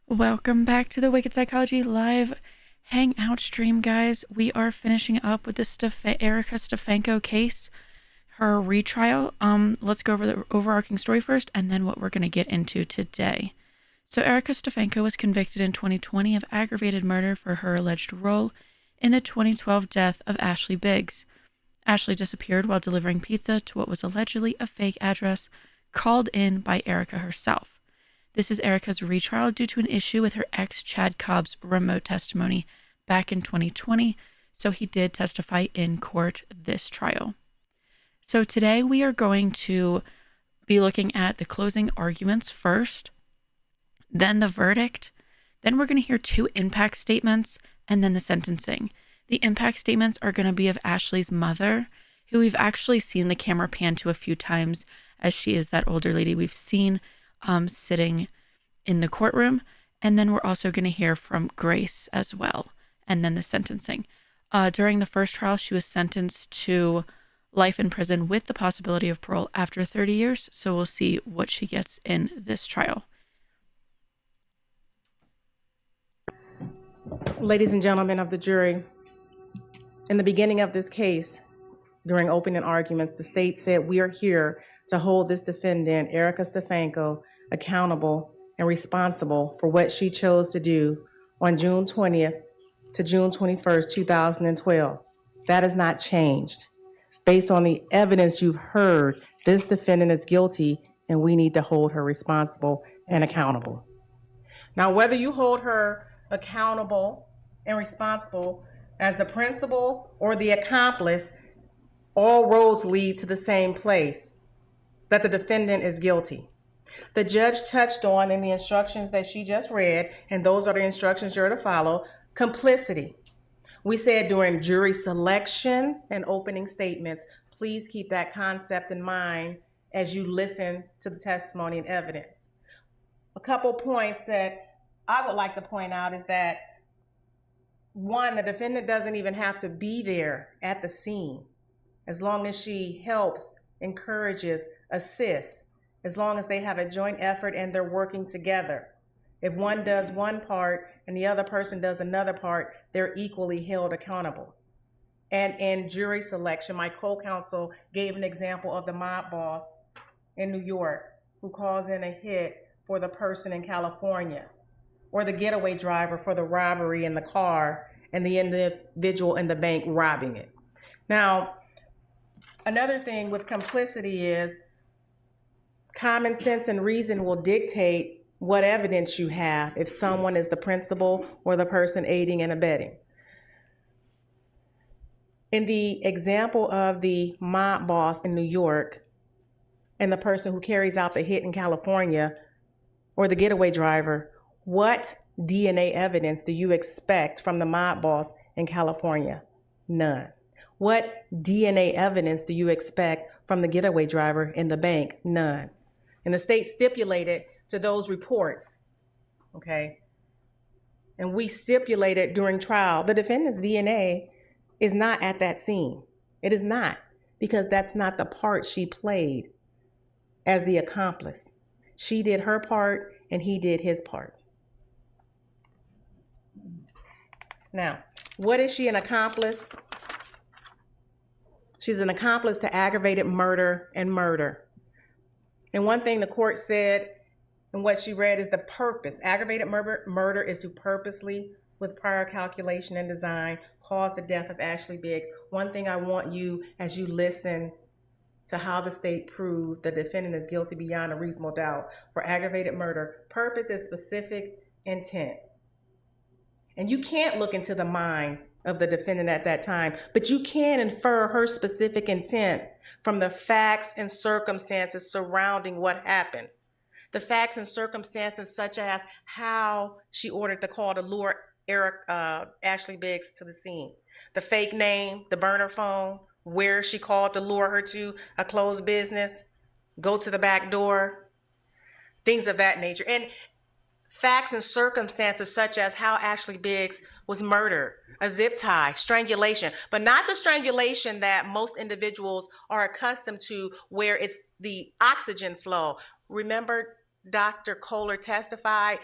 Welcome back to the Wicked Psychology Live Hangout stream, guys. We are finishing up with the Erica Stefanko case, her retrial. Let's go over the overarching story first, and then what we're going to get into today. So Erica Stefanko was convicted in 2020 of aggravated murder for her alleged role in the 2012 death of Ashley Biggs. Ashley disappeared while delivering pizza to what was allegedly a fake address called in by Erica herself. This is Erica's retrial due to an issue with her ex Chad Cobb's remote testimony back in 2020, so he did testify in court this trial. So today we are going to be looking at the closing arguments first, then the verdict, then we're going to hear two impact statements, and then the sentencing. The impact statements are going to be of Ashley's mother, who we've actually seen the camera pan to a few times, as she is that older lady we've seen sitting in the courtroom. And then we're also going to hear from Grace as well, and then the sentencing. During the first trial, she was sentenced to life in prison with the possibility of parole after 30 years. So we'll see what she gets in this trial. Ladies and gentlemen of the jury, in the beginning of this case, during opening arguments, the state said we are here to hold this defendant, Erica Stefanko, accountable and responsible for what she chose to do on June 20th to June 21st, 2012. That has not changed. Based on the evidence you've heard, this defendant is guilty and we need to hold her responsible and accountable. Now, whether you hold her accountable and responsible as the principal or the accomplice, all roads lead to the same place, that the defendant is guilty. The judge touched on in the instructions that she just read, and those are the instructions you're to follow, complicity. We said during jury selection and opening statements, please keep that concept in mind as you listen to the testimony and evidence. A couple points that I would like to point out is that, one, the defendant doesn't even have to be there at the scene. As long as she helps, encourages, assists, as long as they have a joint effort and they're working together. If one does one part and the other person does another part, they're equally held accountable. And in jury selection, my co-counsel gave an example of the mob boss in New York who calls in a hit for the person in California, or the getaway driver for the robbery in the car and the individual in the bank robbing it. Now, another thing with complicity is common sense and reason will dictate what evidence you have if someone is the principal or the person aiding and abetting. In the example of the mob boss in New York and the person who carries out the hit in California, or the getaway driver, what DNA evidence do you expect from the mob boss in California? None. What DNA evidence do you expect from the getaway driver in the bank? None. And the state stipulated to those reports, okay? And we stipulated during trial, the defendant's DNA is not at that scene. It is not, because that's not the part she played as the accomplice. She did her part and he did his part. Now, what is she an accomplice? She's an accomplice to aggravated murder and murder. And one thing the court said and what she read is the purpose. Aggravated murder is to purposely, with prior calculation and design, cause the death of Ashley Biggs. One thing I want you, as you listen to how the state proved the defendant is guilty beyond a reasonable doubt for aggravated murder, purpose is specific intent. And you can't look into the mind of the defendant at that time, but you can infer her specific intent from the facts and circumstances surrounding what happened. The facts and circumstances such as how she ordered the call to lure Ashley Biggs to the scene, the fake name, the burner phone, where she called to lure her to a closed business, go to the back door, things of that nature. And facts and circumstances such as how Ashley Biggs was murdered, a zip tie, strangulation, but not the strangulation that most individuals are accustomed to, where it's the oxygen flow. Remember, Dr. Kohler testified,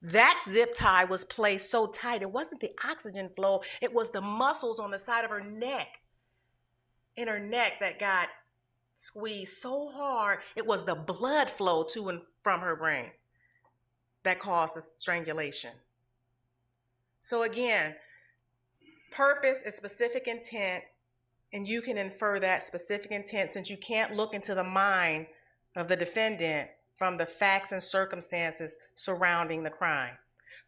That zip tie was placed so tight, it wasn't the oxygen flow, it was the muscles on the side of her neck, in her neck, that got squeezed so hard, it was the blood flow to and from her brain that caused the strangulation. So again, purpose is specific intent, and you can infer that specific intent since you can't look into the mind of the defendant from the facts and circumstances surrounding the crime.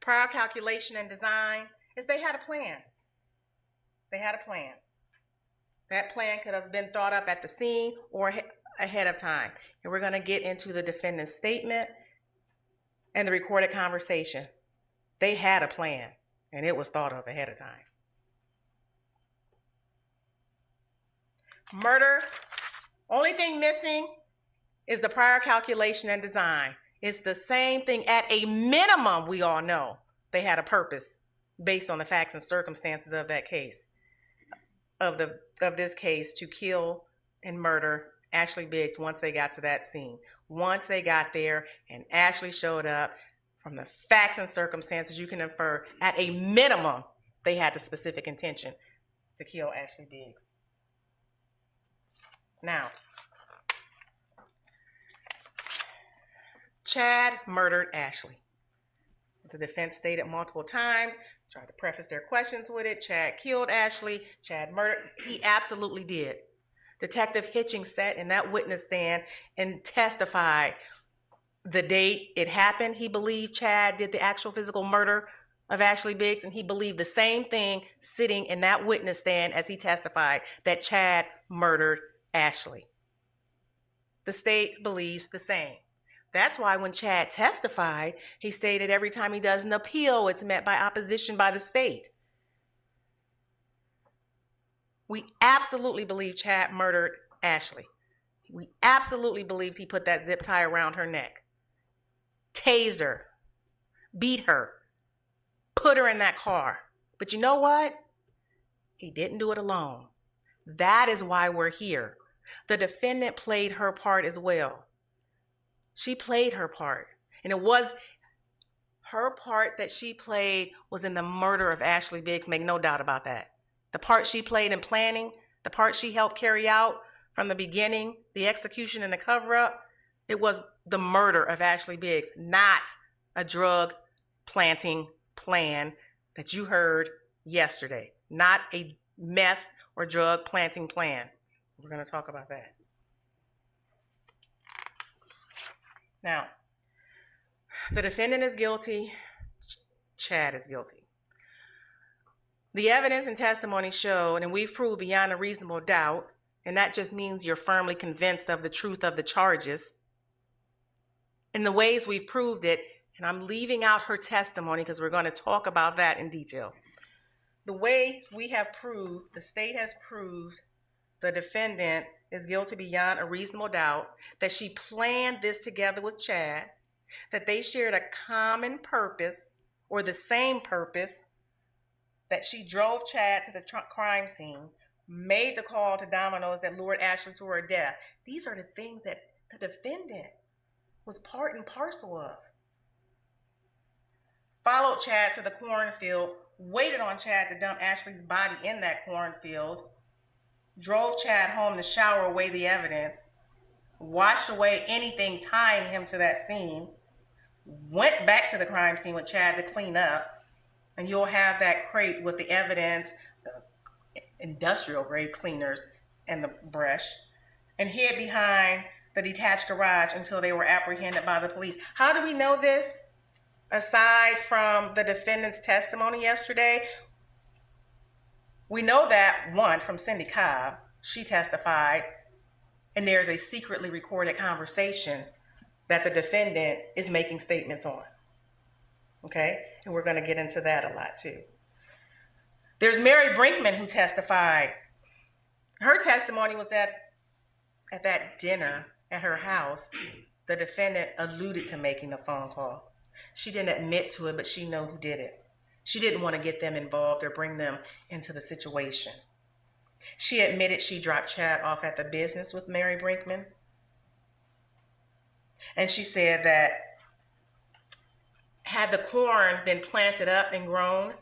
Prior calculation and design is they had a plan. They had a plan. That plan could have been thought up at the scene or ahead of time. And we're going to get into the defendant's statement and the recorded conversation. They had a plan, and it was thought of ahead of time. Murder, only thing missing is the prior calculation and design. It's the same thing. At a minimum, we all know they had a purpose based on the facts and circumstances of that case, of this case, to kill and murder Ashley Biggs once they got to that scene. Once they got there and Ashley showed up, from the facts and circumstances, you can infer at a minimum they had the specific intention to kill Ashley Biggs. Now, Chad murdered Ashley. The defense stated multiple times, tried to preface their questions with it. Chad killed Ashley. Chad murdered. He absolutely did. Detective Hitching sat in that witness stand and testified the date it happened. He believed Chad did the actual physical murder of Ashley Biggs, and he believed the same thing sitting in that witness stand as he testified, that Chad murdered Ashley. The state believes the same. That's why when Chad testified, he stated every time he does an appeal, it's met by opposition by the state. We absolutely believe Chad murdered Ashley. We absolutely believed he put that zip tie around her neck, tased her, beat her, put her in that car. But you know what? He didn't do it alone. That is why we're here. The defendant played her part as well. She played her part. And it was her part that she played was in the murder of Ashley Biggs, make no doubt about that. The part she played in planning, the part she helped carry out from the beginning, the execution and the cover-up, it was the murder of Ashley Biggs, not a drug planting plan that you heard yesterday. Not a meth or drug planting plan. We're going to talk about that. Now, the defendant is guilty. Chad is guilty. The evidence and testimony show, and we've proved beyond a reasonable doubt, and that just means you're firmly convinced of the truth of the charges. In the ways we've proved it, and I'm leaving out her testimony because we're going to talk about that in detail. The way we have proved, the state has proved the defendant is guilty beyond a reasonable doubt, that she planned this together with Chad, that they shared a common purpose or the same purpose, that she drove Chad to the crime scene, made the call to Domino's that lured Ashley to her death. These are the things that the defendant was part and parcel of. Followed Chad to the cornfield, waited on Chad to dump Ashley's body in that cornfield, drove Chad home to shower away the evidence, washed away anything tying him to that scene, went back to the crime scene with Chad to clean up, and you'll have that crate with the evidence, the industrial grade cleaners and the brush, and hid behind the detached garage until they were apprehended by the police. How do we know this? Aside from the defendant's testimony yesterday, we know that, one, from Cindy Cobb, she testified, and there's a secretly recorded conversation that the defendant is making statements on. Okay? And we're going to get into that a lot too. There's Mary Brinkman who testified. Her testimony was that at that dinner at her house, the defendant alluded to making a phone call. She didn't admit to it, but she knew who did it. She didn't want to get them involved or bring them into the situation. She admitted she dropped Chad off at the business with Mary Brinkman. And she said that had the corn been planted up and grown,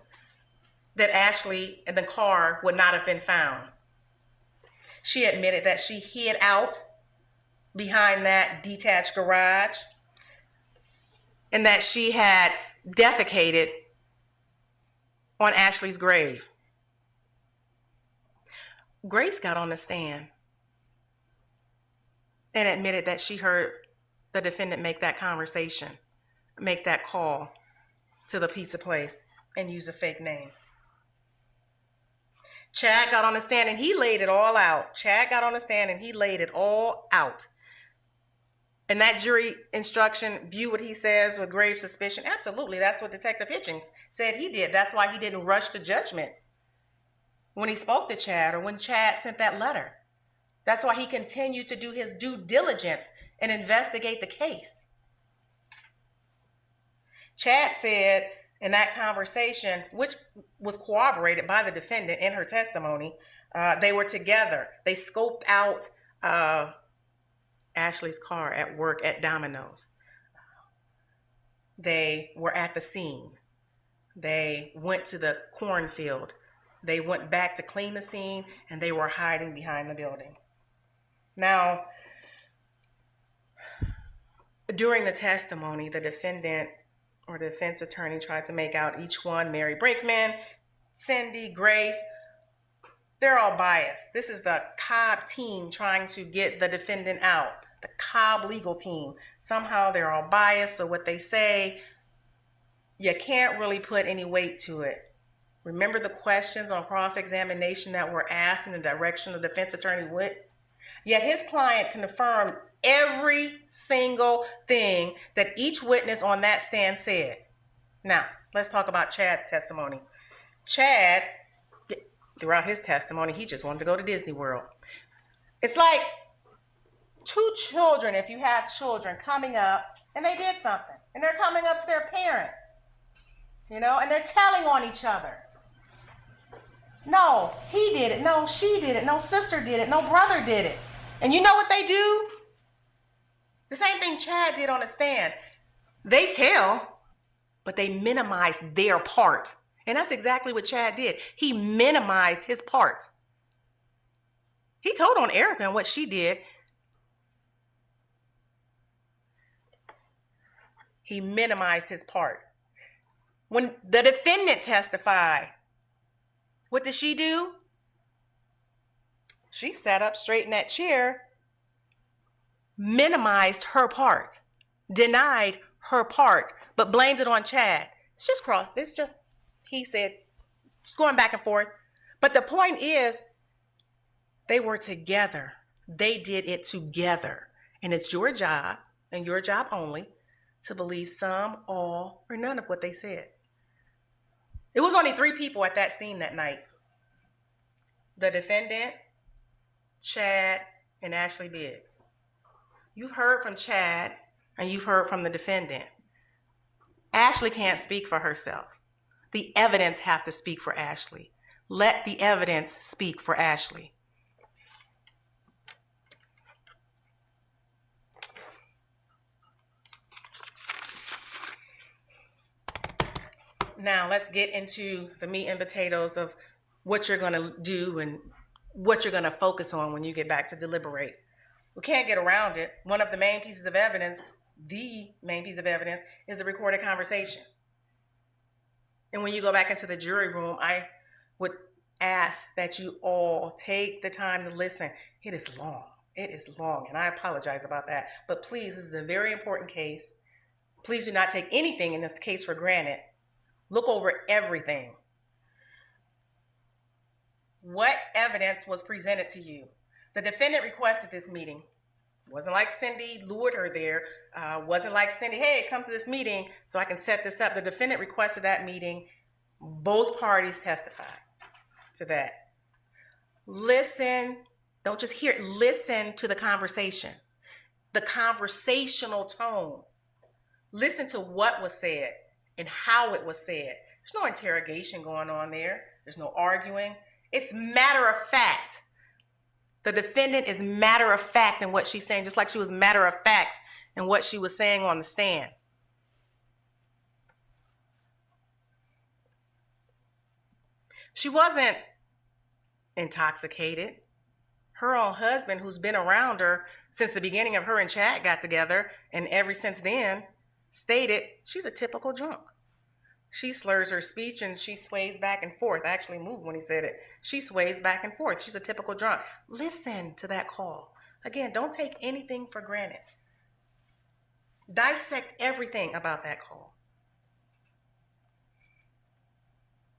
that Ashley and the car would not have been found. She admitted that she hid out behind that detached garage and that she had defecated on Ashley's grave. Grace got on the stand and admitted that she heard the defendant make that conversation, make that call to the pizza place and use a fake name. Chad got on the stand and he laid it all out. Chad got on the stand and he laid it all out. And that jury instruction, view what he says with grave suspicion. Absolutely, that's what Detective Hitchings said he did. That's why he didn't rush to judgment when he spoke to Chad or when Chad sent that letter. That's why he continued to do his due diligence and investigate the case. Chad said in that conversation, which was corroborated by the defendant in her testimony, they were together. They scoped out Ashley's car at work at Domino's. They were at the scene. They went to the cornfield. They went back to clean the scene, and they were hiding behind the building. Now, during the testimony, the defendant or defense attorney tried to make out each one, Mary Brinkman, Cindy, Grace. They're all biased. This is the Cobb team trying to get the defendant out, the Cobb legal team. Somehow they're all biased, so what they say, you can't really put any weight to it. Remember the questions on cross-examination that were asked in the direction of defense attorney Witt? Yet his client confirmed every single thing that each witness on that stand said. Now, let's talk about Chad's testimony. Chad, throughout his testimony, he just wanted to go to Disney World. It's like two children, if you have children, coming up and they did something and they're coming up to their parent, and they're telling on each other. No, he did it. No, she did it. No, sister did it. No, brother did it. And you know what they do? The same thing Chad did on the stand. They tell, but they minimize their part. And that's exactly what Chad did. He minimized his part. He told on Erica and what she did. He minimized his part. When the defendant testified, what did she do? She sat up straight in that chair, minimized her part, denied her part, but blamed it on Chad. It's just, he said, just going back and forth. But the point is, they were together. They did it together. And it's your job, and your job only, to believe some, all, or none of what they said. It was only 3 people at that scene that night. The defendant, Chad, and Ashley Biggs. You've heard from Chad and you've heard from the defendant. Ashley can't speak for herself. The evidence have to speak for Ashley. Let the evidence speak for Ashley. Now let's get into the meat and potatoes of what you're going to do and what you're going to focus on when you get back to deliberate. We can't get around it. One of the main pieces of evidence, the main piece of evidence, is the recorded conversation. And when you go back into the jury room, I would ask that you all take the time to listen. It is long. It is long, and I apologize about that. But please, this is a very important case. Please do not take anything in this case for granted. Look over everything. What evidence was presented to you? The defendant requested this meeting. It wasn't like Cindy lured her there. Wasn't like Cindy, hey, come to this meeting so I can set this up. The defendant requested that meeting. Both parties testified to that. Listen, don't just hear it. Listen to the conversation, the conversational tone. Listen to what was said and how it was said. There's no interrogation going on there. There's no arguing. It's matter of fact. The defendant is matter of fact in what she's saying, just like she was matter of fact in what she was saying on the stand. She wasn't intoxicated. Her own husband, who's been around her since the beginning of her and Chad got together, and ever since then, stated she's a typical drunk. She slurs her speech and she sways back and forth. I actually moved when he said it. She sways back and forth. She's a typical drunk. Listen to that call. Again, don't take anything for granted. Dissect everything about that call.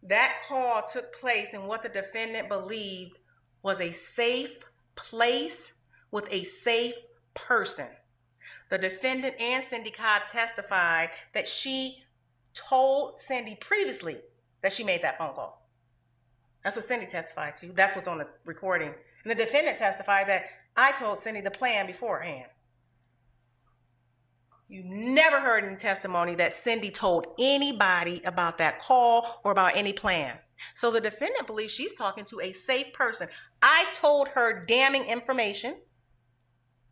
That call took place in what the defendant believed was a safe place with a safe person. The defendant and Cindy Cobb testified that she told Cindy previously that she made that phone call. That's what Cindy testified to. That's what's on the recording. And the defendant testified that I told Cindy the plan beforehand. You never heard any testimony that Cindy told anybody about that call or about any plan. So the defendant believes she's talking to a safe person. I told her damning information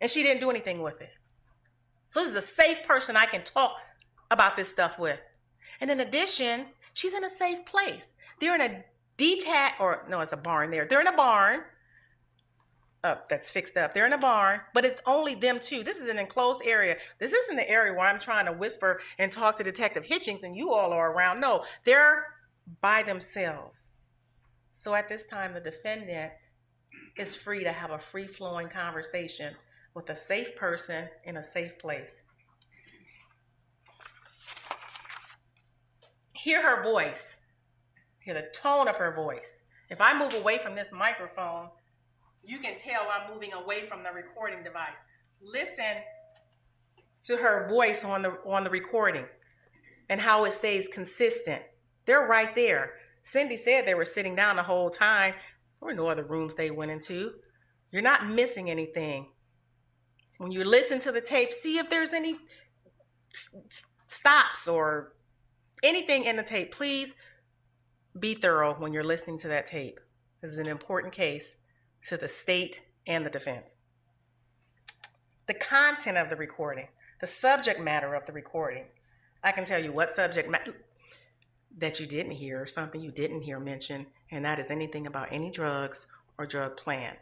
and she didn't do anything with it. So this is a safe person I can talk about this stuff with. And in addition, she's in a safe place. They're in a it's a barn there. They're in a barn that's fixed up. They're in a barn, but it's only them two. This is an enclosed area. This isn't the area where I'm trying to whisper and talk to Detective Hitchings and you all are around. No, they're by themselves. So at this time, the defendant is free to have a free-flowing conversation with a safe person in a safe place. Hear her voice. Hear the tone of her voice. If I move away from this microphone, you can tell I'm moving away from the recording device. Listen to her voice on the recording and how it stays consistent. They're right there. Cindy said they were sitting down the whole time. There were no other rooms they went into. You're not missing anything. When you listen to the tape, see if there's any stops or anything in the tape. Please be thorough when you're listening to that tape. This is an important case to the state and the defense. The content of the recording, the subject matter of the recording. I can tell you what subject matter that you didn't hear, something you didn't hear mentioned, and that is anything about any drugs or drug plan.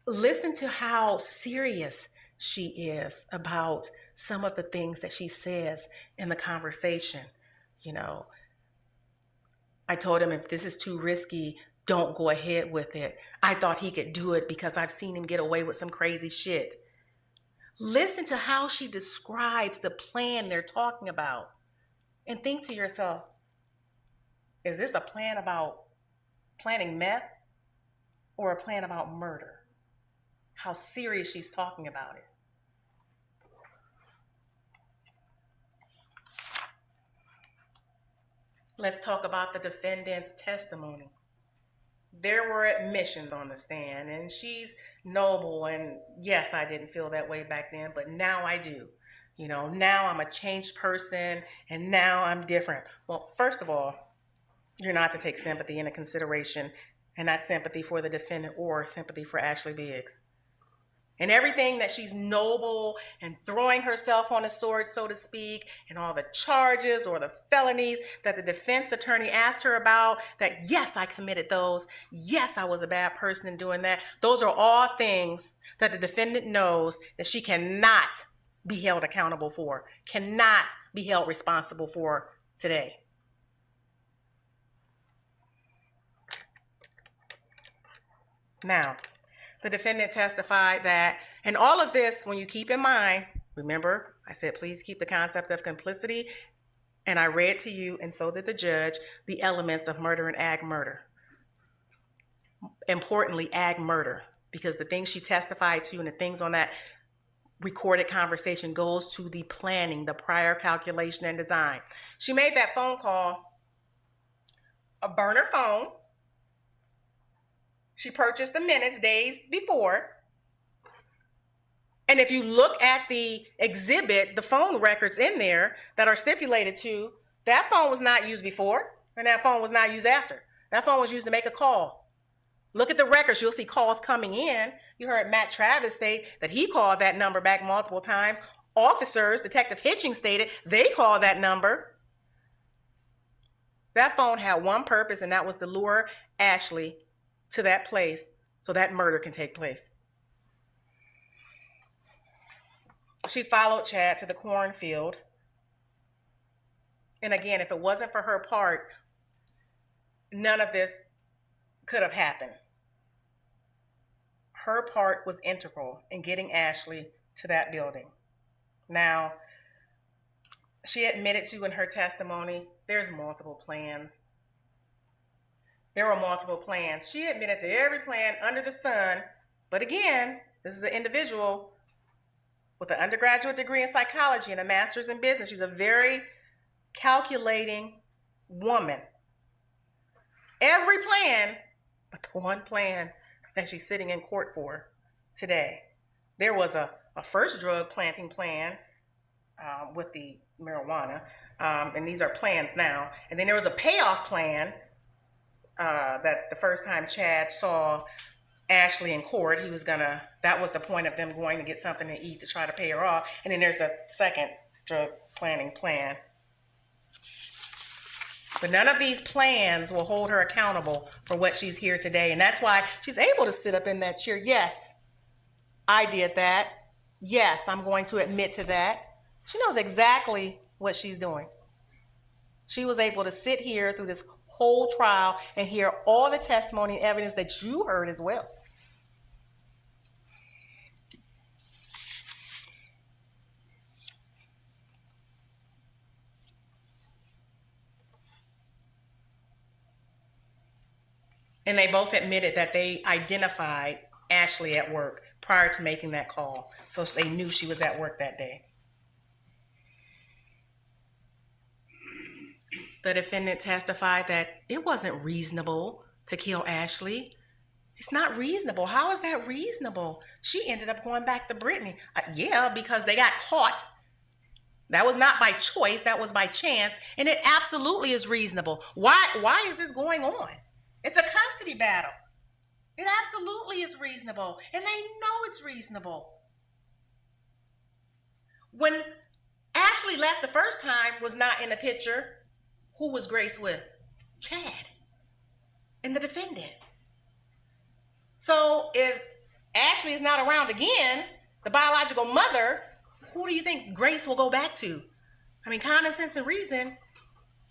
Listen to how serious she is about some of the things that she says in the conversation. You know, I told him if this is too risky, don't go ahead with it. I thought he could do it because I've seen him get away with some crazy shit. Listen to how she describes the plan they're talking about. And think to yourself, is this a plan about planning meth or a plan about murder? How serious she's talking about it. Let's talk about the defendant's testimony. There were admissions on the stand, and she's noble, and yes, I didn't feel that way back then, but now I do. You know, now I'm a changed person, and now I'm different. Well, first of all, you're not to take sympathy into consideration, and not sympathy for the defendant or sympathy for Ashley Biggs. And everything that she's noble and throwing herself on a sword, so to speak, and all the charges or the felonies that the defense attorney asked her about, that yes, I committed those. Yes, I was a bad person in doing that. Those are all things that the defendant knows that she cannot be held accountable for, cannot be held responsible for today. Now, the defendant testified that, and all of this, when you keep in mind, remember, I said, please keep the concept of complicity, and I read to you, and so did the judge, the elements of murder and ag murder. Importantly, ag murder, because the things she testified to and the things on that recorded conversation goes to the planning, the prior calculation and design. She made that phone call, a burner phone. She purchased the minutes days before. And if you look at the exhibit, the phone records in there that are stipulated to, that phone was not used before, and that phone was not used after. That phone was used to make a call. Look at the records. You'll see calls coming in. You heard Matt Travis state that he called that number back multiple times. Officers, Detective Hitchings stated, they called that number. That phone had one purpose, and that was to lure Ashley to that place so that murder can take place. She followed Chad to the cornfield. And again, if it wasn't for her part, none of this could have happened. Her part was integral in getting Ashley to that building. Now, she admitted to in her testimony, there's multiple plans. There were multiple plans. She admitted to every plan under the sun. But again, this is an individual with an undergraduate degree in psychology and a master's in business. She's a very calculating woman. Every plan, but the one plan that she's sitting in court for today. There was a first drug planting plan with the marijuana, and these are plans now. And then there was a payoff plan that the first time Chad saw Ashley in court, that was the point of them going to get something to eat to try to pay her off. And then there's a second drug planting plan. But none of these plans will hold her accountable for what she's here today. And that's why she's able to sit up in that chair. Yes, I did that. Yes, I'm going to admit to that. She knows exactly what she's doing. She was able to sit here through this whole trial and hear all the testimony and evidence that you heard as well. And they both admitted that they identified Ashley at work prior to making that call. So they knew she was at work that day. The defendant testified that it wasn't reasonable to kill Ashley. It's not reasonable. How is that reasonable? She ended up going back to Brittany. Yeah, because they got caught. That was not by choice. That was by chance. And it absolutely is reasonable. Why is this going on? It's a custody battle. It absolutely is reasonable. And they know it's reasonable. When Ashley left the first time was not in the picture, who was Grace with? Chad and the defendant. So if Ashley is not around again, the biological mother, who do you think Grace will go back to? I mean, common sense and reason,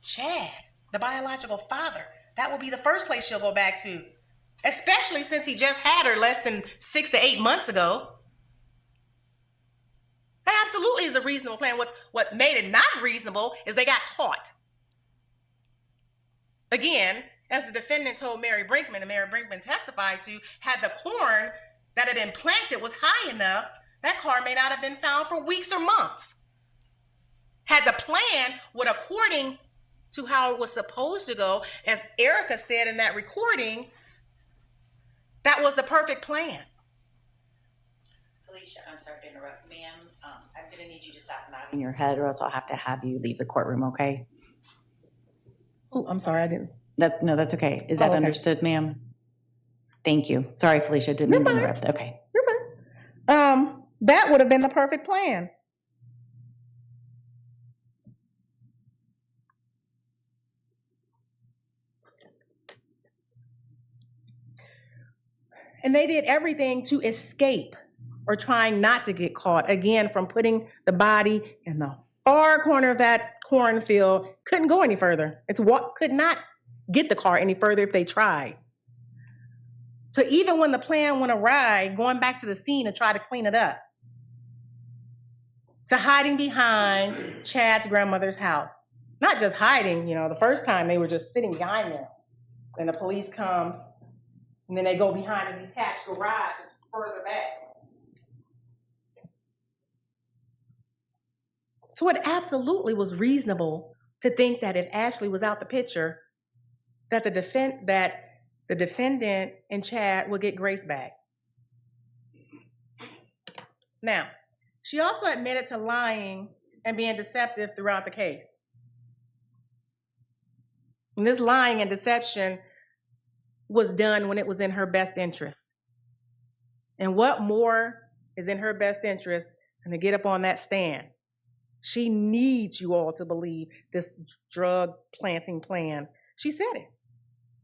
Chad, the biological father. That will be the first place she'll go back to, especially since he just had her less than 6 to 8 months ago. That absolutely is a reasonable plan. What made it not reasonable is they got caught. Again, as the defendant told Mary Brinkman, and Mary Brinkman testified to, had the corn that had been planted was high enough, that car may not have been found for weeks or months. Had the plan would, according to how it was supposed to go, as Erica said in that recording, that was the perfect plan. Felicia, I'm sorry to interrupt, ma'am. I'm going to need you to stop nodding your head, or else I'll have to have you leave the courtroom, okay? Oh, I'm sorry, I didn't. No, that's okay. Is that okay. understood, ma'am? Thank you. Sorry, Felicia, didn't mean to interrupt. Okay. You're fine. That would have been the perfect plan. And they did everything to escape or trying not to get caught. Again, from putting the body in the far corner of that cornfield, couldn't go any further. Could not get the car any further if they tried. So even when the plan went awry, going back to the scene to try to clean it up, to hiding behind Chad's grandmother's house. Not just hiding, the first time they were just sitting behind them. And the police comes, and then they go behind a detached garage that's further back. So it absolutely was reasonable to think that if Ashley was out the picture, that the defendant and Chad would get Grace back. Now, she also admitted to lying and being deceptive throughout the case. And this lying and deception was done when it was in her best interest. And what more is in her best interest than to get up on that stand She needs you all to believe this drug planting plan. She said it.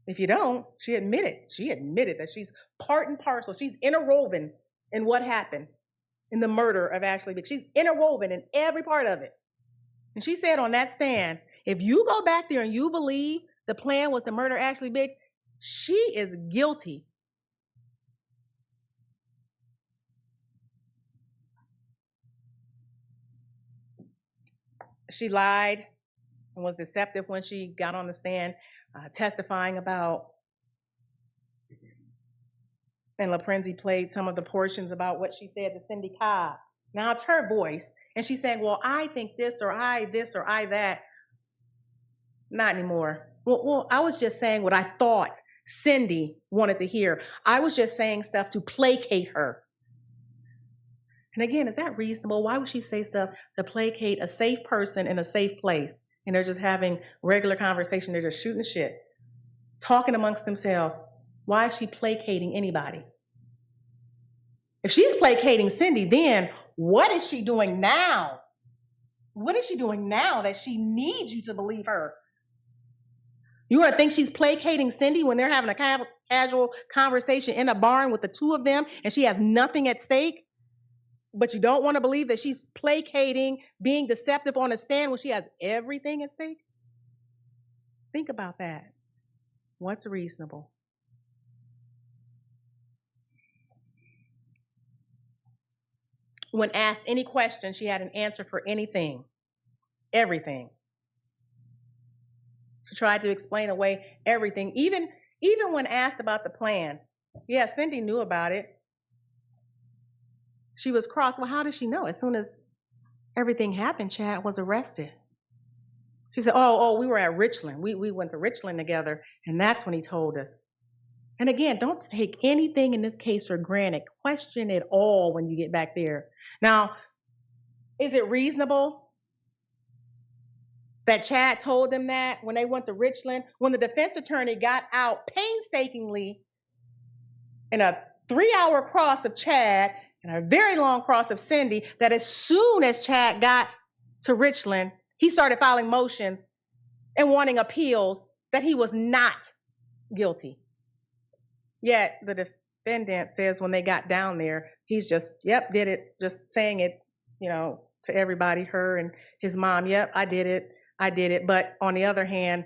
If you don't, she admitted that she's part and parcel. She's interwoven in what happened in the murder of Ashley Biggs. She's interwoven in every part of it. And she said on that stand, if you go back there and you believe the plan was to murder Ashley Biggs, she is guilty. She lied and was deceptive when she got on the stand, testifying about, and LaPrenzie played some of the portions about what she said to Cindy Cobb. Now it's her voice, and she's saying, well, I think this or I that. Not anymore. Well, I was just saying what I thought Cindy wanted to hear. I was just saying stuff to placate her. And again, is that reasonable? Why would she say stuff to placate a safe person in a safe place? And they're just having regular conversation. They're just shooting shit, talking amongst themselves. Why is she placating anybody? If she's placating Cindy, then what is she doing now? What is she doing now that she needs you to believe her? You want to think she's placating Cindy when they're having a casual conversation in a barn with the two of them and she has nothing at stake? But you don't want to believe that she's placating, being deceptive on a stand when she has everything at stake? Think about that. What's reasonable? When asked any question, she had an answer for anything, everything. She tried to explain away everything, even when asked about the plan. Yeah, Cindy knew about it. She was cross. Well, how did she know? As soon as everything happened, Chad was arrested. She said, oh, we were at Richland. We went to Richland together, and that's when he told us. And again, don't take anything in this case for granted. Question it all when you get back there. Now, is it reasonable that Chad told them that when they went to Richland, when the defense attorney got out painstakingly in a 3-hour cross of Chad and a very long cross of Cindy, that as soon as Chad got to Richland, he started filing motions and wanting appeals that he was not guilty. Yet the defendant says when they got down there, he's just, yep, did it, just saying it, to everybody, her and his mom, yep, I did it. But on the other hand,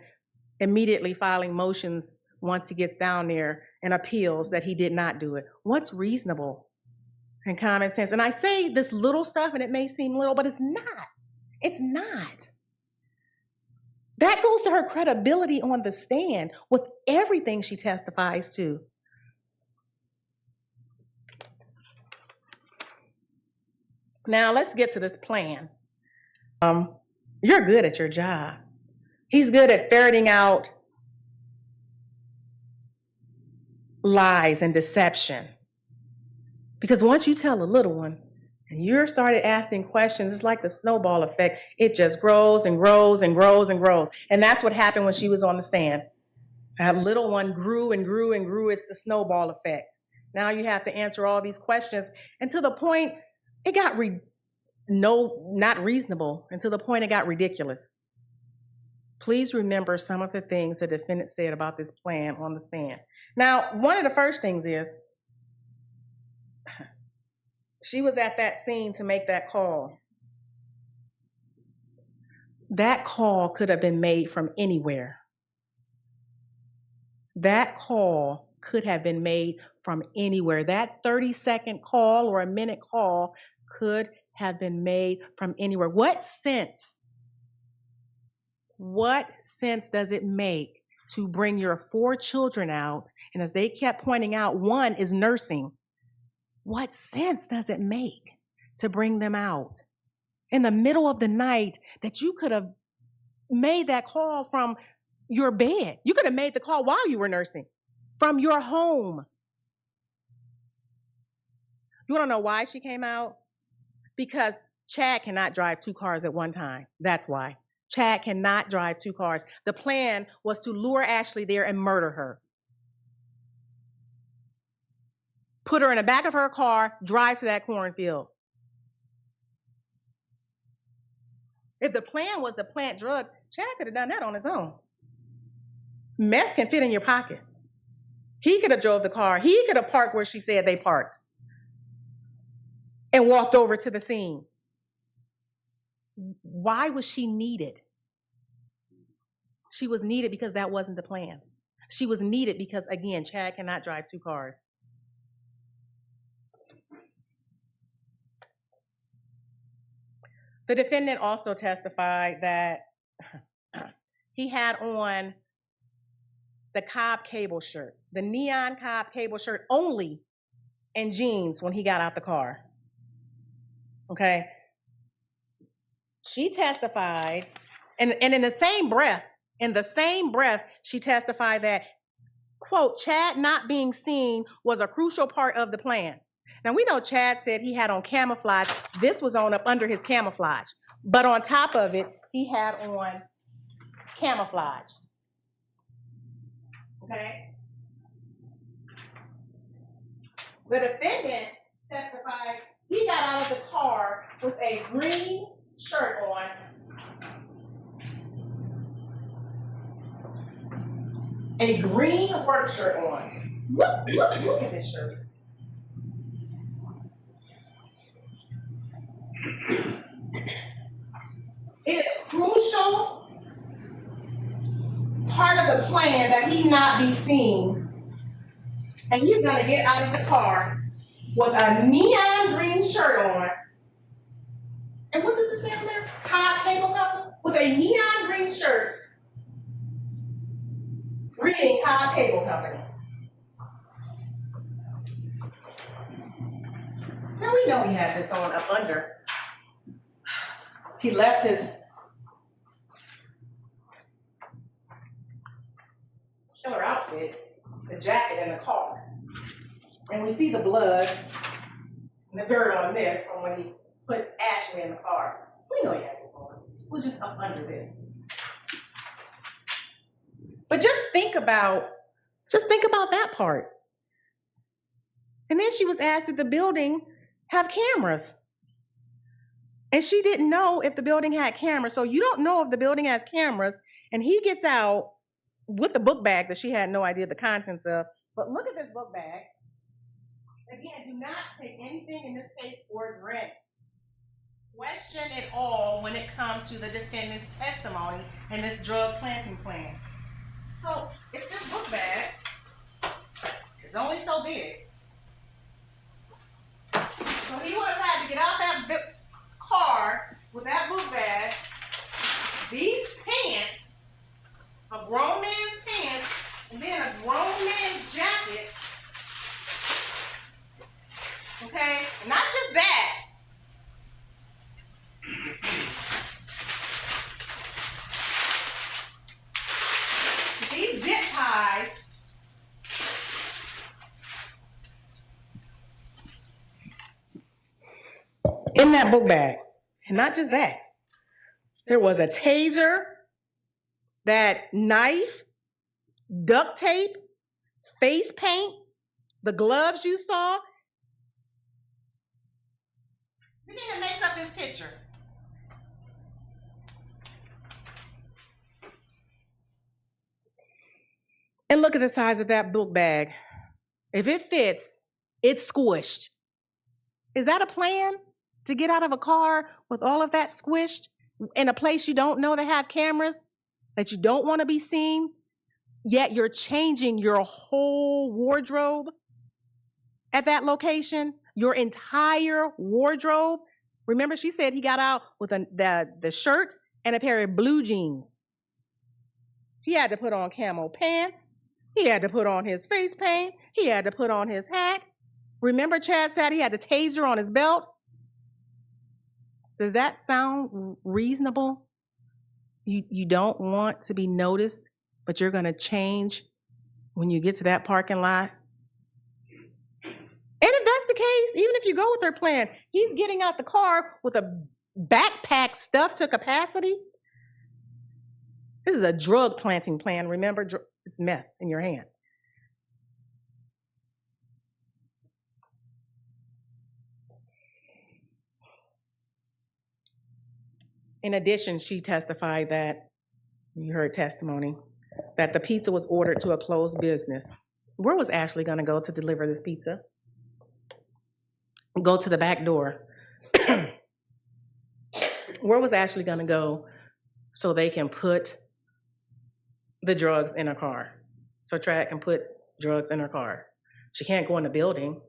immediately filing motions once he gets down there and appeals that he did not do it. What's reasonable and common sense? And I say this little stuff and it may seem little, but it's not. It's not. That goes to her credibility on the stand with everything she testifies to. Now let's get to this plan. You're good at your job. He's good at ferreting out lies and deception. Because once you tell a little one and you started asking questions, it's like the snowball effect. It just grows and grows and grows and grows. And that's what happened when she was on the stand. That little one grew and grew and grew. It's the snowball effect. Now you have to answer all these questions. And to the point, it got not reasonable, and to the point it got ridiculous. Please remember some of the things the defendant said about this plan on the stand. Now, one of the first things is she was at that scene to make that call. That call could have been made from anywhere. That call could have been made from anywhere. That 30-second call or a minute call could have been made from anywhere. What sense does it make to bring your 4 children out? And as they kept pointing out, one is nursing. What sense does it make to bring them out in the middle of the night that you could have made that call from your bed? You could have made the call while you were nursing from your home. You want to know why she came out? Because Chad cannot drive 2 cars at one time. That's why. Chad cannot drive 2 cars. The plan was to lure Ashley there and murder her. Put her in the back of her car, drive to that cornfield. If the plan was to plant drug, Chad could have done that on his own. Meth can fit in your pocket. He could have drove the car. He could have parked where she said they parked and walked over to the scene. Why was she needed? She was needed because that wasn't the plan. She was needed because, again, Chad cannot drive two cars. The defendant also testified that he had on the Cobb cable shirt, the neon Cobb cable shirt only, and jeans when he got out the car. Okay? She testified, and in the same breath, she testified that, quote, Chad not being seen was a crucial part of the plan. Now, we know Chad said he had on camouflage. This was on up under his camouflage. But on top of it, he had on camouflage. Okay? The defendant testified he got out of the car with a green shirt on, a green work shirt on. Look at this shirt. It is crucial part of the plan that he not be seen, and he's gonna get out of the car with a neon green shirt on. And what does it say on there? Cobb Cable Company? With a neon green shirt, reading Cobb Cable Company. Now we know he had this on up under. He left his killer outfit, the jacket, in the car. And we see the blood and the dirt on this from when he put Ashley in the car. So we know he had this on. It was just up under this. But just think about that part. And then she was asked, did the building have cameras? And she didn't know if the building had cameras. So you don't know if the building has cameras. And he gets out with the book bag that she had no idea the contents of. But look at this book bag. Again, do not take anything in this case for granted. Question it all when it comes to the defendant's testimony in this drug planting plan. So it's this book bag. It's only so big. So he would have had to get out that car with that book bag, these pants, a grown man's pants, and then a grown man's jacket. Okay? And not just that. These zip ties in that book bag. And not just that. There was a taser, that knife, duct tape, face paint, the gloves you saw. You think it makes up this picture? And look at the size of that book bag. If it fits, it's squished. Is that a plan to get out of a car with all of that squished in a place you don't know they have cameras, that you don't want to be seen, yet you're changing your whole wardrobe at that location, your entire wardrobe? Remember, she said he got out with the shirt and a pair of blue jeans. He had to put on camo pants. He had to put on his face paint. He had to put on his hat. Remember, Chad said he had a taser on his belt. Does that sound reasonable? You don't want to be noticed, but you're going to change when you get to that parking lot? And if that's the case, even if you go with their plan, he's getting out the car with a backpack stuffed to capacity. This is a drug planting plan. Remember, it's meth in your hand. In addition, she testified that, you heard testimony, that the pizza was ordered to a closed business. Where was Ashley going to go to deliver this pizza? Go to the back door. Where was Ashley going to go so they can put the drugs in her car? So Track can put drugs in her car. She can't go in the building.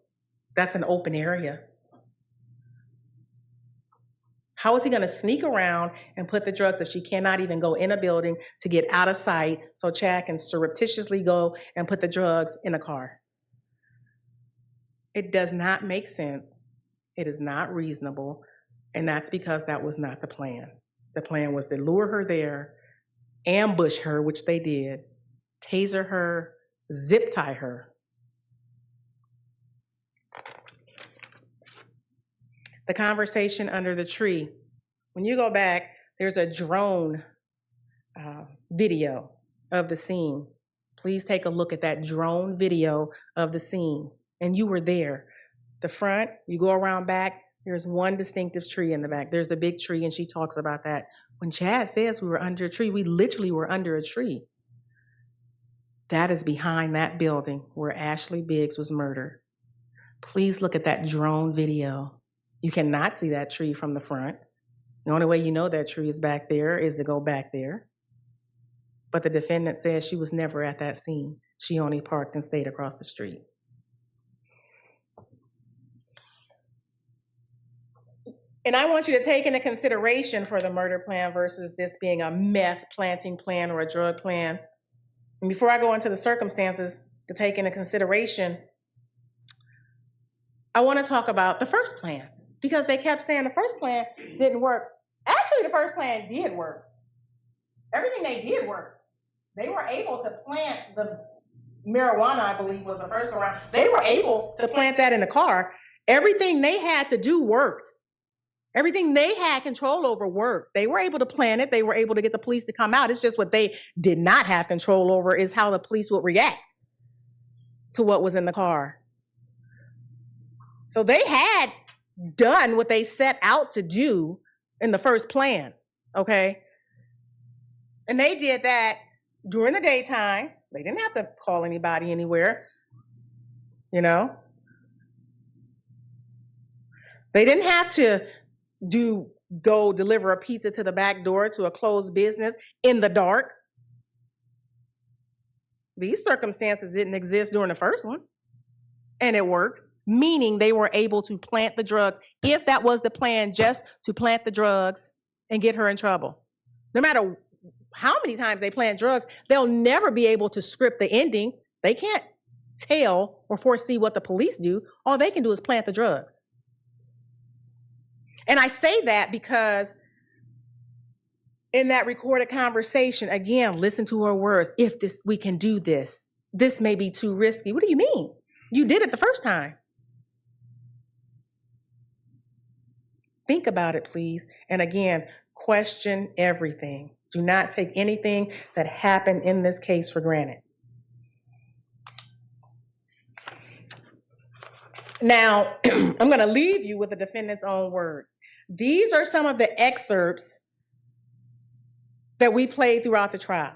That's an open area. How is he going to sneak around and put the drugs if she cannot even go in a building to get out of sight so Chad can surreptitiously go and put the drugs in a car? It does not make sense. It is not reasonable. And that's because that was not the plan. The plan was to lure her there, ambush her, which they did, taser her, zip tie her. The conversation under the tree. When you go back, there's a drone video of the scene. Please take a look at that drone video of the scene. And you were there. The front, you go around back, there's one distinctive tree in the back. There's the big tree, and she talks about that. When Chad says we were under a tree, we literally were under a tree. That is behind that building where Ashley Biggs was murdered. Please look at that drone video. You cannot see that tree from the front. The only way you know that tree is back there is to go back there. But the defendant says she was never at that scene. She only parked and stayed across the street. And I want you to take into consideration for the murder plan versus this being a meth planting plan or a drug plan. And before I go into the circumstances to take into consideration, I want to talk about the first plan, because they kept saying the first plan didn't work. Actually, the first plan did work. Everything they did work. They were able to plant the marijuana, I believe was the first round. They were able to plant that in the car. Everything they had to do worked. Everything they had control over worked. They were able to plan it. They were able to get the police to come out. It's just what they did not have control over is how the police would react to what was in the car. So they had done what they set out to do in the first plan, okay? And they did that during the daytime. They didn't have to call anybody anywhere, you know? They didn't have to go deliver a pizza to the back door to a closed business in the dark. These circumstances didn't exist during the first one, and it worked, meaning they were able to plant the drugs, if that was the plan, just to plant the drugs and get her in trouble. No matter how many times they plant drugs, they'll never be able to script the ending. They can't tell or foresee what the police do. All they can do is plant the drugs. And I say that because in that recorded conversation, again, listen to her words. If we can do this. This may be too risky. What do you mean? You did it the first time. Think about it, please. And again, question everything. Do not take anything that happened in this case for granted. Now, I'm going to leave you with the defendant's own words. These are some of the excerpts that we played throughout the trial.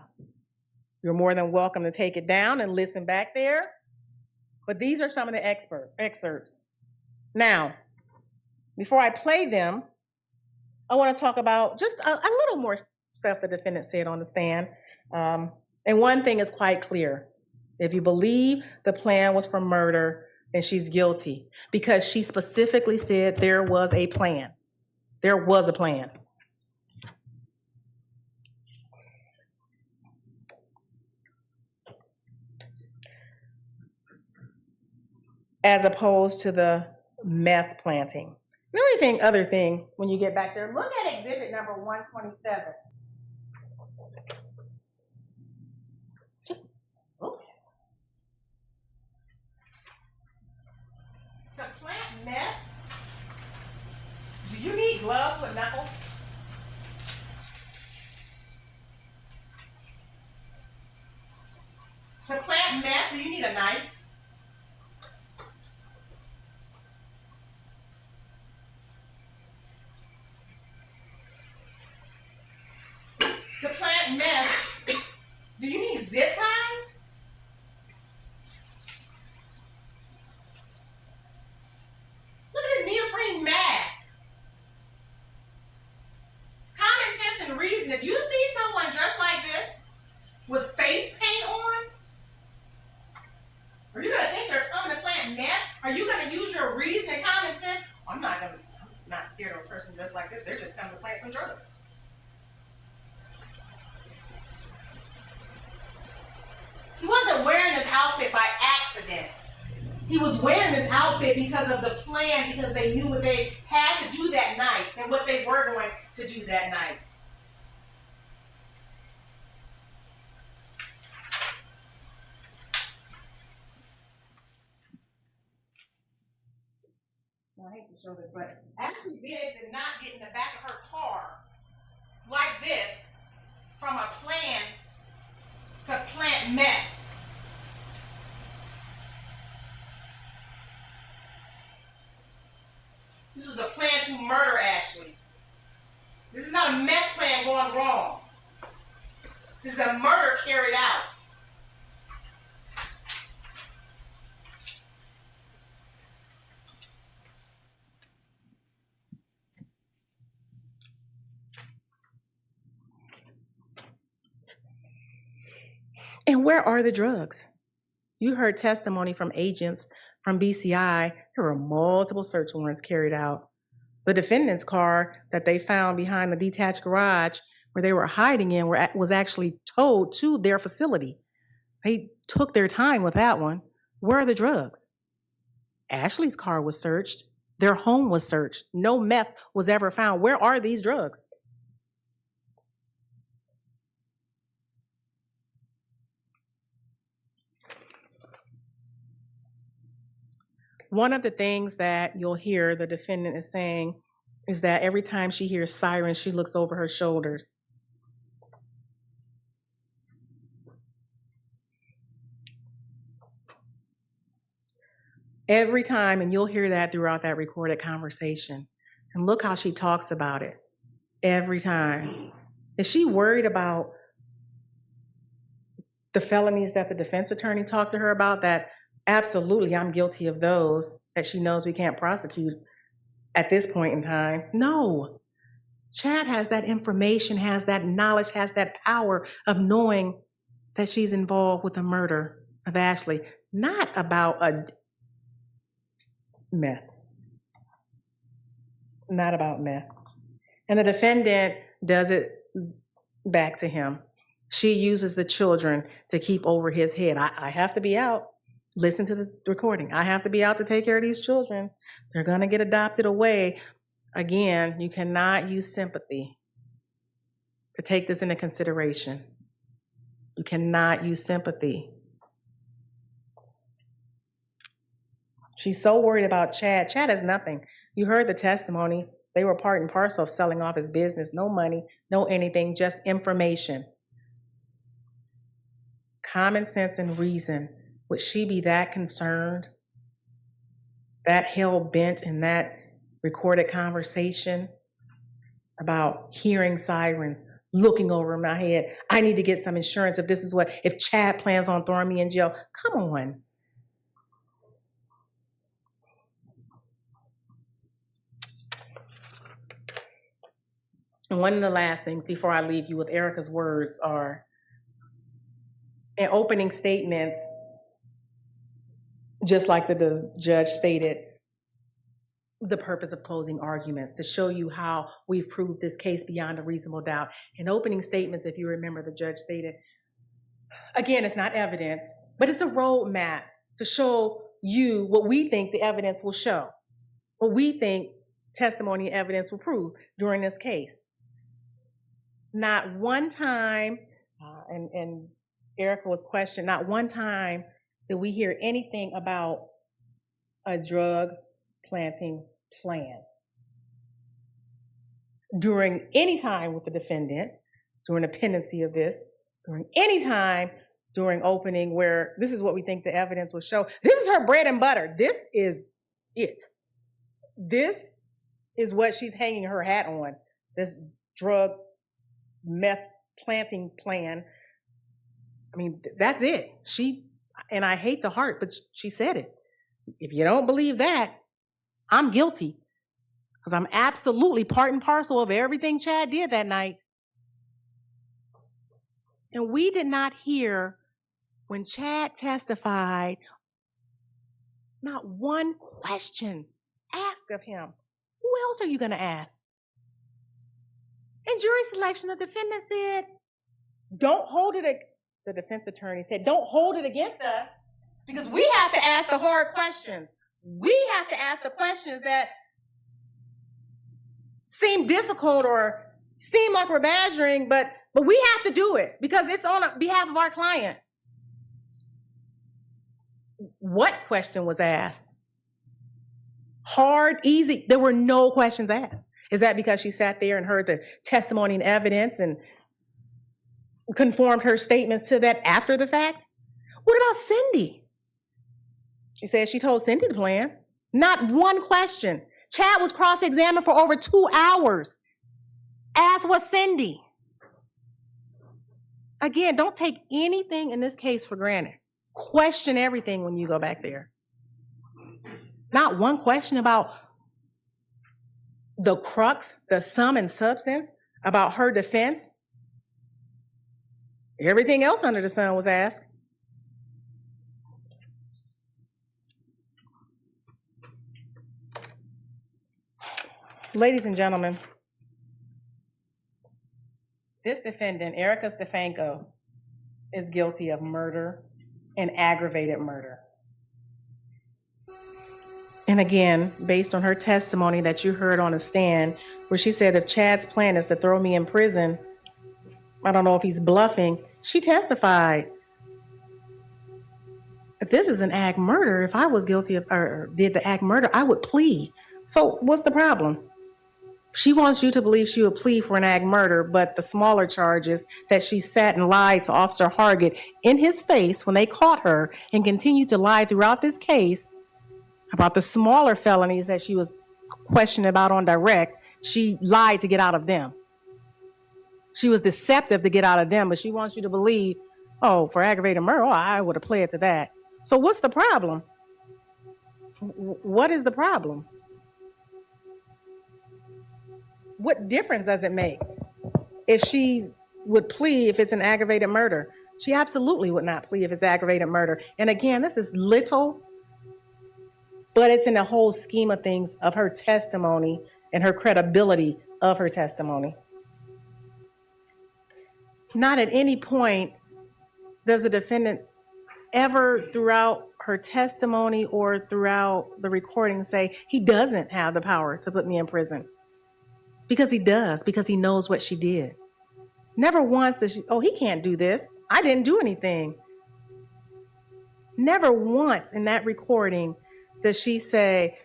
You're more than welcome to take it down and listen back there. But these are some of the excerpts. Now, before I play them, I want to talk about just a little more stuff the defendant said on the stand. And one thing is quite clear. If you believe the plan was for murder, then she's guilty, because she specifically said there was a plan. There was a plan. As opposed to the meth planting. The other thing, when you get back there, look at exhibit number 127. Just look. To plant meth, do you need gloves with knuckles? To plant meth, do you need a knife? He was wearing this outfit because of the plan, because they knew what they had to do that night and what they were going to do that night. I hate to show this, but Ashley Biggs did not get in the back of her car like this from a plan to plant meth. This was a plan to murder Ashley. This is not a meth plan going wrong. This is a murder carried out. And where are the drugs? You heard testimony from agents from BCI. There were multiple search warrants carried out. The defendant's car that they found behind the detached garage where they were hiding in was actually towed to their facility. They took their time with that one. Where are the drugs? Ashley's car was searched. Their home was searched. No meth was ever found. Where are these drugs? One of the things that you'll hear the defendant is saying is that every time she hears sirens, she looks over her shoulders. Every time, and you'll hear that throughout that recorded conversation. And look how she talks about it every time. Is she worried about the felonies that the defense attorney talked to her about? That absolutely, I'm guilty of those that she knows we can't prosecute at this point in time. No. Chad has that information, has that knowledge, has that power of knowing that she's involved with the murder of Ashley, not about a meth. Not about meth. And the defendant does it back to him. She uses the children to keep over his head. I have to be out. Listen to the recording. I have to be out to take care of these children. They're going to get adopted away. Again, you cannot use sympathy to take this into consideration. You cannot use sympathy. She's so worried about Chad. Chad has nothing. You heard the testimony. They were part and parcel of selling off his business. No money, no anything, just information. Common sense and reason. Would she be that concerned, that hell-bent in that recorded conversation about hearing sirens, looking over my head? I need to get some insurance if Chad plans on throwing me in jail. Come on. And one of the last things before I leave you with Erica's words are, in opening statements, just like the judge stated, the purpose of closing arguments, to show you how we've proved this case beyond a reasonable doubt. In opening statements, if you remember, the judge stated, again, it's not evidence, but it's a roadmap to show you what we think the evidence will show, what we think testimony and evidence will prove during this case. Not one time, and Erica was questioned, not one time did we hear anything about a drug planting plan. During any time with the defendant, during the pendency of this, during any time during opening where this is what we think the evidence will show. This is her bread and butter. This is it. This is what she's hanging her hat on, this drug meth planting plan. I mean, that's it. And I hate the heart, but she said it. If you don't believe that, I'm guilty, because I'm absolutely part and parcel of everything Chad did that night. And we did not hear, when Chad testified, not one question asked of him. Who else are you going to ask? In jury selection, the defendant said, the defense attorney said, don't hold it against us Because we have to ask the hard questions. We have to ask the questions that seem difficult or seem like we're badgering, but we have to do it because it's on behalf of our client. What question was asked? Hard, easy. There were no questions asked. Is that because she sat there and heard the testimony and evidence and conformed her statements to that after the fact? What about Cindy? She said she told Cindy the plan. Not one question. Chad was cross-examined for over 2 hours. As was Cindy. Again, don't take anything in this case for granted. Question everything when you go back there. Not one question about the crux, the sum and substance, about her defense. Everything else under the sun was asked. Ladies and gentlemen, this defendant, Erica Stefanko, is guilty of murder and aggravated murder. And again, based on her testimony that you heard on the stand, where she said if Chad's plan is to throw me in prison, I don't know if he's bluffing, she testified. If this is an ag murder, if I was guilty of or did the ag murder, I would plead. So what's the problem? She wants you to believe she would plead for an ag murder, but the smaller charges that she sat and lied to Officer Hargett in his face when they caught her and continued to lie throughout this case about the smaller felonies that she was questioned about on direct, she lied to get out of them. She was deceptive to get out of them, but she wants you to believe, oh, for aggravated murder, oh, I would have pled to that. So what's the problem? What is the problem? What difference does it make if she would plead if it's an aggravated murder? She absolutely would not plead if it's aggravated murder. And again, this is little, but it's in the whole scheme of things of her testimony and her credibility of her testimony. Not at any point does the defendant ever throughout her testimony or throughout the recording say he doesn't have the power to put me in prison. Because he does, because he knows what she did. Never once does she, oh, he can't do this. I didn't do anything. Never once in that recording does she say,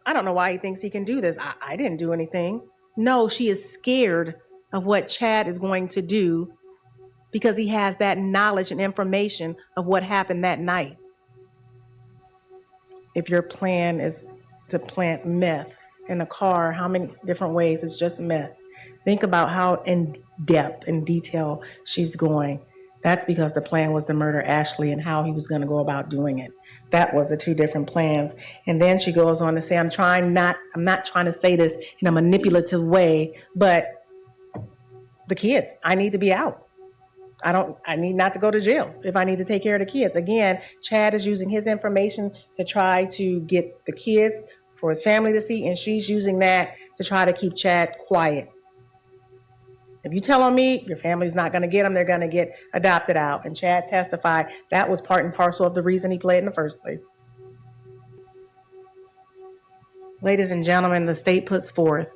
I don't know why he thinks he can do this. I didn't do anything. No, she is scared of what Chad is going to do because he has that knowledge and information of what happened that night. If your plan is to plant meth in a car, how many different ways it's just meth? Think about how in depth and detail she's going. That's because the plan was to murder Ashley and how he was going to go about doing it. That was the two different plans. And then she goes on to say, I'm not trying to say this in a manipulative way, but the kids, I need to be out. I need not to go to jail if I need to take care of the kids. Again, Chad is using his information to try to get the kids for his family to see, and she's using that to try to keep Chad quiet. If you tell on me, your family's not going to get them, they're going to get adopted out. And Chad testified that was part and parcel of the reason he pled in the first place. Ladies and gentlemen, the state puts forth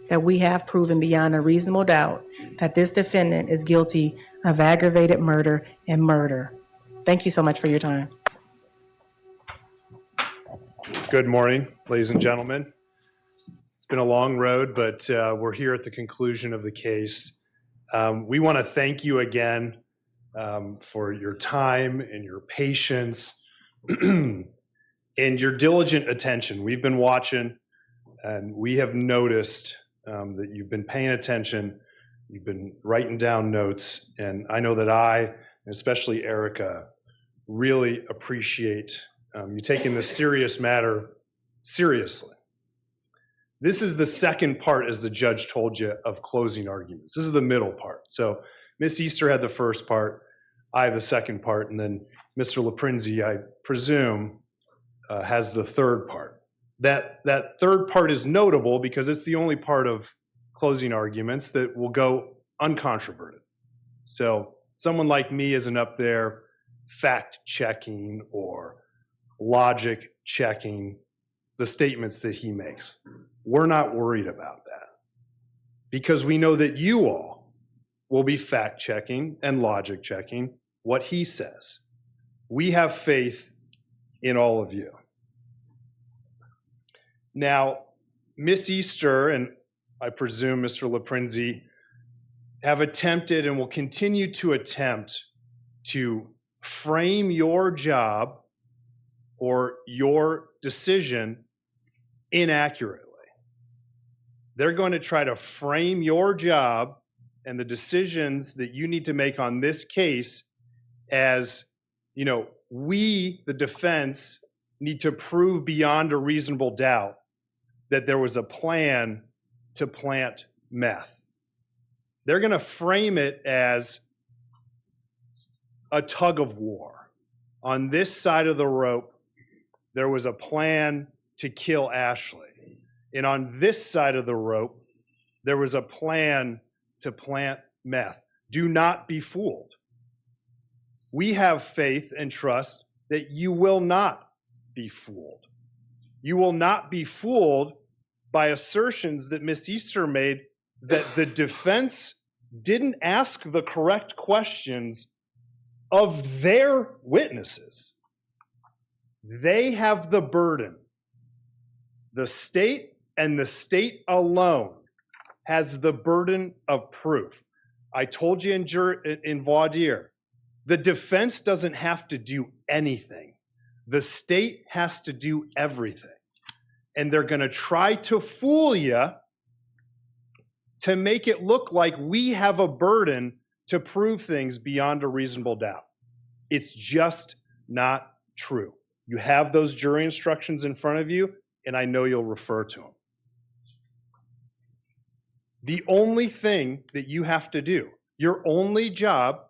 that we have proven beyond a reasonable doubt that this defendant is guilty of aggravated murder and murder. Thank you so much for your time. Good morning, ladies and gentlemen. It's been a long road, but we're here at the conclusion of the case. We want to thank you again for your time and your patience and your diligent attention. We've been watching and we have noticed that you've been paying attention. You've been writing down notes, and I know that I, and especially Erica, really appreciate you taking this serious matter seriously. This is the second part, as the judge told you, of closing arguments. This is the middle part. So Miss Easter had the first part, I have the second part, and then Mr. LaPrinzi, I presume, has the third part. That third part is notable because it's the only part of closing arguments that will go uncontroverted. So someone like me isn't up there fact checking or logic checking the statements that he makes. We're not worried about that because we know that you all will be fact checking and logic checking what he says. We have faith in all of you. Now, Miss Easter and I presume Mr. LaPrinzi have attempted and will continue to attempt to frame your job or your decision inaccurately. They're going to try to frame your job and the decisions that you need to make on this case as, we, the defense, need to prove beyond a reasonable doubt that there was a plan to plant meth. They're going to frame it as a tug of war. On this side of the rope, there was a plan to kill Ashley. And on this side of the rope, there was a plan to plant meth. Do not be fooled. We have faith and trust that you will not be fooled. You will not be fooled by assertions that Miss Easter made that the defense didn't ask the correct questions of their witnesses. They have the burden. The state and the state alone has the burden of proof. I told you in voir dire, the defense doesn't have to do anything. The state has to do everything. And they're going to try to fool you to make it look like we have a burden to prove things beyond a reasonable doubt. It's just not true. You have those jury instructions in front of you, and I know you'll refer to them. The only thing that you have to do, your only job,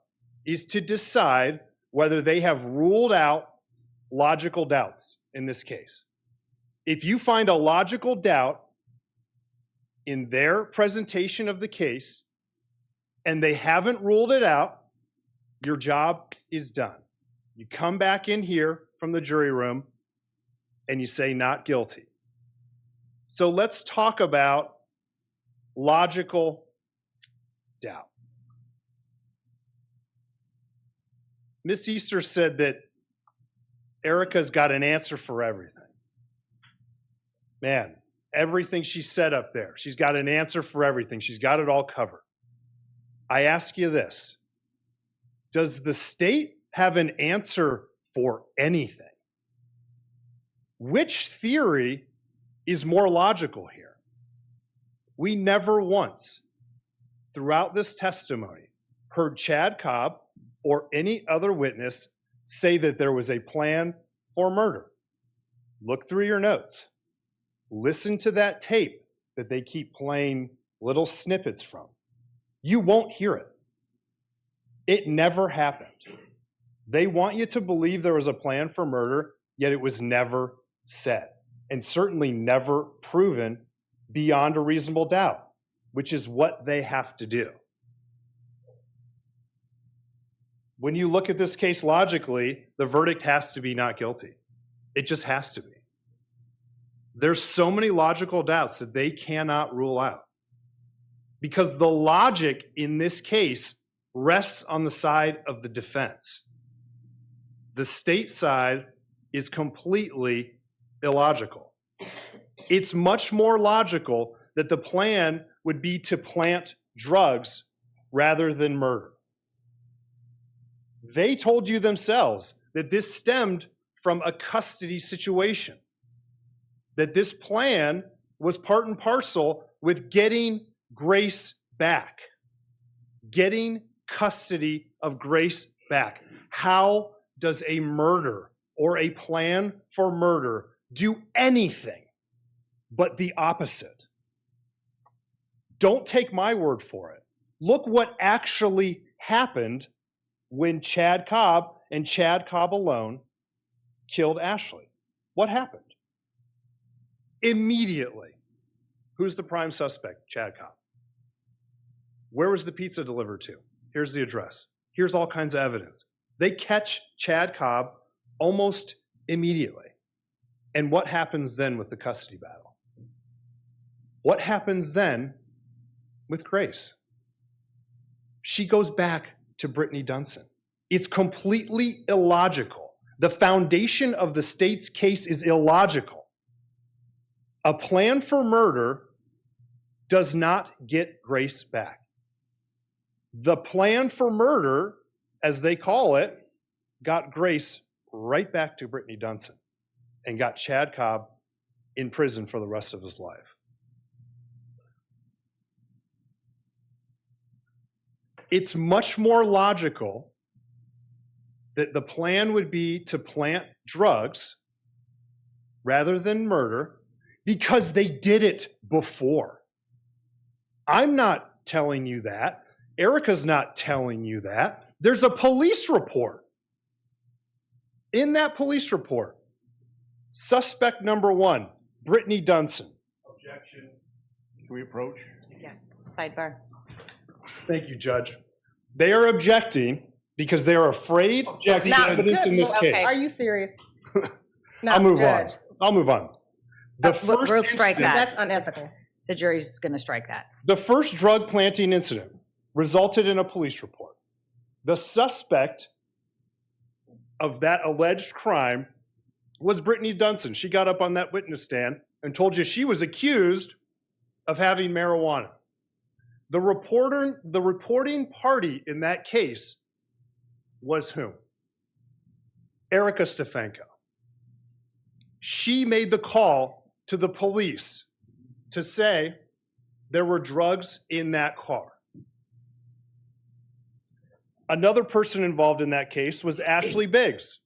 is to decide whether they have ruled out logical doubts in this case. If you find a logical doubt in their presentation of the case and they haven't ruled it out, your job is done. You come back in here from the jury room and you say not guilty. So let's talk about logical doubt. Miss Easter said that Erica's got an answer for everything. Man, everything she said up there, she's got an answer for everything. She's got it all covered. I ask you this. Does the state have an answer for anything? Which theory is more logical here? We never once, throughout this testimony, heard Chad Cobb or any other witness say that there was a plan for murder. Look through your notes. Listen to that tape that they keep playing little snippets from. You won't hear it. It never happened. They want you to believe there was a plan for murder, yet it was never said, and certainly never proven beyond a reasonable doubt, which is what they have to do. When you look at this case logically, the verdict has to be not guilty. It just has to be. There's so many logical doubts that they cannot rule out because the logic in this case rests on the side of the defense. The state side is completely illogical. It's much more logical that the plan would be to plant drugs rather than murder. They told you themselves that this stemmed from a custody situation, that this plan was part and parcel with getting Grace back, getting custody of Grace back. How does a murder or a plan for murder do anything but the opposite? Don't take my word for it. Look what actually happened when Chad Cobb and Chad Cobb alone killed Ashley. What happened? Immediately, who's the prime suspect? Chad Cobb. Where was the pizza delivered to? Here's the address. Here's all kinds of evidence. They catch Chad Cobb almost immediately. And what happens then with the custody battle? What happens then with Grace? She goes back to Brittany Dunson. It's completely illogical. The foundation of the state's case is illogical. A plan for murder does not get Grace back. The plan for murder, as they call it, got Grace right back to Brittany Dunson and got Chad Cobb in prison for the rest of his life. It's much more logical that the plan would be to plant drugs rather than murder because they did it before. I'm not telling you that. Erica's not telling you that. There's a police report. In that police report, suspect number 1, Brittany Dunson. Objection. Can we approach? Yes. Sidebar. Thank you, Judge. They are objecting because they are afraid of the evidence in this case. Are you serious? No, I'll move Judge. on. I'll move on. The first we'll strike incident- that. That's unethical. The jury's going to strike that. The first drug planting incident resulted in a police report. The suspect of that alleged crime was Brittany Dunson. She got up on that witness stand and told you she was accused of having marijuana. The reporting party in that case was whom? Erica Stefanko. She made the call to the police to say there were drugs in that car. Another person involved in that case was Ashley Biggs,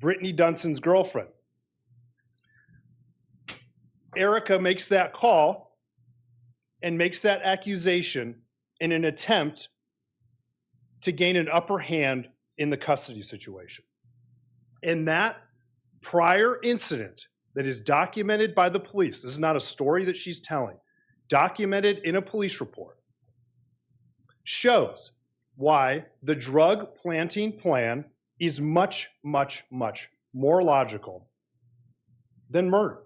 Brittany Dunson's girlfriend. Erica makes that call and makes that accusation in an attempt to gain an upper hand in the custody situation. In that prior incident that is documented by the police, this is not a story that she's telling, documented in a police report, shows why the drug planting plan is much, much, much more logical than murder,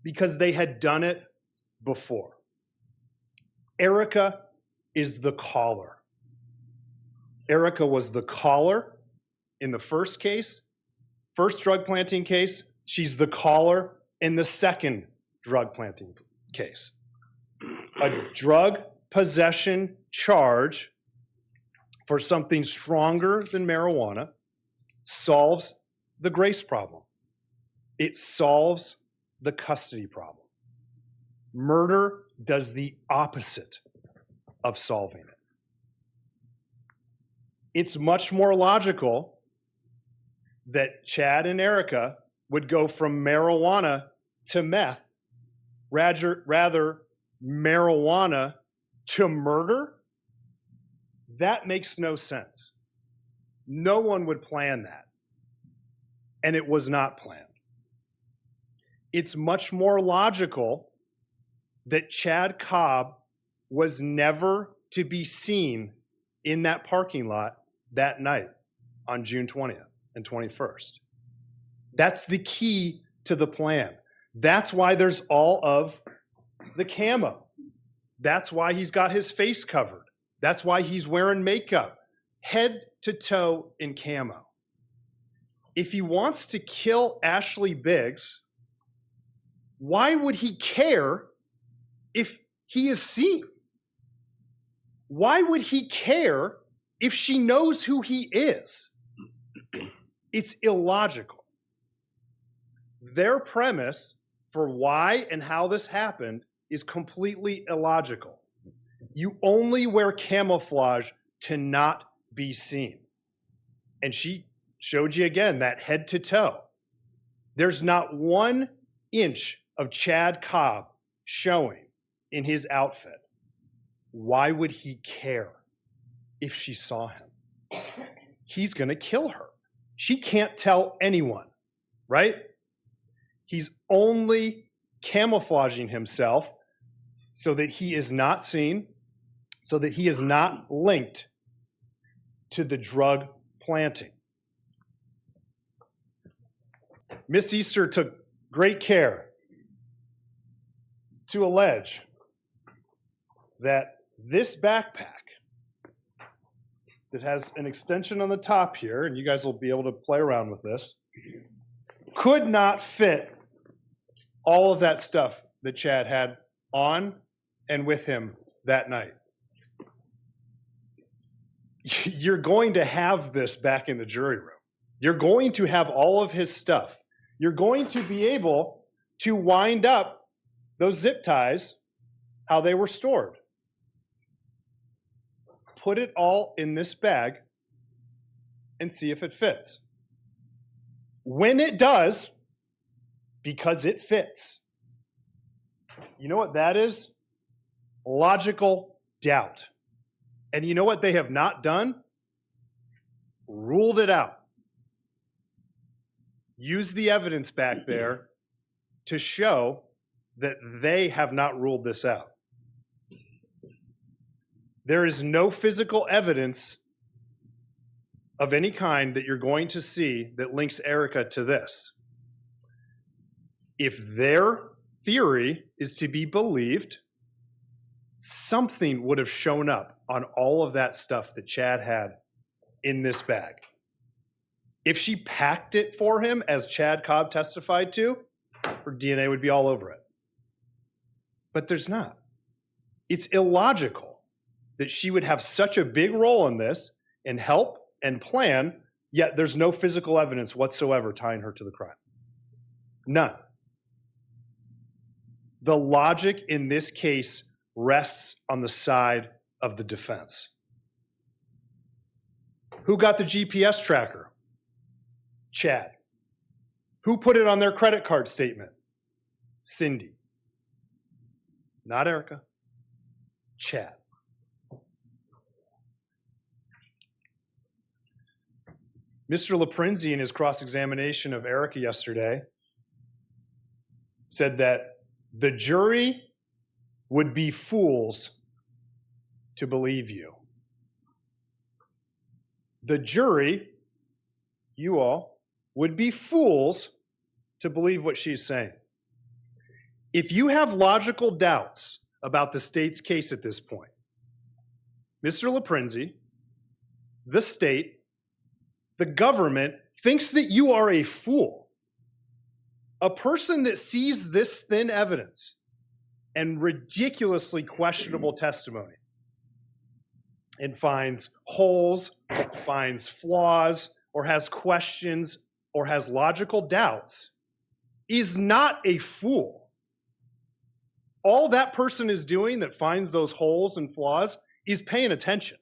because they had done it before. Erica is the caller. Erica was the caller in the first case, first drug planting case. She's the caller in the second drug planting case. A drug possession charge for something stronger than marijuana solves the Grace problem. It solves the custody problem. Murder does the opposite of solving it. It's much more logical that Chad and Erica would go from marijuana to meth, rather marijuana to murder. That makes no sense. No one would plan that. And it was not planned. It's much more logical that Chad Cobb was never to be seen in that parking lot that night on June 20th and 21st. That's the key to the plan. That's why there's all of the camo. That's why he's got his face covered. That's why he's wearing makeup, head to toe in camo. If he wants to kill Ashley Biggs, why would he care if he is seen? Why would he care if she knows who he is? It's illogical. Their premise for why and how this happened is completely illogical. You only wear camouflage to not be seen. And she showed you again that head to toe. There's not 1 inch of Chad Cobb showing in his outfit. Why would he care if she saw him? He's going to kill her. She can't tell anyone, right? He's only camouflaging himself so that he is not seen, so that he is not linked to the drug planting. Miss Easter took great care to allege that this backpack that has an extension on the top here, and you guys will be able to play around with this, could not fit all of that stuff that Chad had on and with him that night. You're going to have this back in the jury room. You're going to have all of his stuff. You're going to be able to wind up those zip ties how they were stored. Put it all in this bag and see if it fits. When it does, because it fits, you know what that is? Logical doubt. And you know what they have not done? Ruled it out. Use the evidence back there to show that they have not ruled this out. There is no physical evidence of any kind that you're going to see that links Erica to this. If their theory is to be believed, something would have shown up on all of that stuff that Chad had in this bag. If she packed it for him, as Chad Cobb testified to, her DNA would be all over it. But there's not. It's illogical that she would have such a big role in this and help and plan, yet there's no physical evidence whatsoever tying her to the crime. None. The logic in this case rests on the side of the defense. Who got the GPS tracker? Chad. Who put it on their credit card statement? Cindy. Not Erica. Chad. Mr. Laprinzi, in his cross-examination of Erica yesterday, said that the jury would be fools to believe you. The jury, you all, would be fools to believe what she's saying. If you have logical doubts about the state's case at this point, Mr. Laprinzi, the state, the government thinks that you are a fool. A person that sees this thin evidence and ridiculously questionable testimony and finds holes, finds flaws, or has questions, or has logical doubts, is not a fool. All that person is doing that finds those holes and flaws is paying attention.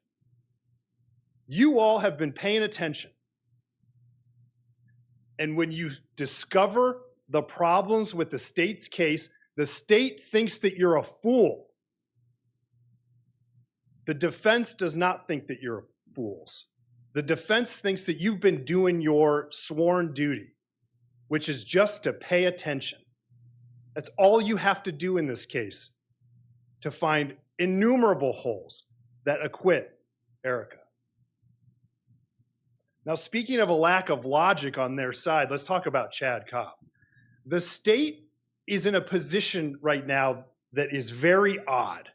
You all have been paying attention. And when you discover the problems with the state's case, the state thinks that you're a fool. The defense does not think that you're fools. The defense thinks that you've been doing your sworn duty, which is just to pay attention. That's all you have to do in this case to find innumerable holes that acquit Erica. Now, speaking of a lack of logic on their side, let's talk about Chad Cobb. The state is in a position right now that is very odd.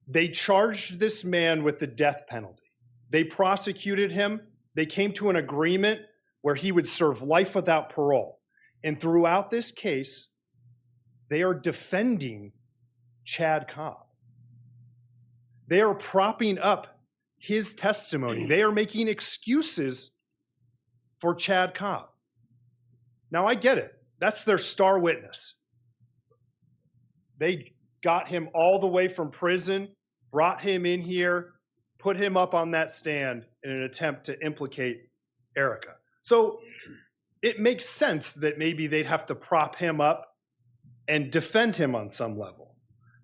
They charged this man with the death penalty. They prosecuted him. They came to an agreement where he would serve life without parole. And throughout this case, they are defending Chad Cobb. They are propping up his testimony. They are making excuses for Chad Cobb. Now, I get it. That's their star witness. They got him all the way from prison, brought him in here, put him up on that stand in an attempt to implicate Erica. So it makes sense that maybe they'd have to prop him up and defend him on some level.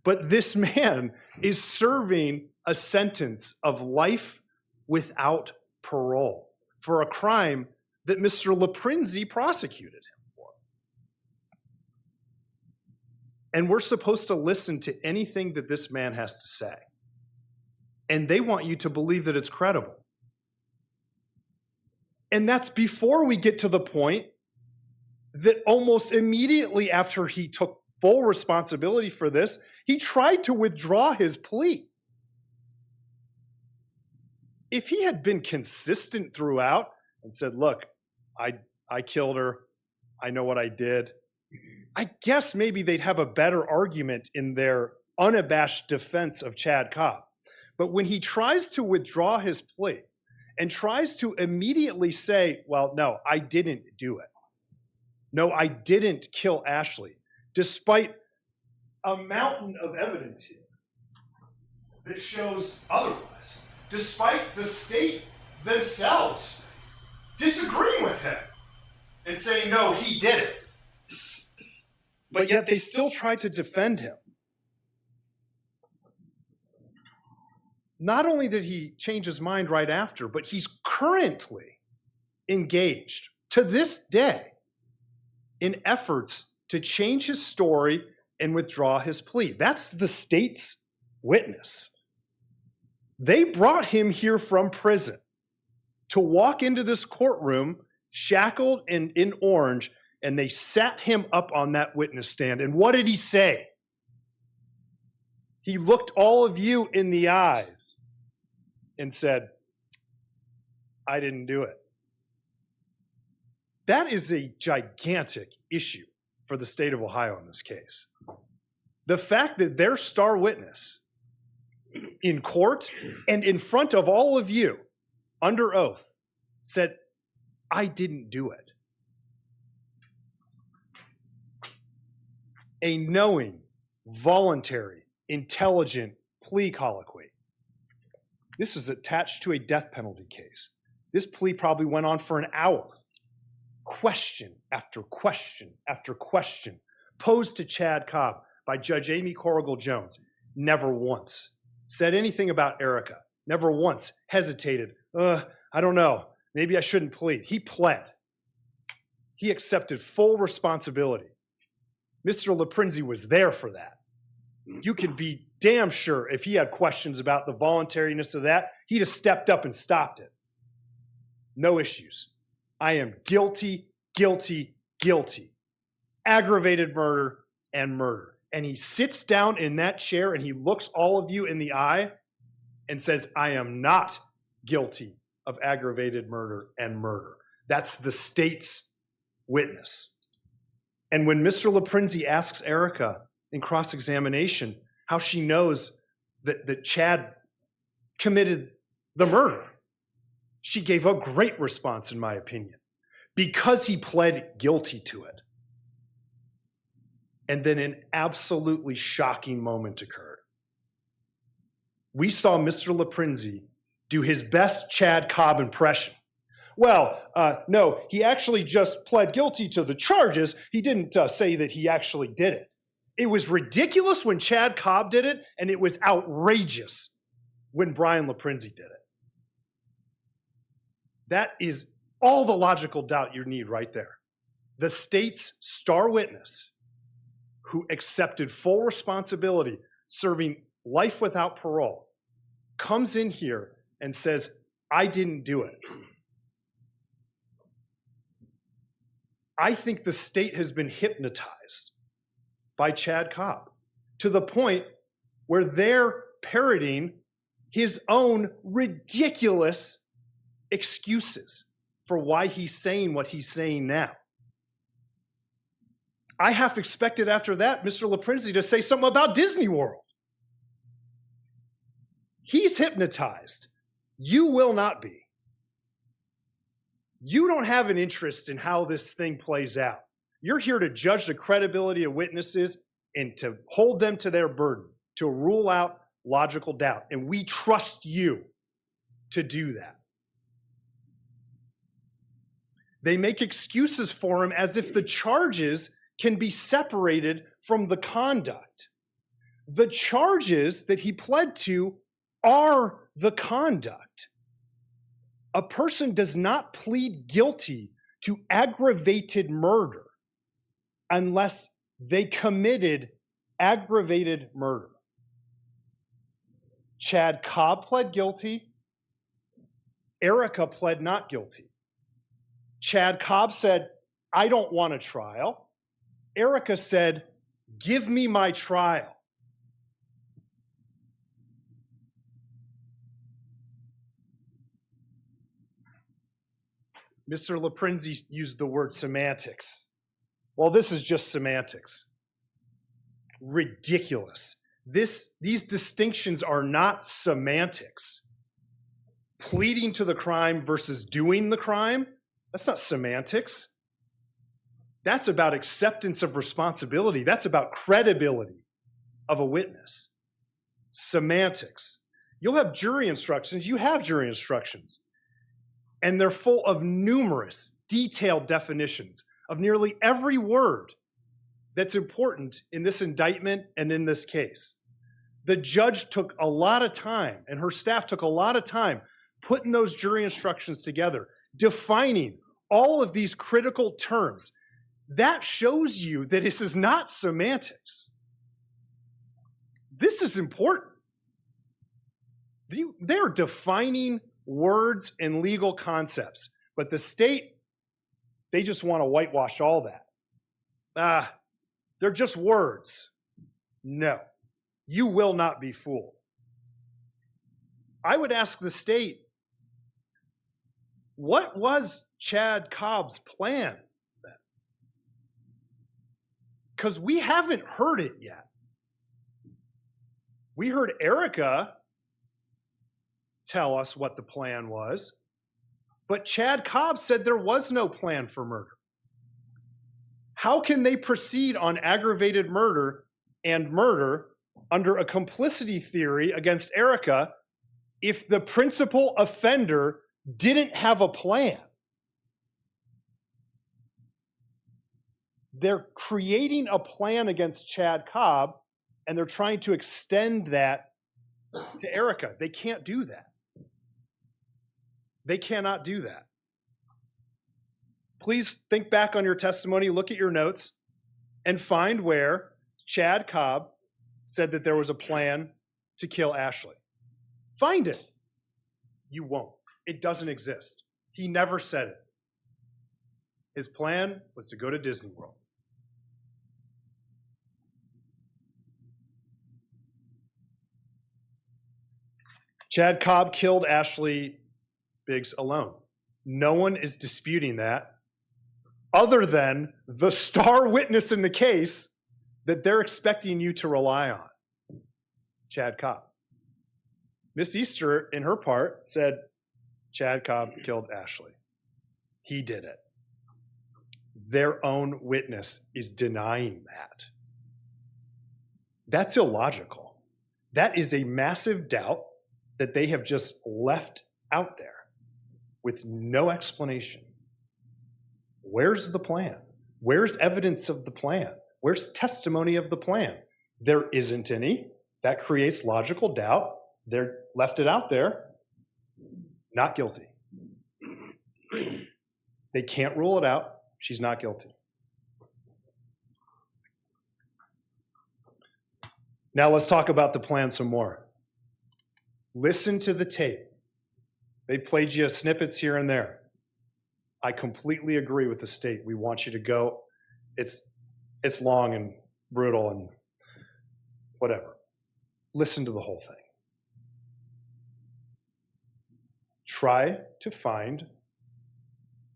But this man is serving a sentence of life without parole for a crime that Mr. Laprinzi prosecuted him for. And we're supposed to listen to anything that this man has to say. And they want you to believe that it's credible. And that's before we get to the point that almost immediately after he took full responsibility for this, he tried to withdraw his plea. If he had been consistent throughout and said, look, I killed her, I know what I did, I guess maybe they'd have a better argument in their unabashed defense of Chad Cobb. But when he tries to withdraw his plea and tries to immediately say, well, no, I didn't do it. No, I didn't kill Ashley, despite a mountain of evidence here that shows otherwise, despite the state themselves disagreeing with him and saying, no, he did it. But yet they still try to defend him. Not only did he change his mind right after, but he's currently engaged to this day in efforts to change his story and withdraw his plea. That's the state's witness. They brought him here from prison to walk into this courtroom shackled and in orange, and they sat him up on that witness stand. And what did he say? He looked all of you in the eyes and said, I didn't do it. That is a gigantic issue for the state of Ohio in this case. The fact that their star witness in court and in front of all of you under oath said, I didn't do it. A knowing, voluntary, intelligent plea colloquy. This is attached to a death penalty case. This plea probably went on for an hour. Question after question after question posed to Chad Cobb by Judge Amy Corrigal Jones. Never once said anything about Erica. Never once hesitated. I don't know. Maybe I shouldn't plead. He pled. He accepted full responsibility. Mr. LaPrinzi was there for that. You can be damn sure if he had questions about the voluntariness of that, he'd have stepped up and stopped it. No issues. I am guilty, guilty, guilty. Aggravated murder and murder. And he sits down in that chair and he looks all of you in the eye and says, I am not guilty of aggravated murder and murder. That's the state's witness. And when Mr. LaPrinzi asks Erica in cross-examination how she knows that Chad committed the murder, she gave a great response, in my opinion, because he pled guilty to it. And then an absolutely shocking moment occurred. We saw Mr. LaPrinzi do his best Chad Cobb impression. Well, no, he actually just pled guilty to the charges. He didn't say that he actually did it. It was ridiculous when Chad Cobb did it, and it was outrageous when Brian LaPrinzi did it. That is all the logical doubt you need right there. The state's star witness who accepted full responsibility, serving life without parole, comes in here and says, I didn't do it. I think the state has been hypnotized by Chad Cobb to the point where they're parroting his own ridiculous excuses for why he's saying what he's saying now. I half expected after that Mr. LaPrinzi to say something about Disney World. He's hypnotized. You will not be. You don't have an interest in how this thing plays out. You're here to judge the credibility of witnesses and to hold them to their burden, to rule out logical doubt. And we trust you to do that. They make excuses for him as if the charges can be separated from the conduct. The charges that he pled to are the conduct. A person does not plead guilty to aggravated murder unless they committed aggravated murder. Chad Cobb pled guilty. Erica pled not guilty. Chad Cobb said, I don't want a trial. Erica said, give me my trial. Mr. LaPrinzi used the word semantics. Well, this is just semantics. Ridiculous. These distinctions are not semantics. Pleading to the crime versus doing the crime, that's not semantics. That's about acceptance of responsibility. That's about credibility of a witness. Semantics. You'll have jury instructions. You have jury instructions. And they're full of numerous detailed definitions of nearly every word that's important in this indictment and in this case. The judge took a lot of time, and her staff took a lot of time putting those jury instructions together, defining all of these critical terms. That shows you that this is not semantics. This is important. They're defining words and legal concepts, but the state, they just want to whitewash all that. They're just words. No, you will not be fooled. I would ask the state, what was Chad Cobb's plan then? Because we haven't heard it yet. We heard Erica tell us what the plan was, but Chad Cobb said there was no plan for murder. How can they proceed on aggravated murder and murder under a complicity theory against Erica if the principal offender didn't have a plan? They're creating a plan against Chad Cobb, and they're trying to extend that to Erica. They can't do that. They cannot do that. Please think back on your testimony, look at your notes, and find where Chad Cobb said that there was a plan to kill Ashley. Find it. You won't. It doesn't exist. He never said it. His plan was to go to Disney World. Chad Cobb killed Ashley Biggs alone. No one is disputing that, other than the star witness in the case that they're expecting you to rely on, Chad Cobb. Miss Easter, in her part, said Chad Cobb killed Ashley. He did it. Their own witness is denying that. That's illogical. That is a massive doubt that they have just left out there with no explanation. Where's the plan? Where's evidence of the plan? Where's testimony of the plan? There isn't any. That creates logical doubt. They left it out there. Not guilty. They can't rule it out. She's not guilty. Now let's talk about the plan some more. Listen to the tape. They played you snippets here and there. I completely agree with the state. We want you to go. It's long and brutal and whatever. Listen to the whole thing. Try to find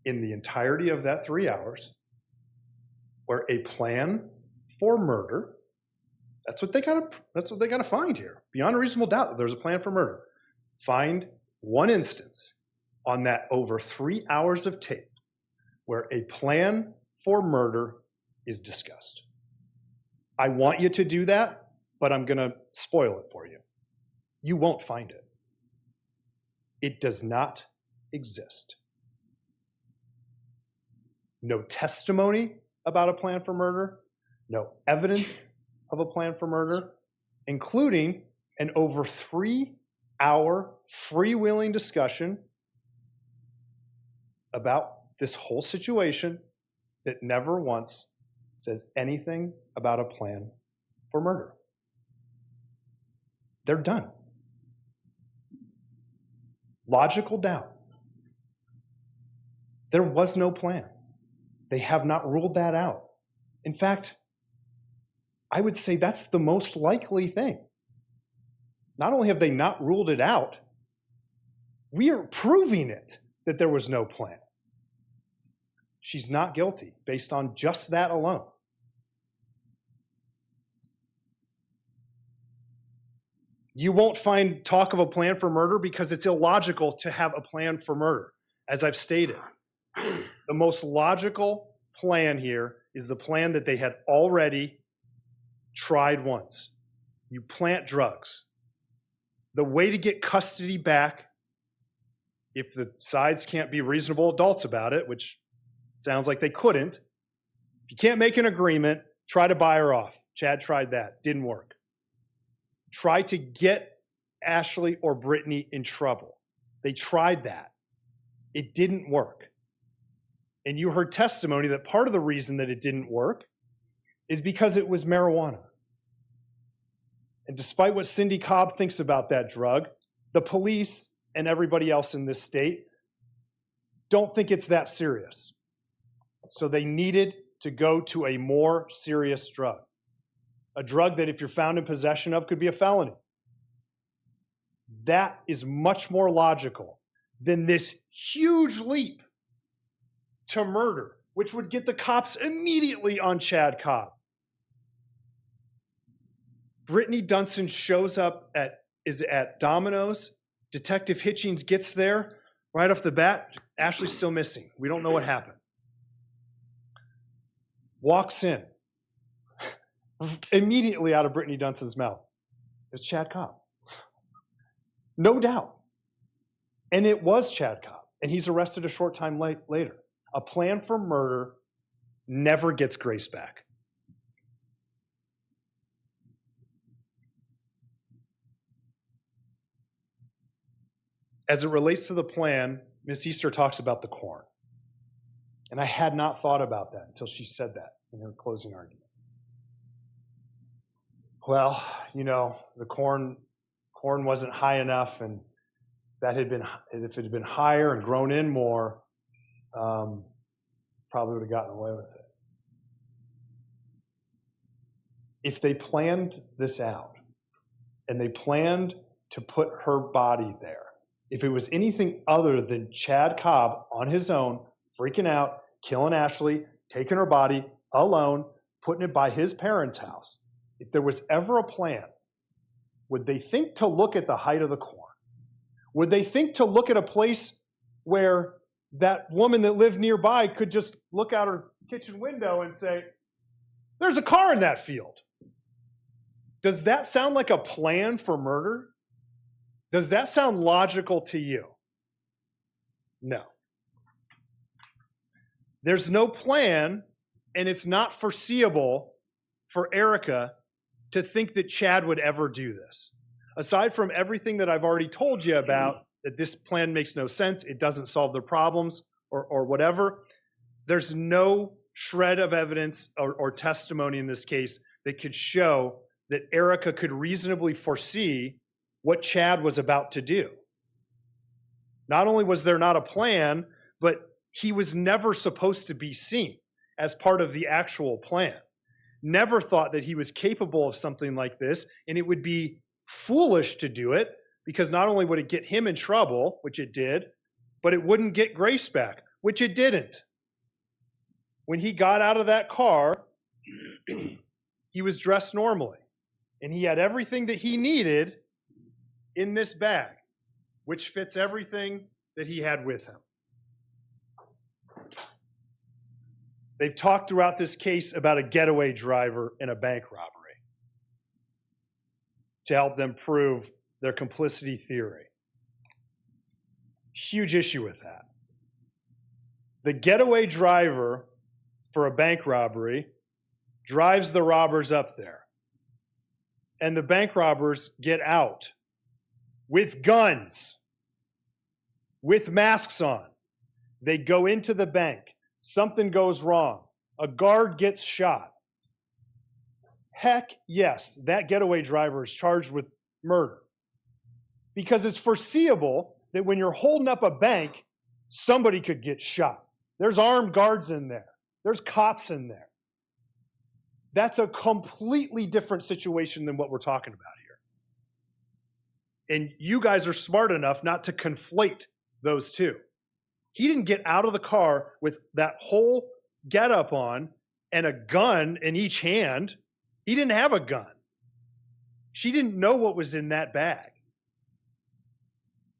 in the entirety of that 3 hours where a plan for murder, that's what they gotta find here. Beyond a reasonable doubt that there's a plan for murder. Find one instance on that over 3 hours of tape where a plan for murder is discussed. I want you to do that, but I'm going to spoil it for you. You won't find it. It does not exist. No testimony about a plan for murder, no evidence of a plan for murder, including an over 3 hour freewheeling discussion about this whole situation that never once says anything about a plan for murder. They're done. Logical doubt. There was no plan. They have not ruled that out. In fact, I would say that's the most likely thing. Not only have they not ruled it out, we are proving it that there was no plan. She's not guilty based on just that alone. You won't find talk of a plan for murder because it's illogical to have a plan for murder, as I've stated. The most logical plan here is the plan that they had already tried once. You plant drugs. The way to get custody back, if the sides can't be reasonable adults about it, which sounds like they couldn't, if you can't make an agreement, try to buy her off. Chad tried that, didn't work. Try to get Ashley or Brittany in trouble. They tried that. It didn't work. And you heard testimony that part of the reason that it didn't work is because it was marijuana. And despite what Cindy Cobb thinks about that drug, the police and everybody else in this state don't think it's that serious. So they needed to go to a more serious drug. A drug that if you're found in possession of could be a felony. That is much more logical than this huge leap to murder, which would get the cops immediately on Chad Cobb. Brittany Dunson shows up at Domino's. Detective Hitchings gets there. Right off the bat, Ashley's still missing. We don't know what happened. Walks in. Immediately out of Brittany Dunson's mouth, it's Chad Cobb. No doubt. And it was Chad Cobb. And he's arrested a short time later. A plan for murder never gets grace back. As it relates to the plan, Miss Easter talks about the corn. And I had not thought about that until she said that in her closing argument. Well, you know, the corn wasn't high enough, and that had been, if it had been higher and grown in more, probably would have gotten away with it. If they planned this out and they planned to put her body there, if it was anything other than Chad Cobb on his own, freaking out, killing Ashley, taking her body alone, putting it by his parents' house, if there was ever a plan, would they think to look at the height of the corn? Would they think to look at a place where that woman that lived nearby could just look out her kitchen window and say, there's a car in that field? Does that sound like a plan for murder? Does that sound logical to you? No. There's no plan, and it's not foreseeable for Erica to think that Chad would ever do this. Aside from everything that I've already told you about, that this plan makes no sense, it doesn't solve their problems, or whatever, there's no shred of evidence or testimony in this case that could show that Erica could reasonably foresee what Chad was about to do. Not only was there not a plan, but he was never supposed to be seen as part of the actual plan. Never thought that he was capable of something like this, and it would be foolish to do it because not only would it get him in trouble, which it did, but it wouldn't get Grace back, which it didn't. When he got out of that car, he was dressed normally, and he had everything that he needed in this bag, which fits everything that he had with him. They've talked throughout this case about a getaway driver in a bank robbery to help them prove their complicity theory. Huge issue with that. The getaway driver for a bank robbery drives the robbers up there, and the bank robbers get out with guns, with masks on. They go into the bank. Something goes wrong. A guard gets shot. Heck yes, that getaway driver is charged with murder. Because it's foreseeable that when you're holding up a bank, somebody could get shot. There's armed guards in there. There's cops in there. That's a completely different situation than what we're talking about here. And you guys are smart enough not to conflate those two. He didn't get out of the car with that whole getup on and a gun in each hand. He didn't have a gun. She didn't know what was in that bag.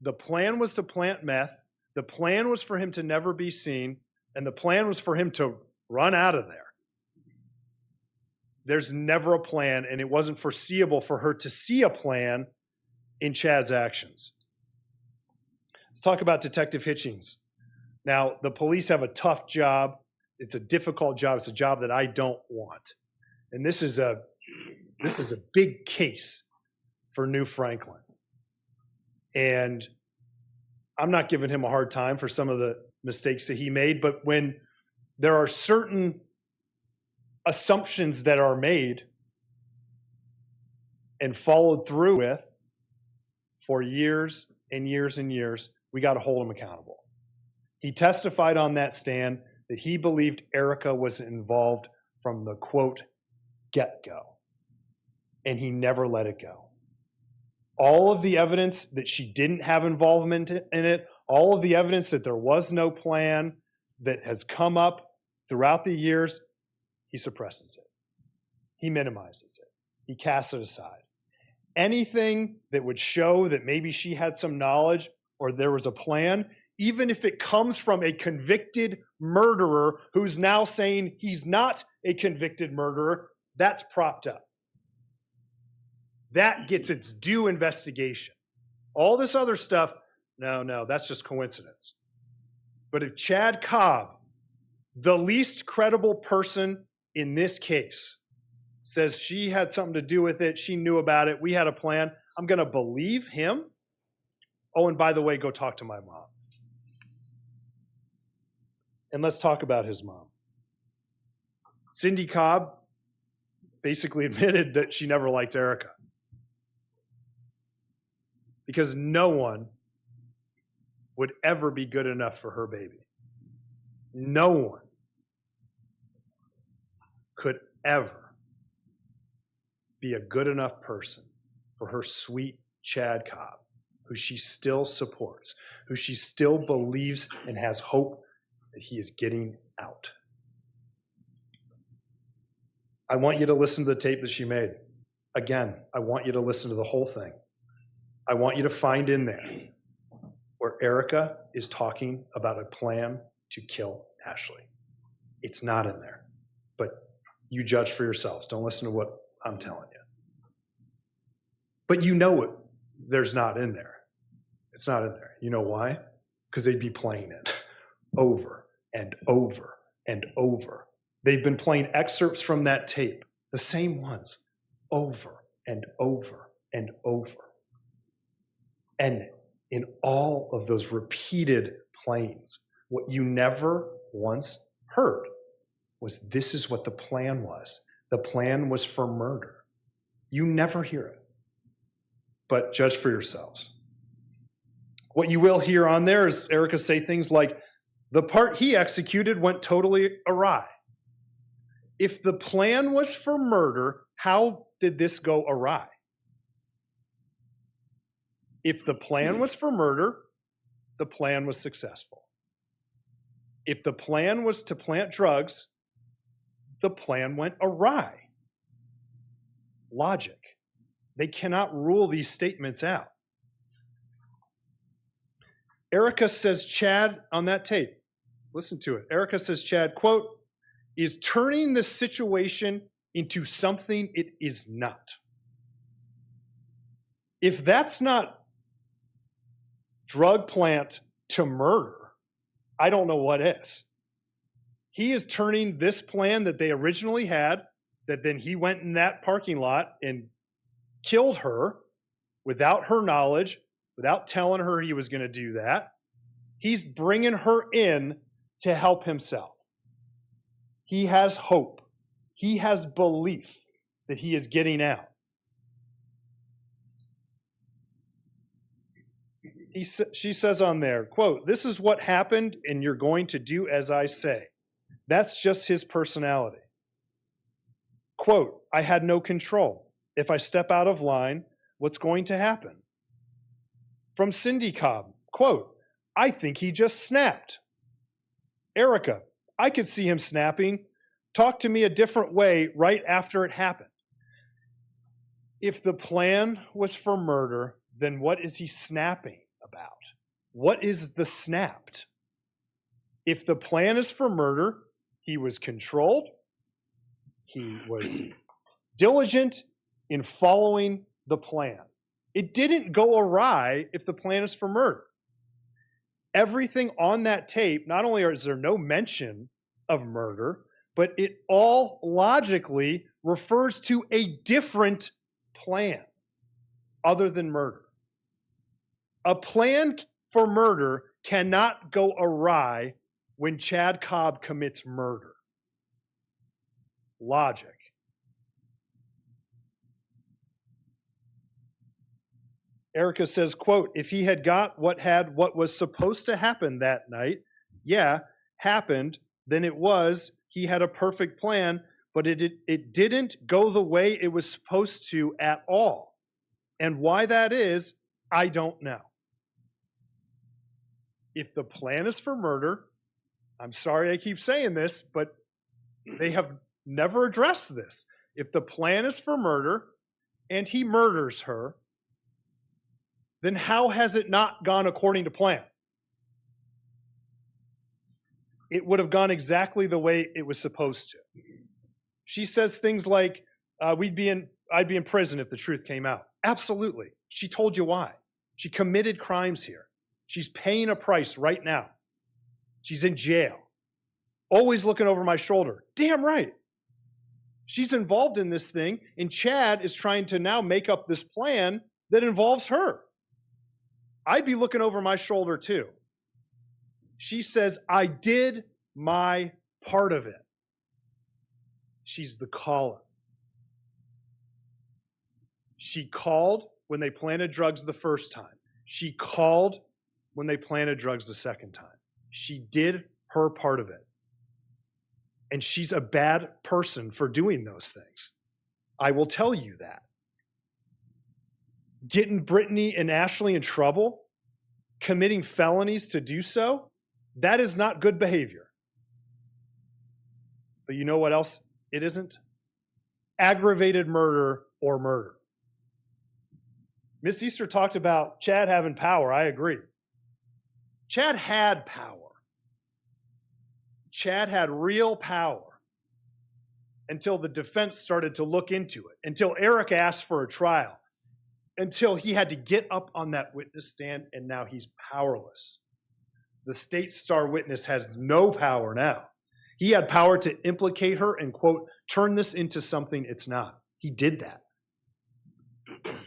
The plan was to plant meth. The plan was for him to never be seen. And the plan was for him to run out of there. There's never a plan, and it wasn't foreseeable for her to see a plan in Chad's actions. Let's talk about Detective Hitchings. Now, the police have a tough job. It's a difficult job. It's a job that I don't want. And this is a big case for New Franklin. And I'm not giving him a hard time for some of the mistakes that he made, but when there are certain assumptions that are made and followed through with for years and years and years, we got to hold him accountable. He testified on that stand that he believed Erica was involved from the, quote, get-go. And he never let it go. All of the evidence that she didn't have involvement in it, all of the evidence that there was no plan that has come up throughout the years, he suppresses it. He minimizes it. He casts it aside. Anything that would show that maybe she had some knowledge or there was a plan, even if it comes from a convicted murderer who's now saying he's not a convicted murderer, that's propped up. That gets its due investigation. All this other stuff, no, that's just coincidence. But if Chad Cobb, the least credible person in this case, says she had something to do with it, she knew about it, we had a plan, I'm going to believe him. Oh, and by the way, go talk to my mom. And let's talk about his mom. Cindy Cobb basically admitted that she never liked Erica. Because no one would ever be good enough for her baby. No one could ever be a good enough person for her sweet Chad Cobb, who she still supports, who she still believes and has hope that he is getting out. I want you to listen to the tape that she made. Again, I want you to listen to the whole thing. I want you to find in there where Erica is talking about a plan to kill Ashley. It's not in there, but you judge for yourselves. Don't listen to what I'm telling you. But you know it, there's not in there. It's not in there. You know why? Because they'd be playing it over and over and over. They've been playing excerpts from that tape, the same ones, over and over and over. And in all of those repeated playings, what you never once heard was this is what the plan was. The plan was for murder. You never hear it. But judge for yourselves. What you will hear on there is Erica say things like, the part he executed went totally awry. If the plan was for murder, how did this go awry? If the plan was for murder, the plan was successful. If the plan was to plant drugs, the plan went awry. Logic. They cannot rule these statements out. Erica says Chad on that tape, listen to it. Erica says Chad, quote, is turning the situation into something it is not. If that's not drug plant to murder, I don't know what is. He is turning this plan that they originally had, that then he went in that parking lot and killed her without her knowledge, without telling her he was going to do that. He's bringing her in to help himself. He has hope. He has belief that he is getting out. She says on there, quote, "This is what happened and you're going to do as I say." That's just his personality. Quote, "I had no control. If I step out of line, what's going to happen?" From Cindy Cobb, quote, "I think he just snapped." Erica, "I could see him snapping. Talk to me a different way right after it happened." If the plan was for murder, then what is he snapping about? What is the snapped? If the plan is for murder, he was controlled, he was diligent in following the plan. It didn't go awry if the plan is for murder. Everything on that tape, not only is there no mention of murder, but it all logically refers to a different plan other than murder. A plan for murder cannot go awry when Chad Cobb commits murder. Logic. Erica says, quote, "If he had got what was supposed to happen that night, happened, then he had a perfect plan, but it didn't go the way it was supposed to at all. And why that is, I don't know." If the plan is for murder, I'm sorry I keep saying this, but they have never addressed this. If the plan is for murder and he murders her, then how has it not gone according to plan? It would have gone exactly the way it was supposed to. She says things like, I'd be in prison if the truth came out. Absolutely. She told you why. She committed crimes here. She's paying a price right now. She's in jail. Always looking over my shoulder. Damn right. She's involved in this thing, and Chad is trying to now make up this plan that involves her. I'd be looking over my shoulder too. She says, I did my part of it. She's the caller. She called when they planted drugs the first time. She called when they planted drugs the second time. She did her part of it. And she's a bad person for doing those things. I will tell you that. Getting Brittany and Ashley in trouble, committing felonies to do so, that is not good behavior. But you know what else it isn't? Aggravated murder or murder. Miss Easter talked about Chad having power. I agree. Chad had power. Chad had real power until the defense started to look into it, until Eric asked for a trial, until he had to get up on that witness stand, and now he's powerless. The state star witness has no power now. He had power to implicate her and, quote, turn this into something it's not. He did that.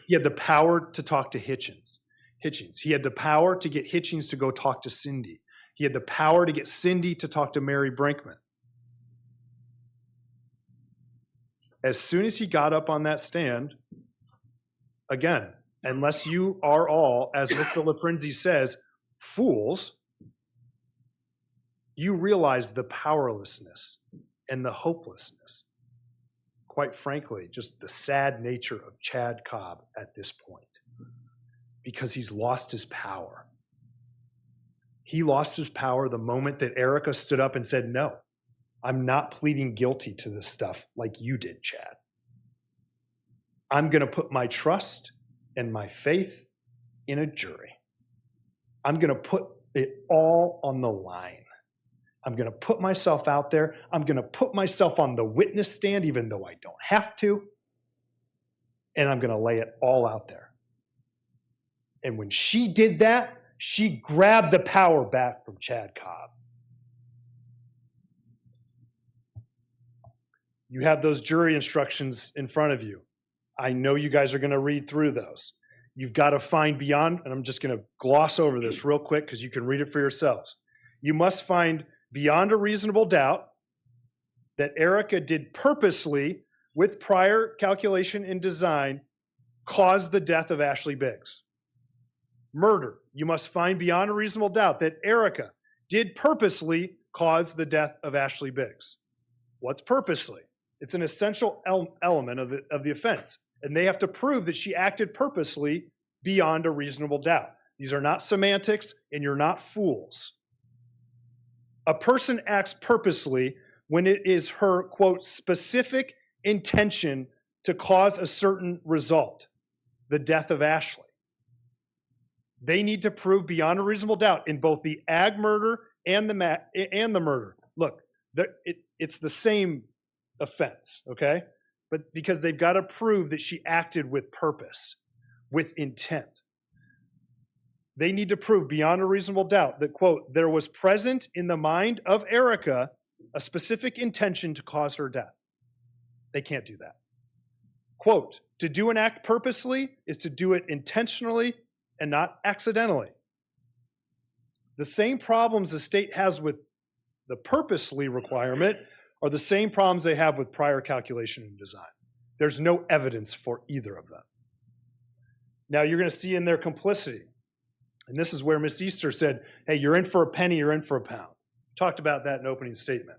He had the power to talk to Hitchens. He had the power to get Hitchens to go talk to Cindy. He had the power to get Cindy to talk to Mary Brinkman. As soon as he got up on that stand, again, unless you are all, as Mr. LaPrinzi says, fools, you realize the powerlessness and the hopelessness. Quite frankly, just the sad nature of Chad Cobb at this point, because he's lost his power. He lost his power the moment that Erica stood up and said, no, I'm not pleading guilty to this stuff like you did, Chad. I'm going to put my trust and my faith in a jury. I'm going to put it all on the line. I'm going to put myself out there. I'm going to put myself on the witness stand, even though I don't have to. And I'm going to lay it all out there. And when she did that, she grabbed the power back from Chad Cobb. You have those jury instructions in front of you. I know you guys are going to read through those. You've got to find beyond, and I'm just going to gloss over this real quick because you can read it for yourselves. You must find beyond a reasonable doubt that Erica did purposely, with prior calculation and design, cause the death of Ashley Biggs. murder, you must find beyond a reasonable doubt that Erica did purposely cause the death of Ashley Biggs. What's purposely? It's an essential element of the offense. And they have to prove that she acted purposely beyond a reasonable doubt. These are not semantics, and you're not fools. A person acts purposely when it is her, quote, specific intention to cause a certain result, the death of Ashley. They need to prove beyond a reasonable doubt in both the ag murder and the murder. Look, it's the same offense, okay? But because they've got to prove that she acted with purpose, with intent. They need to prove beyond a reasonable doubt that, quote, there was present in the mind of Erica a specific intention to cause her death. They can't do that. Quote, to do an act purposely is to do it intentionally and not accidentally. The same problems the state has with the purposely requirement are the same problems they have with prior calculation and design. There's no evidence for either of them. Now you're going to see in their complicity, and this is where Miss Easter said, hey, you're in for a penny, you're in for a pound. Talked about that in opening statement.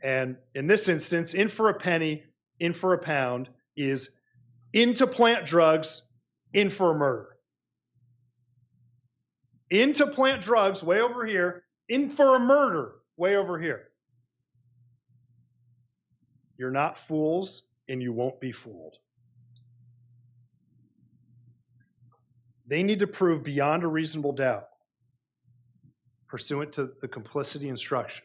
And in this instance, in for a penny, in for a pound is in to plant drugs, in for a murder. In to plant drugs, way over here, in for a murder, way over here. You're not fools, and you won't be fooled. They need to prove beyond a reasonable doubt, pursuant to the complicity instruction,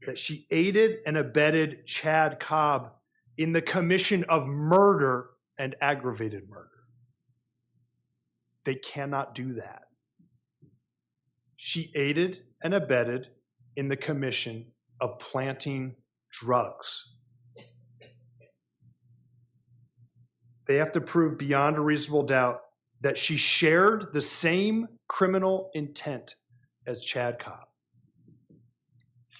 that she aided and abetted Chad Cobb in the commission of murder and aggravated murder. They cannot do that. She aided and abetted in the commission of planting drugs. They have to prove beyond a reasonable doubt that she shared the same criminal intent as Chad Cobb.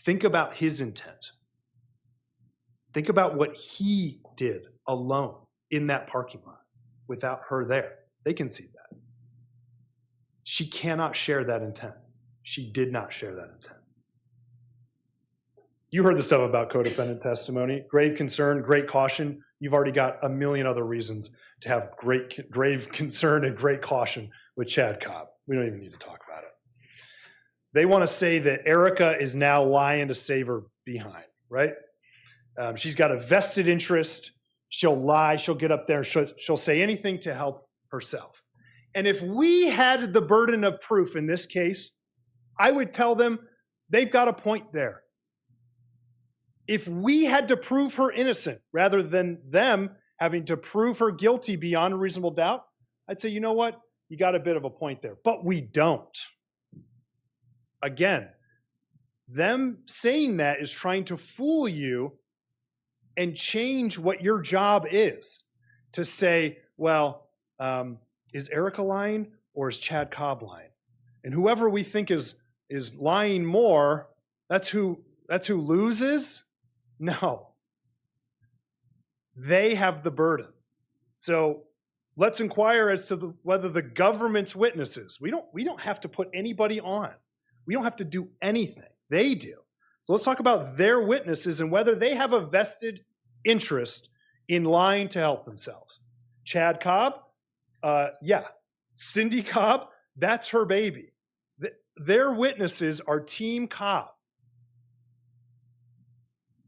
Think about his intent. Think about what he did alone in that parking lot without her there. They can see that. She cannot share that intent. She did not share that intent. You heard the stuff about co-defendant testimony. Grave concern, great caution. You've already got a million other reasons to have grave concern and great caution with Chad Cobb. We don't even need to talk about it. They want to say that Erica is now lying to save her behind, right? She's got a vested interest. She'll lie. She'll get up there. She'll say anything to help herself. And if we had the burden of proof in this case, I would tell them they've got a point there. If we had to prove her innocent rather than them having to prove her guilty beyond a reasonable doubt, I'd say, you know what? You got a bit of a point there. But we don't. Again, them saying that is trying to fool you and change what your job is to say, well, is Erica lying or is Chad Cobb lying? And whoever we think is lying more, that's who loses? No. They have the burden. So let's inquire as to whether the government's witnesses, we don't have to put anybody on. We don't have to do anything. They do. So let's talk about their witnesses and whether they have a vested interest in lying to help themselves. Chad Cobb, yeah. Cindy Cobb, that's her baby. Their witnesses are Team Cobb.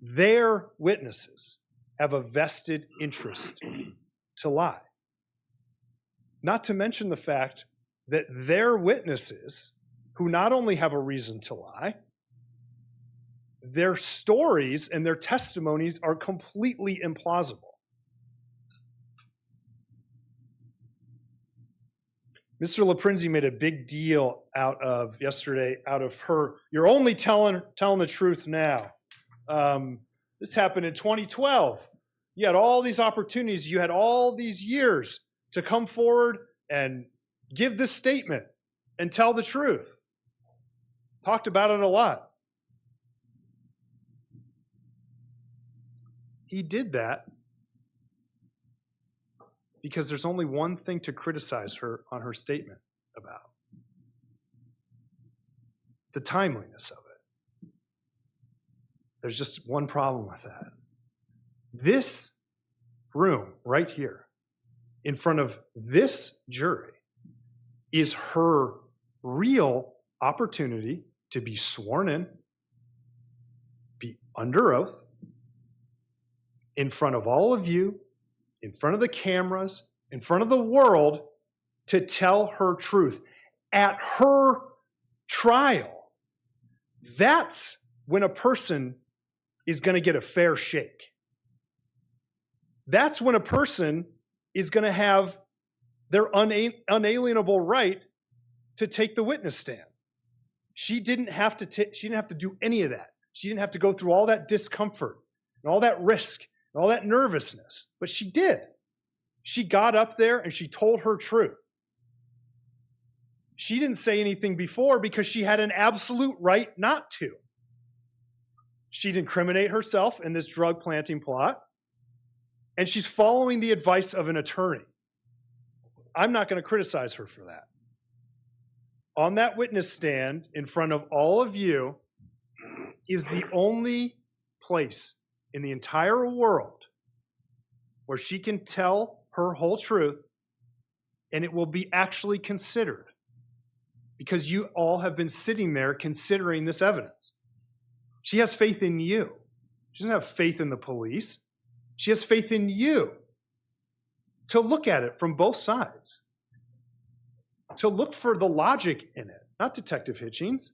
Their witnesses have a vested interest to lie. Not to mention the fact that their witnesses, who not only have a reason to lie, their stories and their testimonies are completely implausible. Mr. LaPrinzi made a big deal yesterday out of her, you're only telling the truth now. This happened in 2012. You had all these opportunities. You had all these years to come forward and give this statement and tell the truth. Talked about it a lot. He did that because there's only one thing to criticize her on her statement about: the timeliness of it. There's just one problem with that. This room right here, in front of this jury, is her real opportunity to be sworn in, be under oath, in front of all of you, in front of the cameras, in front of the world, to tell her truth at her trial. That's when a person is going to get a fair shake. That's when a person is going to have their unalienable right to take the witness stand. She didn't have to do any of that. She didn't have to go through all that discomfort and all that risk and all that nervousness, but she did. She got up there and she told her truth. She didn't say anything before because she had an absolute right not to. She'd incriminate herself in this drug planting plot, and she's following the advice of an attorney. I'm not going to criticize her for that. On that witness stand in front of all of you is the only place in the entire world where she can tell her whole truth, and it will be actually considered, because you all have been sitting there considering this evidence. She has faith in you. She doesn't have faith in the police. She has faith in you to look at it from both sides, to look for the logic in it, not Detective Hitchings.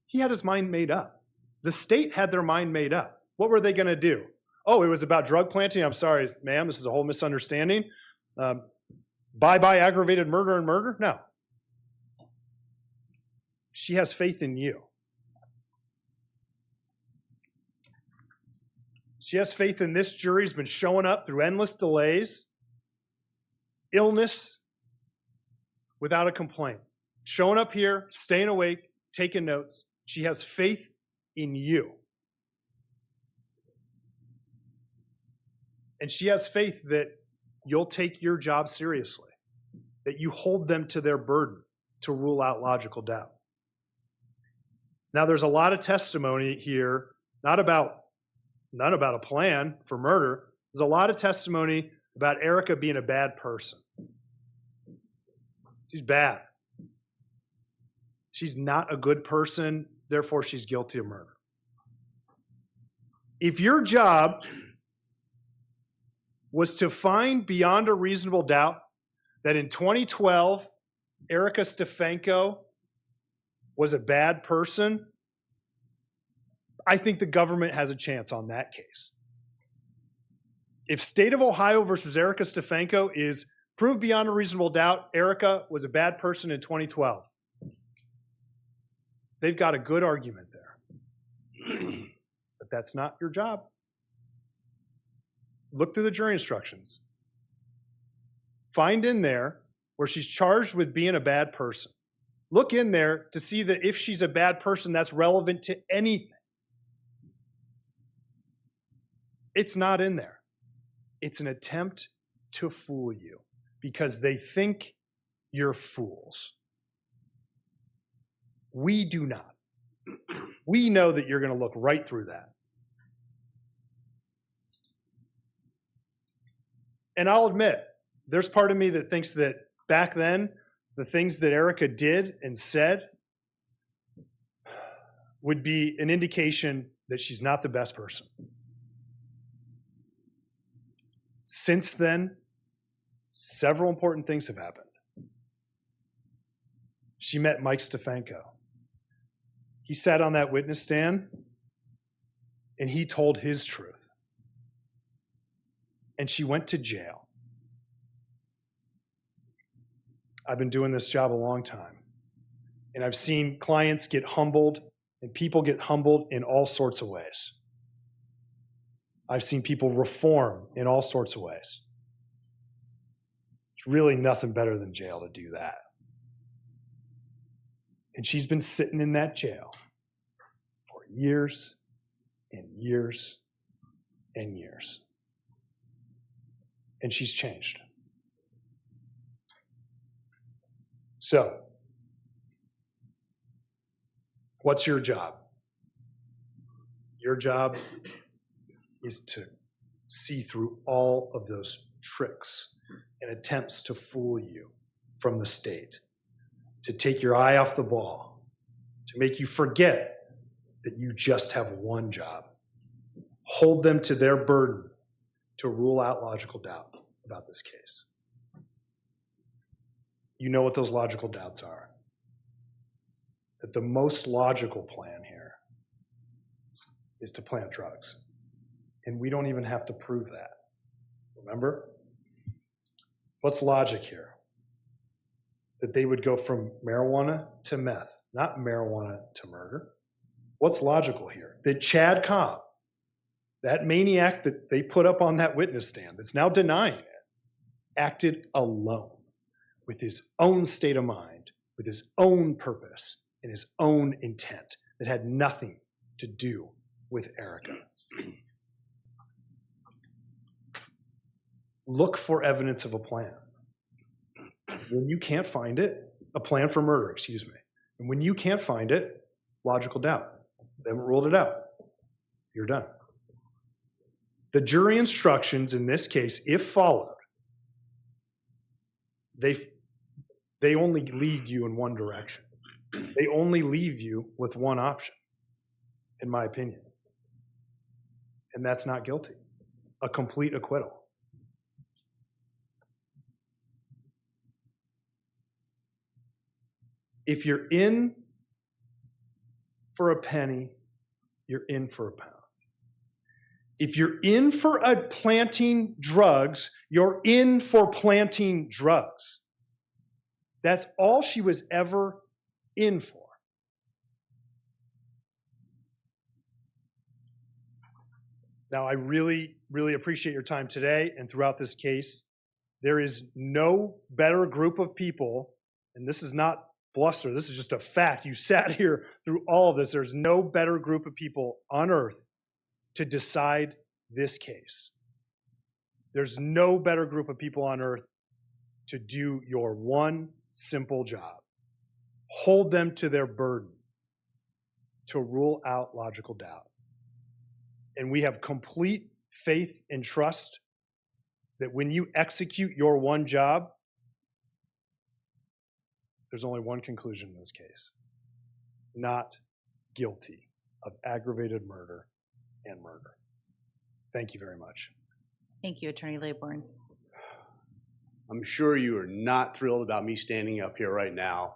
He had his mind made up. The state had their mind made up. What were they going to do? Oh, it was about drug planting. I'm sorry, ma'am, this is a whole misunderstanding. Bye-bye aggravated murder and murder? No. She has faith in you. She has faith in this jury's been showing up through endless delays, illness, without a complaint. Showing up here, staying awake, taking notes. She has faith in you. And she has faith that you'll take your job seriously, that you hold them to their burden to rule out logical doubt. Now, there's a lot of testimony here, not about a plan for murder. There's a lot of testimony about Erica being a bad person. She's bad. She's not a good person, therefore she's guilty of murder. If your job was to find beyond a reasonable doubt that in 2012, Erica Stefanko was a bad person, I think the government has a chance on that case. If State of Ohio versus Erica Stefanko is proved beyond a reasonable doubt Erica was a bad person in 2012, they've got a good argument there. But that's not your job. Look through the jury instructions. Find in there where she's charged with being a bad person. Look in there to see that if she's a bad person, that's relevant to anything. It's not in there. It's an attempt to fool you because they think you're fools. We do not. We know that you're going to look right through that. And I'll admit, there's part of me that thinks that back then, the things that Erica did and said would be an indication that she's not the best person. Since then, several important things have happened. She met Mike Stefanko. He sat on that witness stand and he told his truth. And she went to jail. I've been doing this job a long time. And I've seen clients get humbled and people get humbled in all sorts of ways. I've seen people reform in all sorts of ways. It's really nothing better than jail to do that. And she's been sitting in that jail for years and years and years. And she's changed. So, what's your job? Your job is to see through all of those tricks and attempts to fool you from the state, to take your eye off the ball, to make you forget that you just have one job. Hold them to their burden to rule out logical doubt about this case. You know what those logical doubts are. That the most logical plan here is to plant drugs. And we don't even have to prove that. Remember? What's logic here? That they would go from marijuana to meth, not marijuana to murder. What's logical here? That Chad Cobb, that maniac that they put up on that witness stand that's now denying it, acted alone with his own state of mind, with his own purpose and his own intent that had nothing to do with Erica. Look for evidence of a plan. When you can't find it, a plan for murder, excuse me. And when you can't find it, logical doubt. They haven't ruled it out. You're done. The jury instructions in this case, if followed, they only lead you in one direction. They only leave you with one option, in my opinion. And that's not guilty. A complete acquittal. If you're in for a penny, you're in for a pound. If you're in for planting drugs, you're in for planting drugs. That's all she was ever in for. Now, I really, really appreciate your time today and throughout this case. There is no better group of people, and this is not bluster, this is just a fact. You sat here through all of this. There's no better group of people on earth to decide this case. There's no better group of people on earth to do your one simple job. Hold them to their burden to rule out logical doubt. And we have complete faith and trust that when you execute your one job, there's only one conclusion in this case: not guilty of aggravated murder and murder. Thank you very much. Thank you, Attorney Laybourne. I'm sure you are not thrilled about me standing up here right now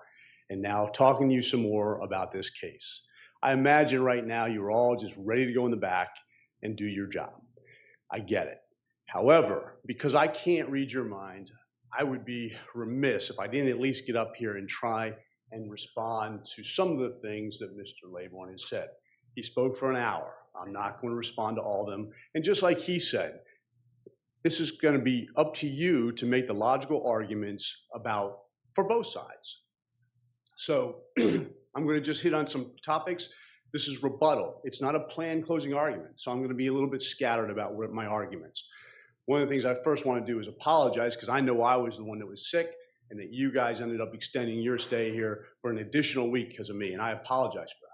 and now talking to you some more about this case. I imagine right now you're all just ready to go in the back and do your job. I get it. However, because I can't read your mind, I would be remiss if I didn't at least get up here and try and respond to some of the things that Mr. Laybourne has said. He spoke for an hour. I'm not going to respond to all of them. And just like he said, this is going to be up to you to make the logical arguments for both sides. So I'm going to just hit on some topics. This is rebuttal. It's not a planned closing argument. So I'm going to be a little bit scattered about my arguments. One of the things I first want to do is apologize, because I know I was the one that was sick and that you guys ended up extending your stay here for an additional week because of me, and I apologize for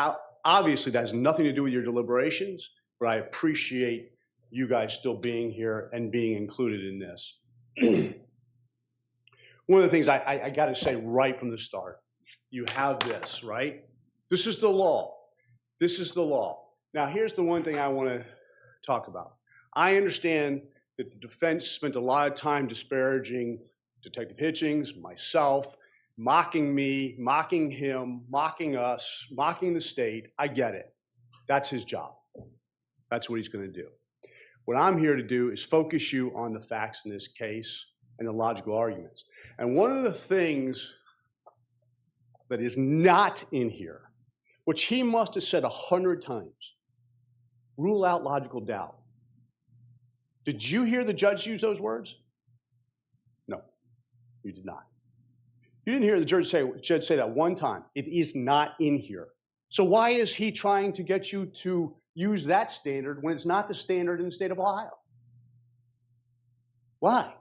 that. Obviously, that has nothing to do with your deliberations, but I appreciate you guys still being here and being included in this. One of the things I got to say right from the start, you have this, right? This is the law. This is the law. Now, here's the one thing I want to talk about. I understand that the defense spent a lot of time disparaging Detective Hitchings, myself, mocking me, mocking him, mocking us, mocking the state. I get it. That's his job. That's what he's going to do. What I'm here to do is focus you on the facts in this case and the logical arguments. And one of the things that is not in here, which he must have said 100 times, rule out logical doubt. Did you hear the judge use those words? No, you did not. You didn't hear the judge say that one time. It is not in here. So why is he trying to get you to use that standard when it's not the standard in the state of Ohio? Why?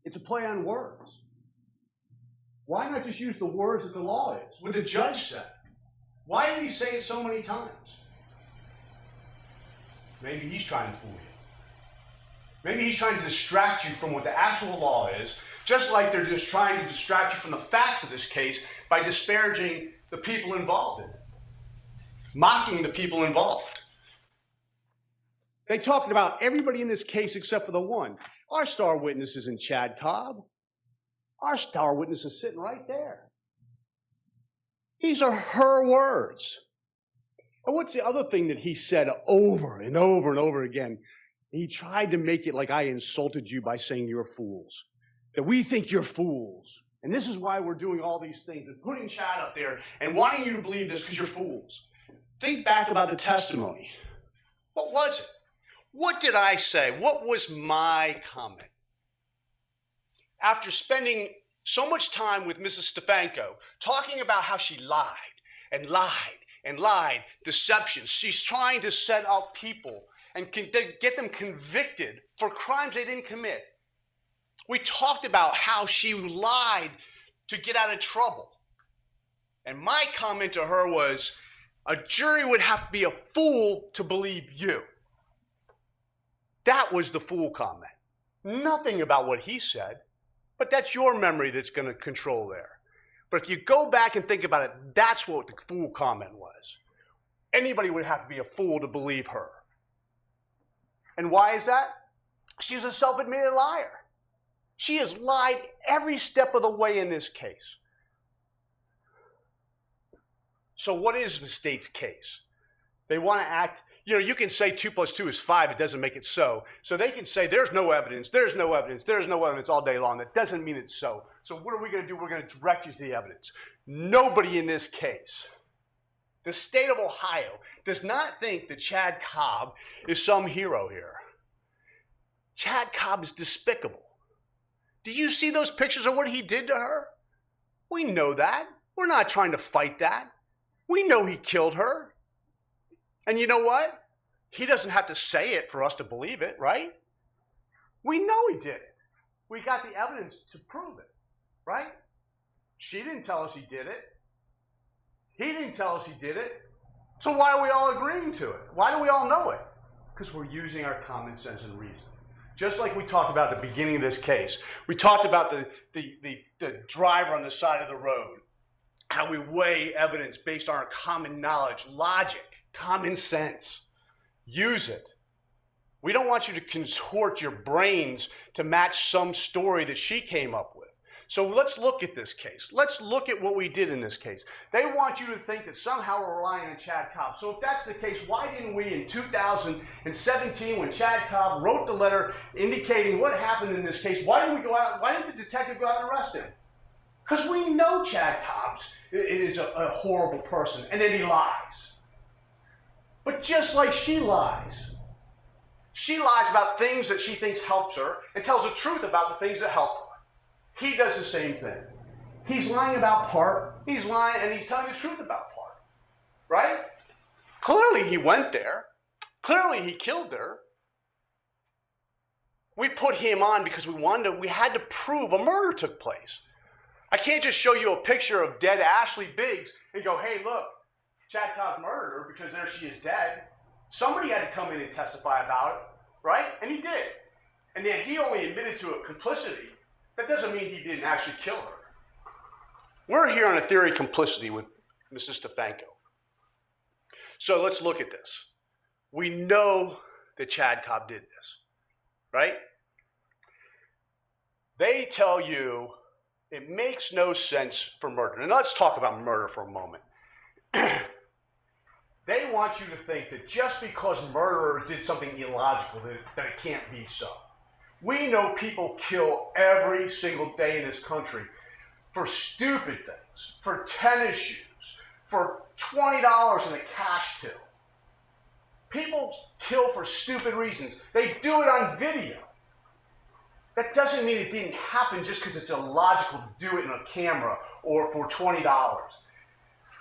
It's a play on words. Why not just use the words that the law is, what the judge said? Why did he say it so many times? Maybe he's trying to fool you. Maybe he's trying to distract you from what the actual law is, just like they're just trying to distract you from the facts of this case by disparaging the people involved in it, mocking the people involved. They talked about everybody in this case except for the one. Our star witness isn't Chad Cobb. Our star witness is sitting right there. These are her words. And what's the other thing that he said over and over and over again? He tried to make it like I insulted you by saying you're fools. That we think you're fools. And this is why we're doing all these things and putting Chad up there and wanting you to believe this because you're fools. Think back about the testimony. What was it? What did I say? What was my comment? After spending so much time with Mrs. Stefanko, talking about how she lied and lied and lied, deception. She's trying to set up people and get them convicted for crimes they didn't commit. We talked about how she lied to get out of trouble. And my comment to her was, a jury would have to be a fool to believe you. That was the fool comment. Nothing about what he said, but that's your memory that's going to control there. But if you go back and think about it, that's what the fool comment was. Anybody would have to be a fool to believe her. And why is that? She's a self-admitted liar. She has lied every step of the way in this case. So what is the state's case? They want to act, you can say 2 + 2 is 5, it doesn't make it so. So they can say there's no evidence, there's no evidence, there's no evidence all day long. That doesn't mean it's so. So what are we going to do? We're going to direct you to the evidence. Nobody in this case, the state of Ohio, does not think that Chad Cobb is some hero here. Chad Cobb is despicable. Do you see those pictures of what he did to her? We know that. We're not trying to fight that. We know he killed her. And you know what? He doesn't have to say it for us to believe it, right? We know he did it. We got the evidence to prove it, right? She didn't tell us he did it. He didn't tell us he did it. So why are we all agreeing to it? Why do we all know it? Because we're using our common sense and reason. Just like we talked about at the beginning of this case. We talked about the driver on the side of the road. How we weigh evidence based on our common knowledge, logic, common sense. Use it. We don't want you to contort your brains to match some story that she came up with. So let's look at this case. Let's look at what we did in this case. They want you to think that somehow we're relying on Chad Cobb. So if that's the case, why didn't we in 2017, when Chad Cobb wrote the letter indicating what happened in this case, why didn't the detective go out and arrest him? Because we know Chad Cobb is a horrible person, and then he lies. But just like she lies about things that she thinks helps her and tells the truth about the things that help her. He does the same thing. He's lying about part, he's lying, and he's telling the truth about part, right? Clearly he went there. Clearly he killed her. We put him on because we had to prove a murder took place. I can't just show you a picture of dead Ashley Biggs and go, hey, look, Chad Cobb murdered her because there she is dead. Somebody had to come in and testify about it, right? And he did. And then he only admitted to a complicity. That doesn't mean he didn't actually kill her. We're here on a theory of complicity with Mrs. Stefanko. So let's look at this. We know that Chad Cobb did this, right? They tell you it makes no sense for murder. And let's talk about murder for a moment. They want you to think that just because murderers did something illogical, that it can't be so. We know people kill every single day in this country for stupid things, for tennis shoes, for $20 in a cash till. People kill for stupid reasons. They do it on video. That doesn't mean it didn't happen just because it's illogical to do it in a camera or for $20.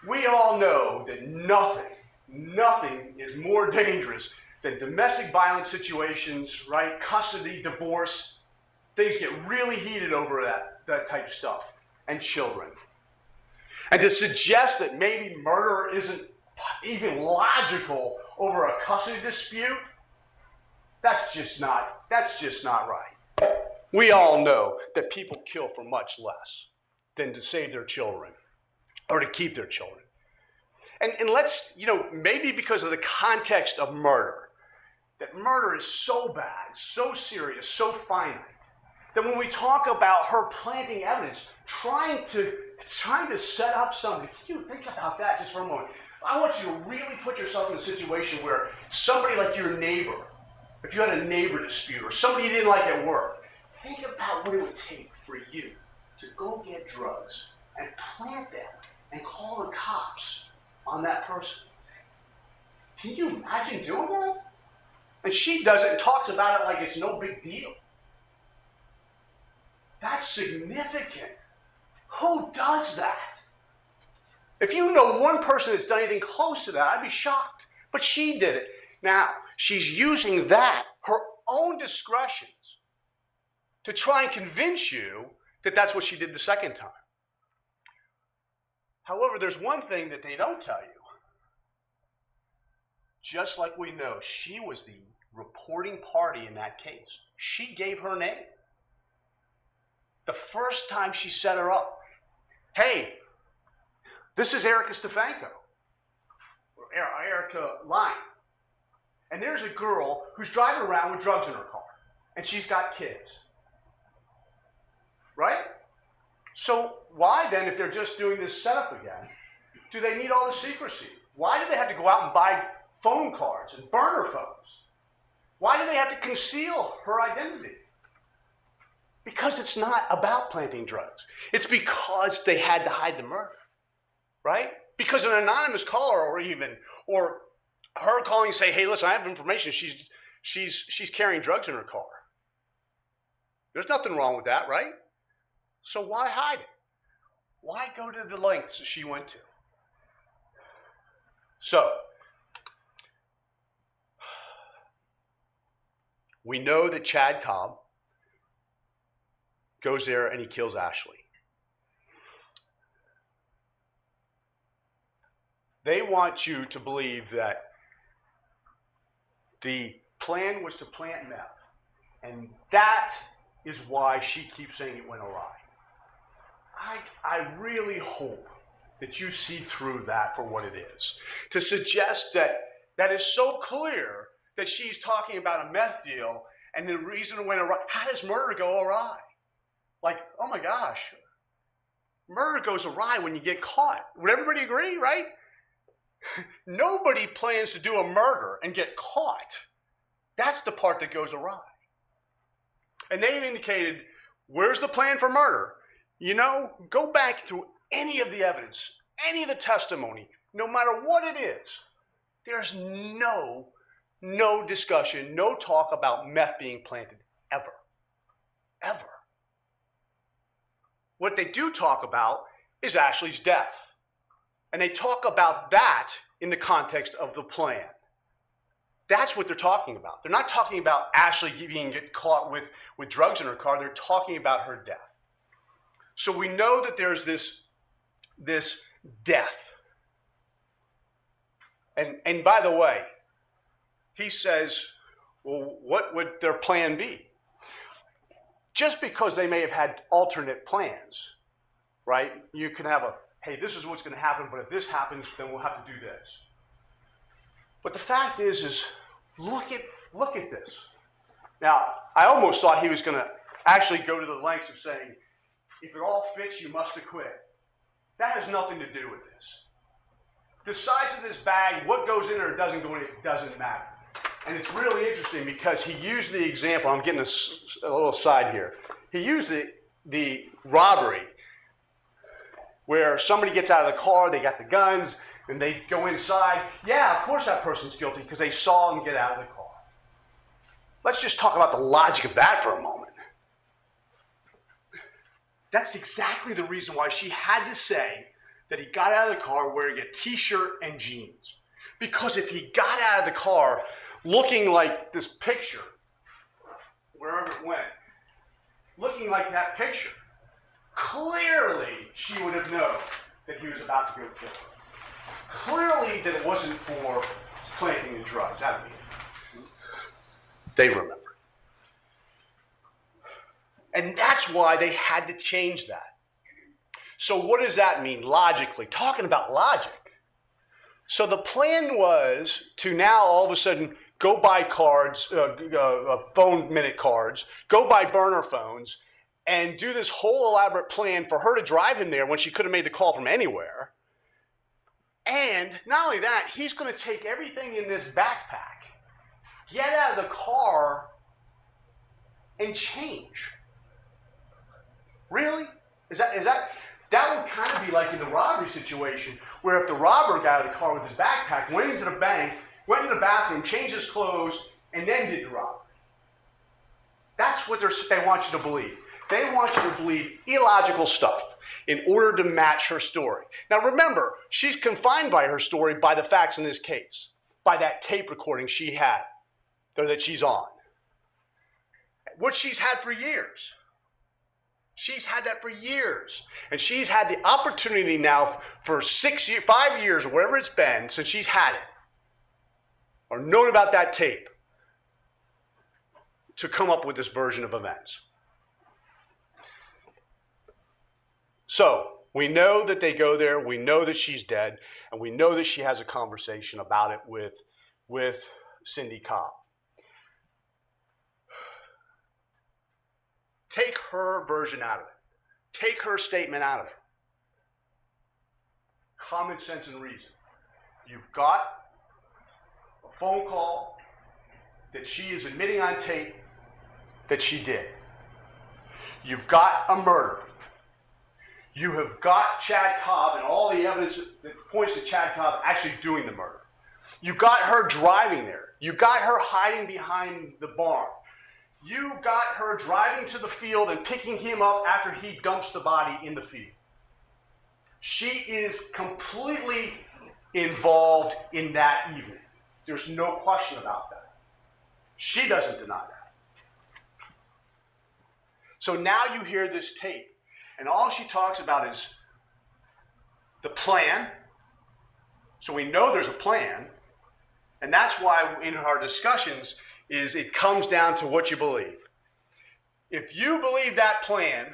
We all know that nothing is more dangerous than domestic violence situations, right? Custody, divorce. things get really heated over that type of stuff, and children. And to suggest that maybe murder isn't even logical over a custody dispute, that's just not right. We all know that people kill for much less than to save their children or to keep their children. And let's, maybe because of the context of murder, that murder is so bad, so serious, so finite, that when we talk about her planting evidence, trying to set up something, can you think about that just for a moment? I want you to really put yourself in a situation where somebody like your neighbor, if you had a neighbor dispute or somebody you didn't like at work, think about what it would take for you to go get drugs and plant them and call the cops on that person. Can you imagine doing that? And she does it and talks about it like it's no big deal. That's significant. Who does that? If you know one person that's done anything close to that, I'd be shocked. But she did it. Now, she's using that, her own discretions, to try and convince you that that's what she did the second time. However, there's one thing that they don't tell you. Just like we know, she was the reporting party in that case. She gave her name. The first time she set her up, hey, this is Erica Stefanko, or Erica Lyon. And there's a girl who's driving around with drugs in her car, and she's got kids. Right? So why then, if they're just doing this setup again, do they need all the secrecy? Why do they have to go out and buy phone cards and burner phones? Why do they have to conceal her identity? Because it's not about planting drugs. It's because they had to hide the murder, right? Because an anonymous caller or her calling and say, hey, listen, I have information. She's carrying drugs in her car. There's nothing wrong with that, right? So why hide it? Why go to the lengths that she went to? So, we know that Chad Cobb goes there and he kills Ashley. They want you to believe that the plan was to plant meth, and that is why she keeps saying it went awry. I really hope that you see through that for what it is. To suggest that is so clear that she's talking about a meth deal and the reason it went awry. How does murder go awry? Like, oh my gosh, murder goes awry when you get caught. Would everybody agree, right? Nobody plans to do a murder and get caught. That's the part that goes awry. And they've indicated, where's the plan for murder? Go back through any of the evidence, any of the testimony, no matter what it is. There's no discussion, no talk about meth being planted, ever. Ever. What they do talk about is Ashley's death. And they talk about that in the context of the plan. That's what they're talking about. They're not talking about Ashley being caught with drugs in her car. They're talking about her death. So we know that there's this death. And by the way, he says, well, what would their plan be? Just because they may have had alternate plans, right? You can have hey, this is what's going to happen, but if this happens, then we'll have to do this. But the fact is look at this. Now, I almost thought he was going to actually go to the lengths of saying, if it all fits, you must acquit. That has nothing to do with this. The size of this bag, what goes in or doesn't go in, it doesn't matter. And it's really interesting because he used the example, I'm getting a little side here. He used the robbery where somebody gets out of the car, they got the guns, and they go inside. Yeah, of course that person's guilty because they saw him get out of the car. Let's just talk about the logic of that for a moment. That's exactly the reason why she had to say that he got out of the car wearing a t-shirt and jeans. Because if he got out of the car looking like this picture, wherever it went, looking like that picture, clearly she would have known that he was about to go kill her. Clearly that it wasn't for planting the drugs. I mean, they remembered. And that's why they had to change that. So what does that mean logically? Talking about logic. So the plan was to now all of a sudden go buy cards, phone minute cards, go buy burner phones, and do this whole elaborate plan for her to drive him there when she could have made the call from anywhere. And not only that, he's going to take everything in this backpack, get out of the car, and change. Really? That would kind of be like in the robbery situation, where if the robber got out of the car with his backpack, went into the bank, went in the bathroom, changed his clothes, and then did the robbery. That's what they want you to believe. They want you to believe illogical stuff in order to match her story. Now remember, she's confined by her story by the facts in this case, by that tape recording she had, or that she's on, which she's had for years. She's had that for years. And she's had the opportunity now for 5 years, or whatever it's been, since she's had it, or known about that tape, to come up with this version of events. So, we know that they go there, we know that she's dead, and we know that she has a conversation about it with Cindy Cobb. Take her version out of it. Take her statement out of it. Common sense and reason. You've got a phone call that she is admitting on tape that she did. You've got a murder. You have got Chad Cobb and all the evidence that points to Chad Cobb actually doing the murder. You got her driving there. You got her hiding behind the barn. You got her driving to the field and picking him up after he dumps the body in the field. She is completely involved in that evening. There's no question about that. She doesn't deny that. So now you hear this tape, and all she talks about is the plan. So we know there's a plan, and that's why in our discussions is it comes down to what you believe. If you believe that plan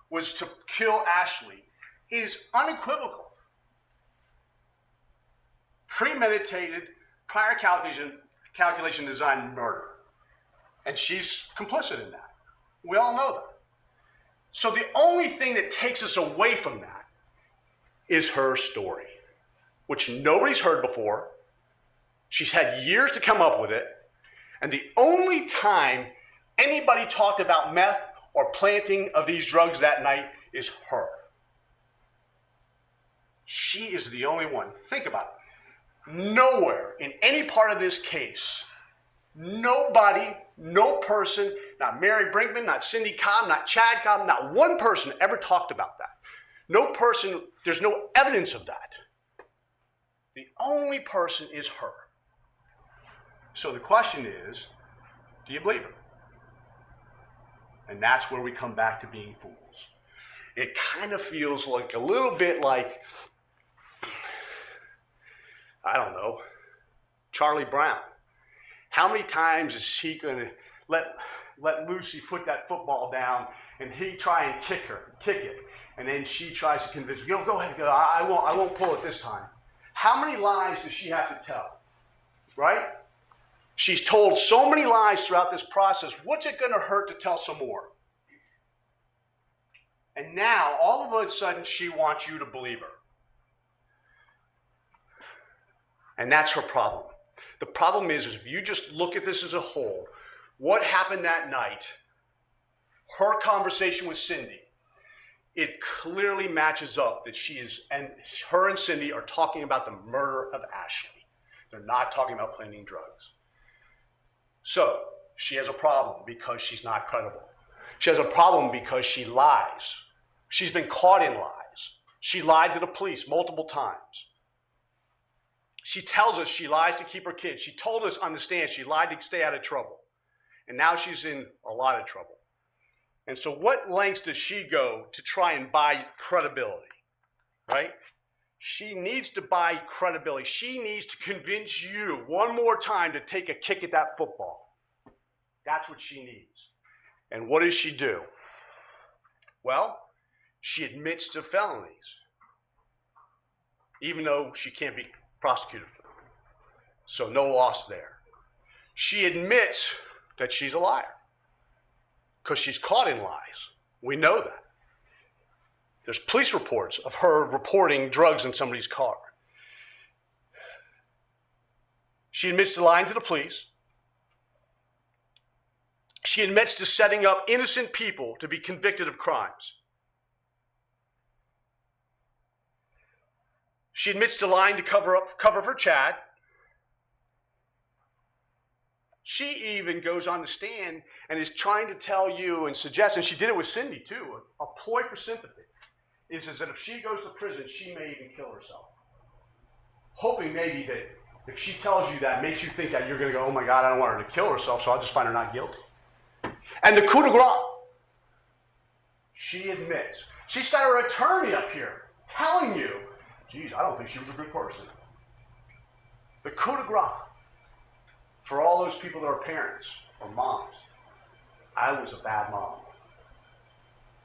was to kill Ashley, it is unequivocal. Premeditated, prior calculation design murder. And she's complicit in that. We all know that. So the only thing that takes us away from that is her story, which nobody's heard before. She's had years to come up with it. And the only time anybody talked about meth or planting of these drugs that night is her. She is the only one. Think about it. Nowhere in any part of this case, nobody, no person, not Mary Brinkman, not Cindy Cobb, not Chad Cobb, not one person ever talked about that. No person, there's no evidence of that. The only person is her. So the question is, do you believe her? And that's where we come back to being fools. It kind of feels like a little bit like, I don't know, Charlie Brown. How many times is he going to let Lucy put that football down and he try and kick it, and then she tries to convince him, go ahead, go. I won't pull it this time. How many lies does she have to tell? Right? She's told so many lies throughout this process. What's it going to hurt to tell some more? And now, all of a sudden, she wants you to believe her. And that's her problem. The problem is if you just look at this as a whole, what happened that night, her conversation with Cindy, it clearly matches up that her and Cindy are talking about the murder of Ashley. They're not talking about planting drugs. So, she has a problem because she's not credible. She has a problem because she lies. She's been caught in lies. She lied to the police multiple times. She tells us she lies to keep her kids. She told us on the stand she lied to stay out of trouble. And now she's in a lot of trouble. And so what lengths does she go to try and buy credibility, right? She needs to buy credibility. She needs to convince you one more time to take a kick at that football. That's what she needs. And what does she do? Well, she admits to felonies, even though she can't be prosecuted for them. So no loss there. She admits that she's a liar because she's caught in lies. We know that. There's police reports of her reporting drugs in somebody's car. She admits to lying to the police. She admits to setting up innocent people to be convicted of crimes. She admits to lying to cover for Chad. She even goes on the stand and is trying to tell you and suggest, and she did it with Cindy too, a ploy for sympathy, is that if she goes to prison, she may even kill herself. Hoping maybe that if she tells you that, makes you think that you're going to go, oh my God, I don't want her to kill herself, so I'll just find her not guilty. And the coup de grace, she admits. She's got her attorney up here telling you, geez, I don't think she was a good person. The coup de grace, for all those people that are parents or moms, I was a bad mom.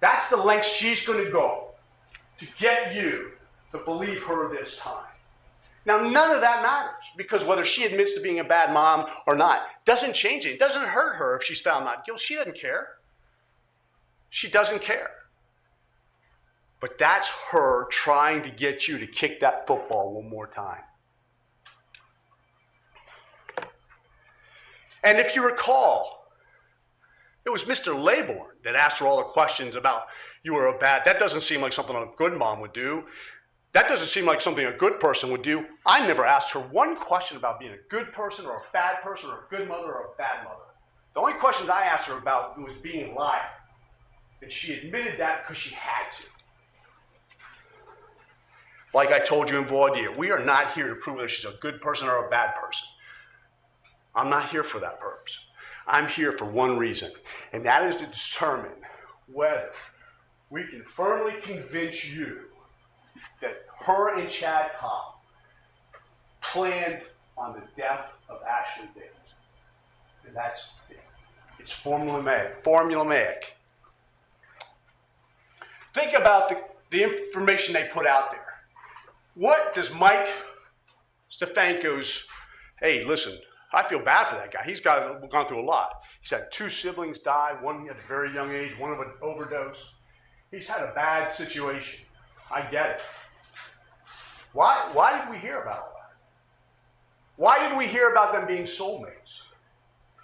That's the length she's going to go to get you to believe her this time. Now, none of that matters, because whether she admits to being a bad mom or not doesn't change it. It doesn't hurt her if she's found not guilty. She doesn't care. She doesn't care. But that's her trying to get you to kick that football one more time. And if you recall, it was Mr. Laybourne that asked her all the questions about you were a bad, that doesn't seem like something a good mom would do. That doesn't seem like something a good person would do. I never asked her one question about being a good person or a bad person or a good mother or a bad mother. The only questions I asked her about was being a liar. And she admitted that because she had to. Like I told you in voir dire, we are not here to prove whether she's a good person or a bad person. I'm not here for that purpose. I'm here for one reason, and that is to determine whether we can firmly convince you that her and Chad Cobb planned on the death of Ashley Davis. And that's it. It's formulaic. Think about the information they put out there. What does Mike Stefanko's, hey, listen, I feel bad for that guy. He's gone through a lot. He's had 2 siblings die, one at a very young age, one of an overdose. He's had a bad situation. I get it. Why did we hear about all that? Why did we hear about them being soulmates?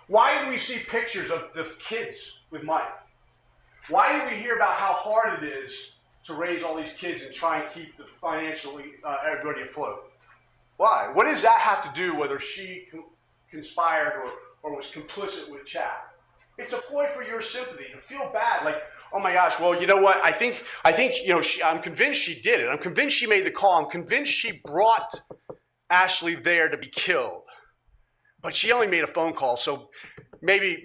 Why did we see pictures of the kids with Mike? Why did we hear about how hard it is to raise all these kids and try and keep the financially everybody afloat? Why? What does that have to do whether she conspired or was complicit with Chad? It's a ploy for your sympathy, to feel bad, like, oh my gosh, well, you know what? I think I'm convinced she did it. I'm convinced she made the call. I'm convinced she brought Ashley there to be killed. But she only made a phone call, so maybe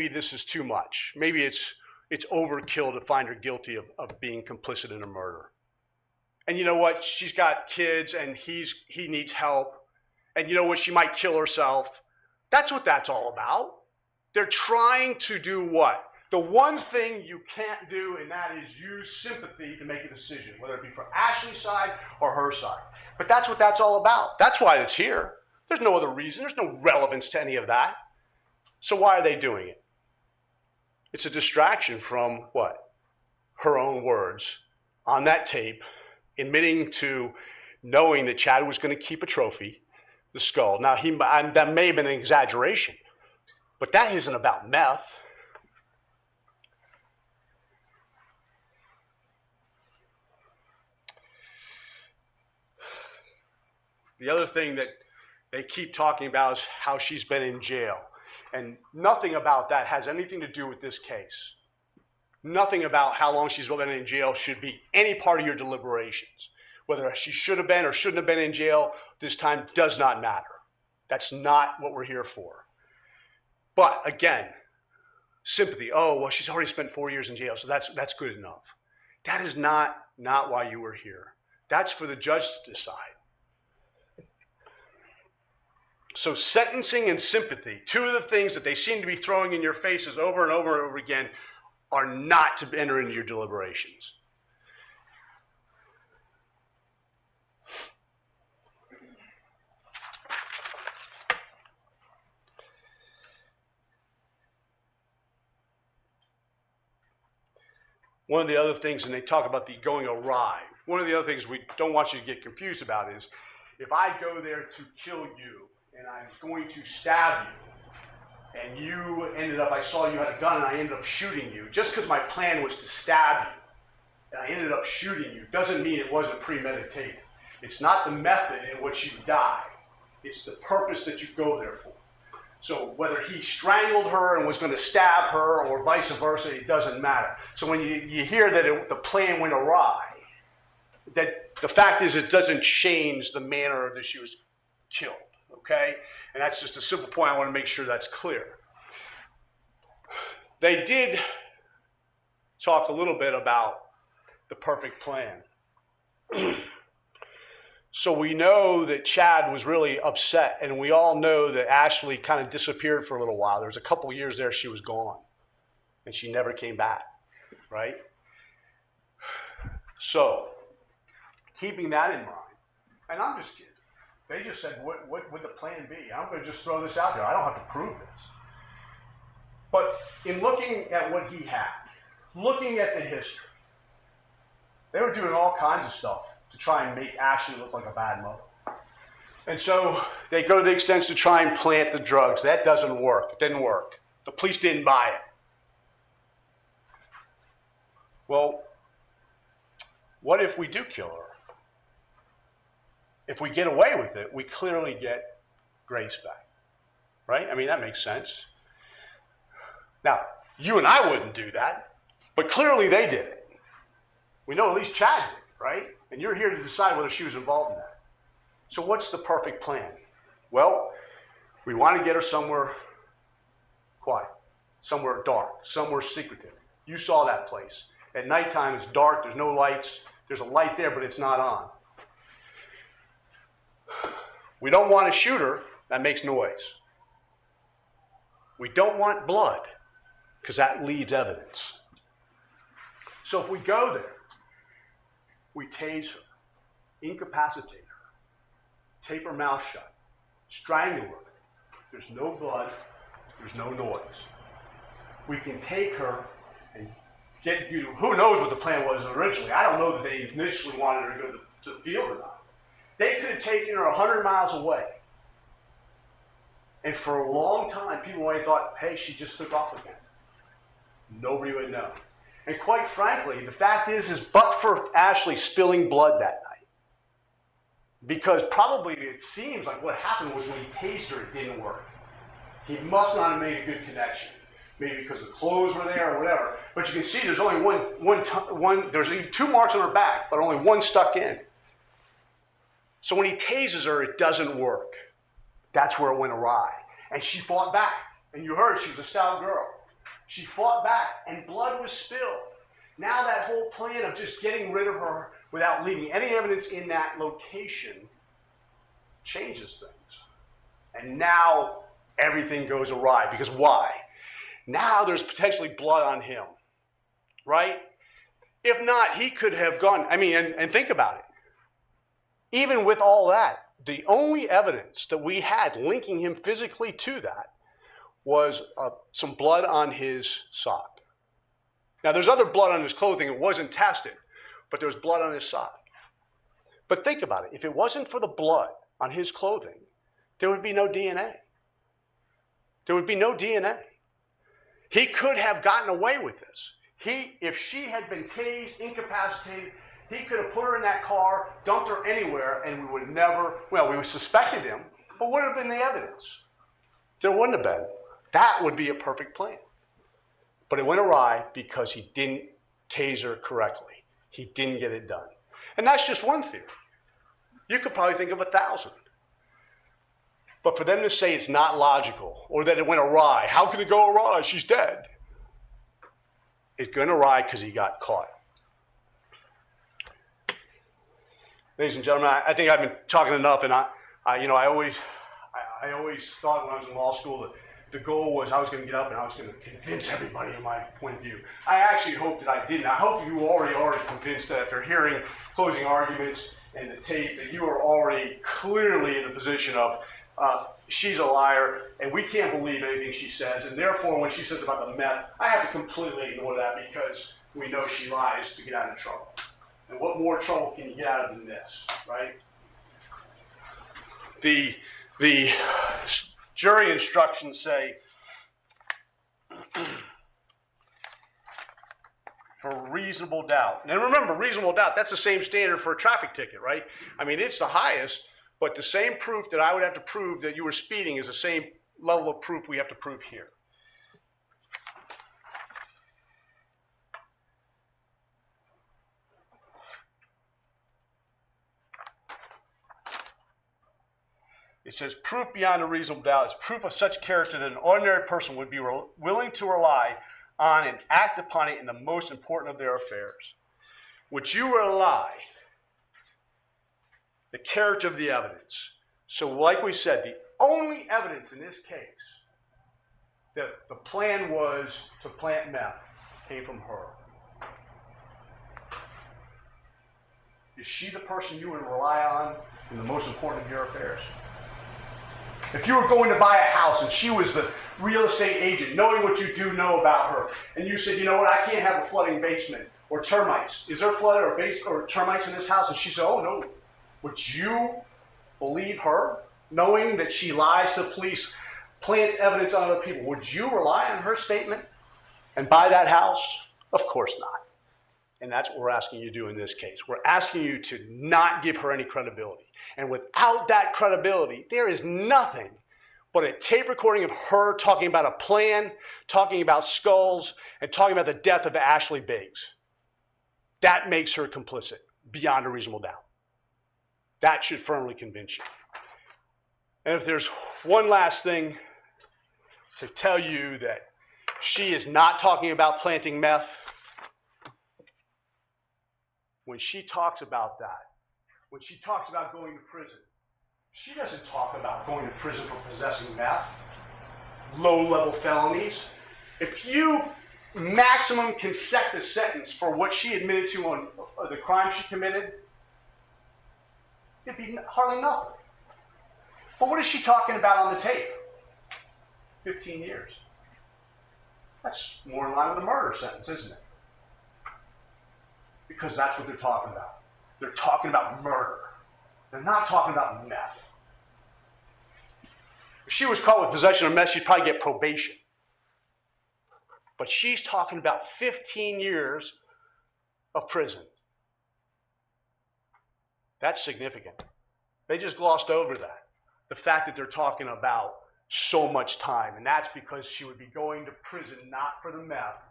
this is too much. Maybe it's overkill to find her guilty of being complicit in a murder. And you know what? She's got kids, and he needs help. And you know what? She might kill herself. That's what that's all about. They're trying to do what? The one thing you can't do, and that is use sympathy to make a decision, whether it be for Ashley's side or her side. But that's what that's all about. That's why it's here. There's no other reason. There's no relevance to any of that. So why are they doing it? It's a distraction from what? Her own words on that tape, admitting to knowing that Chad was going to keep a trophy, the skull. Now, that may have been an exaggeration, but that isn't about meth. The other thing that they keep talking about is how she's been in jail. And nothing about that has anything to do with this case. Nothing about how long she's been in jail should be any part of your deliberations. Whether she should have been or shouldn't have been in jail this time does not matter. That's not what we're here for. But again, sympathy. Oh, well, she's already spent 4 years in jail, so that's good enough. That is not why you were here. That's for the judge to decide. So sentencing and sympathy, two of the things that they seem to be throwing in your faces over and over and over again, are not to enter into your deliberations. One of the other things, and they talk about the going awry, one of the other things we don't want you to get confused about is, if I go there to kill you, and I'm going to stab you, and you ended up, I saw you had a gun and I ended up shooting you, just because my plan was to stab you, and I ended up shooting you, doesn't mean it wasn't premeditated. It's not the method in which you die. It's the purpose that you go there for. So whether he strangled her and was going to stab her or vice versa, it doesn't matter. So when you hear that the plan went awry, that the fact is it doesn't change the manner that she was killed, okay? And that's just a simple point. I want to make sure that's clear. They did talk a little bit about the perfect plan. So we know that Chad was really upset, and we all know that Ashley kind of disappeared for a little while. There was a couple years there she was gone, and she never came back, right? So, keeping that in mind, and I'm just kidding. They just said, what would the plan be? I'm going to just throw this out there. I don't have to prove this. But in looking at what he had, looking at the history, they were doing all kinds of stuff to try and make Ashley look like a bad mother. And so they go to the extent to try and plant the drugs. That doesn't work. It didn't work. The police didn't buy it. Well, what if we do kill her? If we get away with it, we clearly get Grace back, right? I mean, that makes sense. Now, you and I wouldn't do that, but clearly they did it. We know at least Chad did, right? And you're here to decide whether she was involved in that. So what's the perfect plan? Well, we want to get her somewhere quiet, somewhere dark, somewhere secretive. You saw that place. At nighttime, it's dark, there's no lights. There's a light there, but it's not on. We don't want to shoot her. That makes noise. We don't want blood, because that leaves evidence. So if we go there, we tase her, incapacitate her, tape her mouth shut, strangle her. There's no blood, there's no noise. We can take her and get you, who knows what the plan was originally. I don't know that they initially wanted her to go to the field or not. They could have taken her 100 miles away. And for a long time, people might have thought, hey, she just took off again. Nobody would know. And quite frankly, the fact is but for Ashley spilling blood that night. Because probably it seems like what happened was when he tased her, it didn't work. He must not have made a good connection. Maybe because the clothes were there or whatever. But you can see there's only one there's 2 marks on her back, but only one stuck in. So when he tases her, it doesn't work. That's where it went awry. And she fought back. And you heard she was a stout girl. She fought back, and blood was spilled. Now that whole plan of just getting rid of her without leaving any evidence in that location changes things. And now everything goes awry. Because why? Now there's potentially blood on him, right? If not, he could have gone, and think about it. Even with all that, the only evidence that we had linking him physically to that was some blood on his sock. Now, there's other blood on his clothing. It wasn't tested, but there was blood on his sock. But think about it. If it wasn't for the blood on his clothing, there would be no DNA. There would be no DNA. He could have gotten away with this. If she had been tased, incapacitated, he could have put her in that car, dumped her anywhere, and we would never, we would have suspected him, but what would have been the evidence? There wouldn't have been. That would be a perfect plan. But it went awry because he didn't tase her correctly. He didn't get it done. And that's just one theory. You could probably think of 1,000. But for them to say it's not logical or that it went awry, how can it go awry? She's dead. is going to ride because he got caught. Ladies and gentlemen, I think I've been talking enough, and I always thought when I was in law school that the goal was I was going to get up and I was going to convince everybody of my point of view. I actually hope that I didn't. I hope you already convinced that after hearing closing arguments and the tape that you are already clearly in a position of she's a liar and we can't believe anything she says, and therefore when she says about the meth, I have to completely ignore that because we know she lies to get out of trouble. And what more trouble can you get out of than this, right? The jury instructions say, for reasonable doubt. And remember, reasonable doubt, that's the same standard for a traffic ticket, right? I mean, it's the highest, but the same proof that I would have to prove that you were speeding is the same level of proof we have to prove here. It says proof beyond a reasonable doubt is proof of such character that an ordinary person would be willing to rely on and act upon it in the most important of their affairs. Would you rely the character of the evidence? So like we said, the only evidence in this case that the plan was to plant meth came from her. Is she the person you would rely on in the most important of your affairs? If you were going to buy a house and she was the real estate agent, knowing what you do know about her, and you said, you know what, I can't have a flooding basement or termites. Is there flood or termites in this house? And she said, oh no. Would you believe her, knowing that she lies to the police, plants evidence on other people? Would you rely on her statement and buy that house? Of course not. And that's what we're asking you to do in this case. We're asking you to not give her any credibility. And without that credibility, there is nothing but a tape recording of her talking about a plan, talking about skulls, and talking about the death of Ashley Biggs. That makes her complicit beyond a reasonable doubt. That should firmly convince you. And if there's one last thing to tell you that she is not talking about planting meth, when she talks about that, when she talks about going to prison, she doesn't talk about going to prison for possessing meth, low-level felonies. If you maximum consecutive sentence for what she admitted to on the crime she committed, it'd be hardly nothing. But what is she talking about on the tape? 15 years. That's more in line with a murder sentence, isn't it? Because that's what they're talking about. They're talking about murder. They're not talking about meth. If she was caught with possession of meth, she'd probably get probation. But she's talking about 15 years of prison. That's significant. They just glossed over that. The fact that they're talking about so much time, and that's because she would be going to prison not for the meth,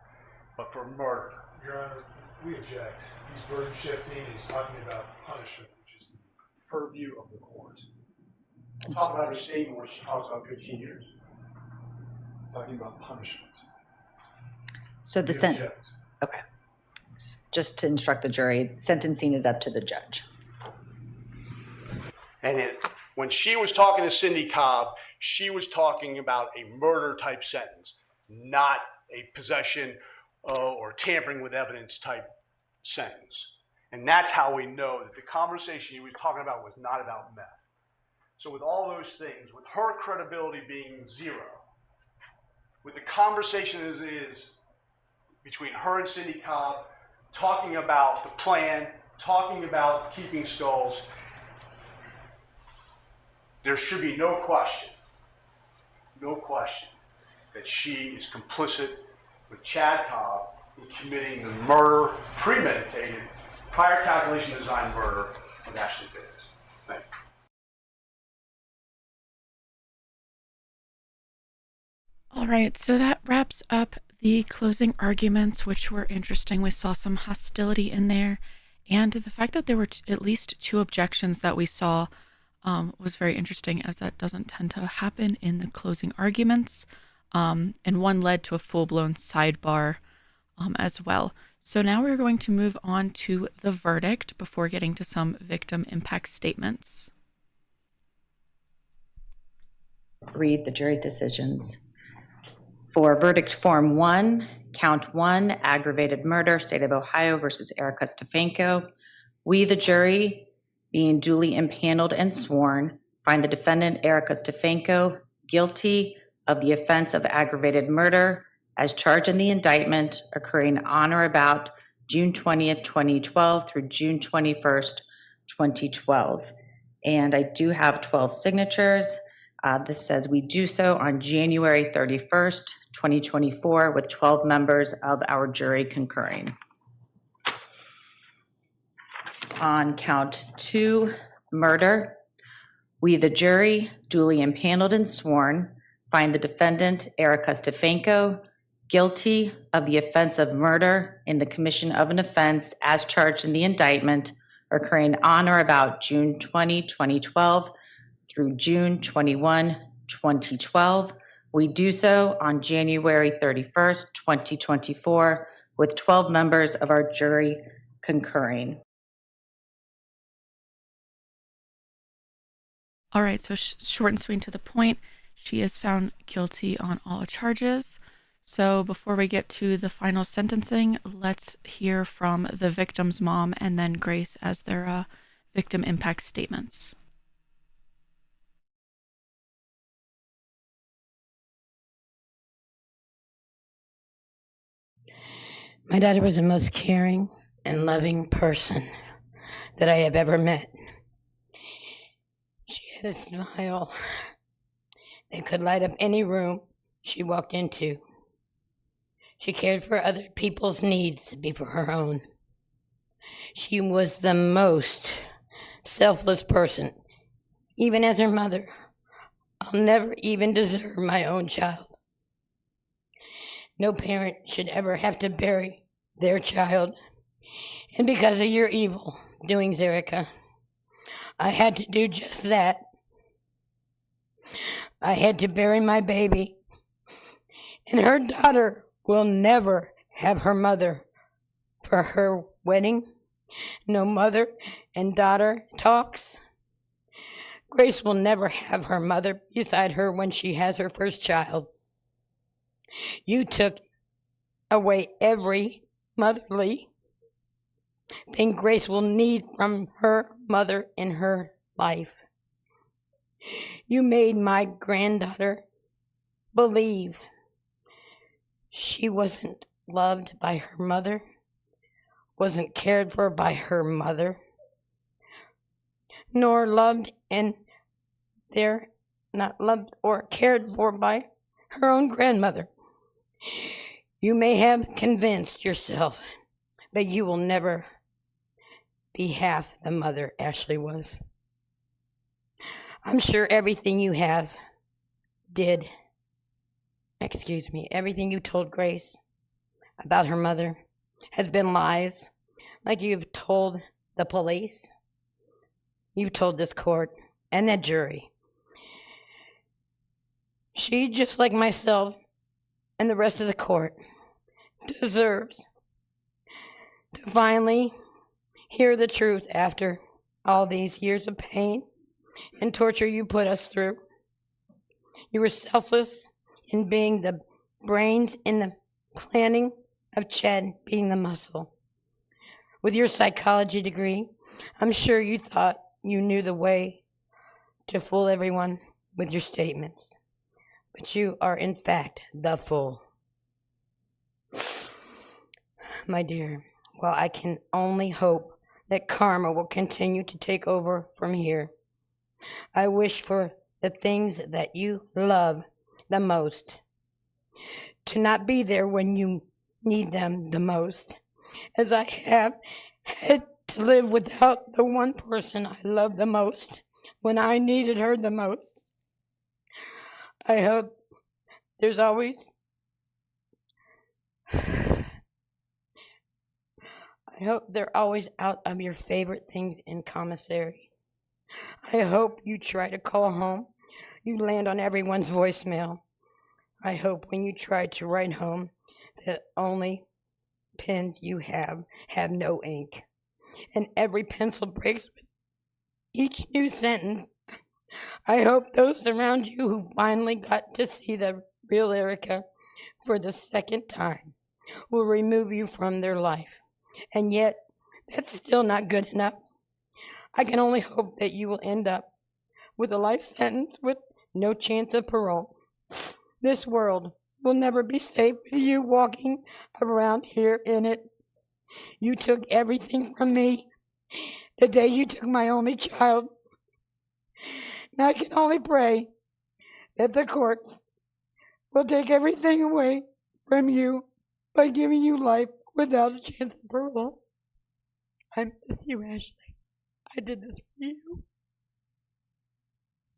but for murder. Your Honor, we object. He's burden shifting. He's talking about punishment, which is the purview of the court. Talk about her statement where she talks about 15 years. He's talking about punishment. So the object. okay. Just to instruct the jury, sentencing is up to the judge. And when she was talking to Cindy Cobb, she was talking about a murder type sentence, not a possession or tampering with evidence type sentence. And that's how we know that the conversation he was talking about was not about meth. So with all those things, with her credibility being zero, with the conversation as it is between her and Cindy Cobb, talking about the plan, talking about keeping skulls, there should be no question that she is complicit with Chad Cobb in committing the murder, premeditated, prior calculation design murder of Ashley Biggs. Thank you. All right, so that wraps up the closing arguments, which were interesting. We saw some hostility in there, and the fact that there were at least two objections that we saw was very interesting, as that doesn't tend to happen in the closing arguments. And one led to a full-blown sidebar as well. So now we're going to move on to the verdict before getting to some victim impact statements. Read the jury's decisions. For verdict form 1, count 1, aggravated murder, State of Ohio versus Erica Stefanko, we, the jury, being duly impaneled and sworn, find the defendant, Erica Stefanko, guilty of the offense of aggravated murder as charged in the indictment occurring on or about June 20th, 2012 through June 21st, 2012. And I do have 12 signatures. This says we do so on January 31st, 2024, with 12 members of our jury concurring. On count 2, murder, we, the jury, duly impaneled and sworn, find the defendant, Erica Stefanko, guilty of the offense of murder in the commission of an offense as charged in the indictment occurring on or about June 20, 2012 through June 21, 2012. We do so on January 31st, 2024, with 12 members of our jury concurring. All right, so short and sweet to the point. She is found guilty on all charges. So before we get to the final sentencing, let's hear from the victim's mom and then Grace as their victim impact statements. My daughter was the most caring and loving person that I have ever met. She had a smile that could light up any room she walked into. She cared for other people's needs before her own. She was the most selfless person, even as her mother. I'll never even deserve my own child. No parent should ever have to bury their child. And because of your evil doings, Erica, I had to do just that. I had to bury my baby. And her daughter will never have her mother for her wedding. No mother and daughter talks. Grace will never have her mother beside her when she has her first child. You took away every motherly thing Grace will need from her mother in her life. You made my granddaughter believe she wasn't loved by her mother, wasn't cared for by her mother, nor loved and they're not loved or cared for by her own grandmother. You may have convinced yourself, but you will never be half the mother Ashley was. I'm sure everything you everything you told Grace about her mother has been lies, like you've told the police, you've told this court, and that jury. She, just like myself and the rest of the court, deserves to finally hear the truth after all these years of pain and torture you put us through. You were selfless in being the brains in the planning of Chad being the muscle. With your psychology degree, I'm sure you thought you knew the way to fool everyone with your statements. But you are, in fact, the fool. My dear, while I can only hope that karma will continue to take over from here, I wish for the things that you love the most to not be there when you need them the most, as I have had to live without the one person I love the most when I needed her the most. I hope there's always I hope they're always out of your favorite things in commissary. I hope you try to call home, you land on everyone's voicemail. I hope when you try to write home that only pens you have no ink, and every pencil breaks with each new sentence. I hope those around you who finally got to see the real Erica for the second time will remove you from their life. And yet, that's still not good enough. I can only hope that you will end up with a life sentence with no chance of parole. This world will never be safe with you walking around here in it. You took everything from me the day you took my only child. Now I can only pray that the court will take everything away from you by giving you life without a chance of parole. I miss you, Ashley. I did this for you.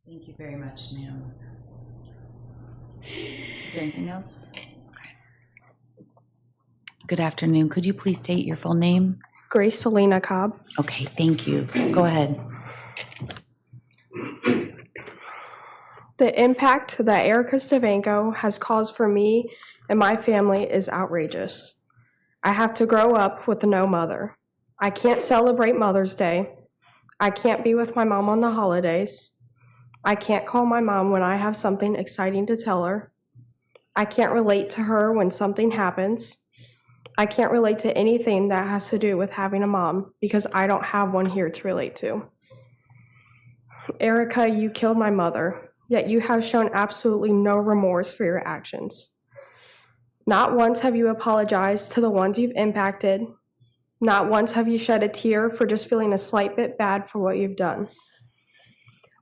Thank you very much, ma'am. Is there anything else? Okay. Good afternoon. Could you please state your full name? Grace Selena Cobb. Okay, thank you. Go ahead. The impact that Erica Stefanko has caused for me and my family is outrageous. I have to grow up with no mother. I can't celebrate Mother's Day. I can't be with my mom on the holidays. I can't call my mom when I have something exciting to tell her. I can't relate to her when something happens. I can't relate to anything that has to do with having a mom because I don't have one here to relate to. Erica, you killed my mother, yet you have shown absolutely no remorse for your actions. Not once have you apologized to the ones you've impacted. Not once have you shed a tear for just feeling a slight bit bad for what you've done.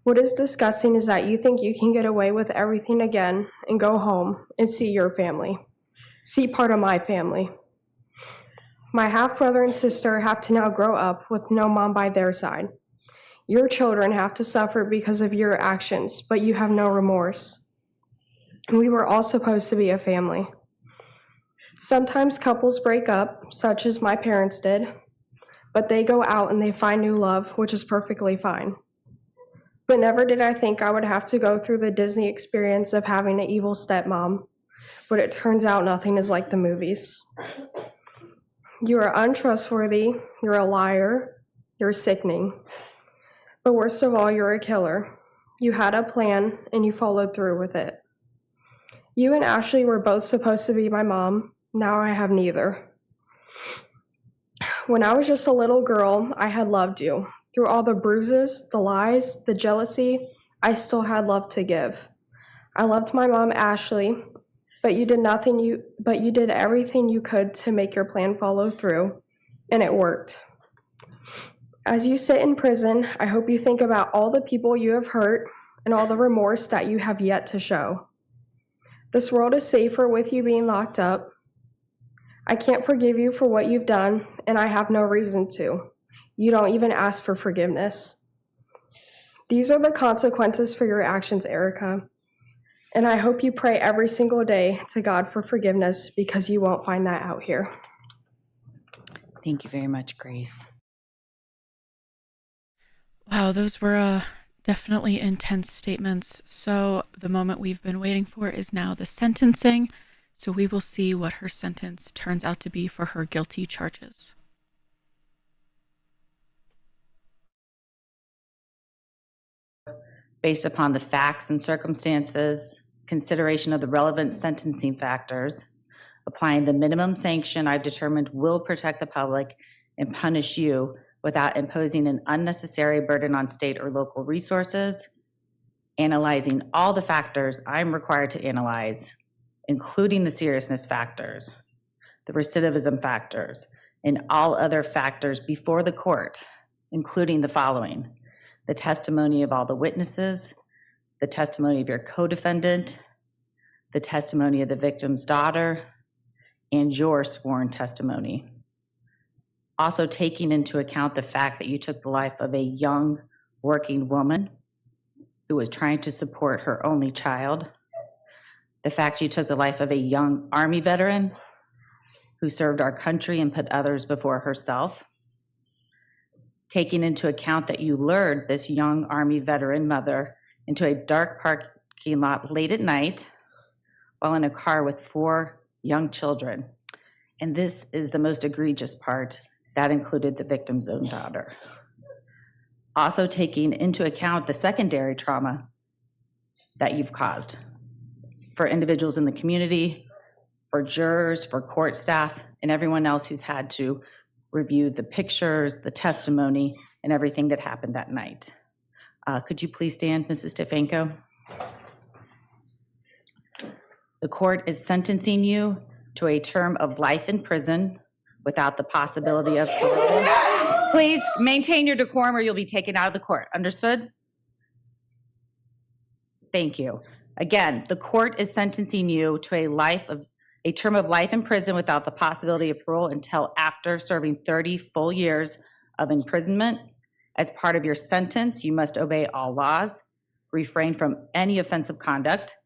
What is disgusting is that you think you can get away with everything again and go home and see your family. See part of my family. My half-brother and sister have to now grow up with no mom by their side. Your children have to suffer because of your actions, but you have no remorse. We were all supposed to be a family. Sometimes couples break up, such as my parents did, but they go out and they find new love, which is perfectly fine. But never did I think I would have to go through the Disney experience of having an evil stepmom, but it turns out nothing is like the movies. You are untrustworthy, you're a liar, you're sickening. But worst of all, you're a killer. You had a plan and you followed through with it. You and Ashley were both supposed to be my mom. Now I have neither. When I was just a little girl, I had loved you. Through all the bruises, the lies, the jealousy, I still had love to give. I loved my mom, Ashley, but you did everything you could to make your plan follow through, and it worked. As you sit in prison, I hope you think about all the people you have hurt and all the remorse that you have yet to show. This world is safer with you being locked up. I can't forgive you for what you've done, and I have no reason to. You don't even ask for forgiveness. These are the consequences for your actions, Erica. And I hope you pray every single day to God for forgiveness because you won't find that out here. Thank you very much, Grace. Wow, those were definitely intense statements. So the moment we've been waiting for is now the sentencing. So we will see what her sentence turns out to be for her guilty charges. Based upon the facts and circumstances, consideration of the relevant sentencing factors, applying the minimum sanction I've determined will protect the public and punish you without imposing an unnecessary burden on state or local resources, analyzing all the factors I'm required to analyze, including the seriousness factors, the recidivism factors, and all other factors before the court, including the following: the testimony of all the witnesses, the testimony of your co-defendant, the testimony of the victim's daughter, and your sworn testimony. Also taking into account the fact that you took the life of a young working woman who was trying to support her only child, the fact you took the life of a young Army veteran who served our country and put others before herself, taking into account that you lured this young Army veteran mother into a dark parking lot late at night while in a car with 4 young children, And this is the most egregious part. That included the victim's own daughter. Also taking into account the secondary trauma that you've caused for individuals in the community, for jurors, for court staff, and everyone else who's had to review the pictures, the testimony, and everything that happened that night. Could you please stand, Mrs. Stefanko? The court is sentencing you to a term of life in prison without the possibility of parole. Please maintain your decorum or you'll be taken out of the court. Understood? Thank you. Again, the court is sentencing you to a term of life in prison without the possibility of parole until after serving 30 full years of imprisonment. As part of your sentence, you must obey all laws, refrain from any offensive conduct,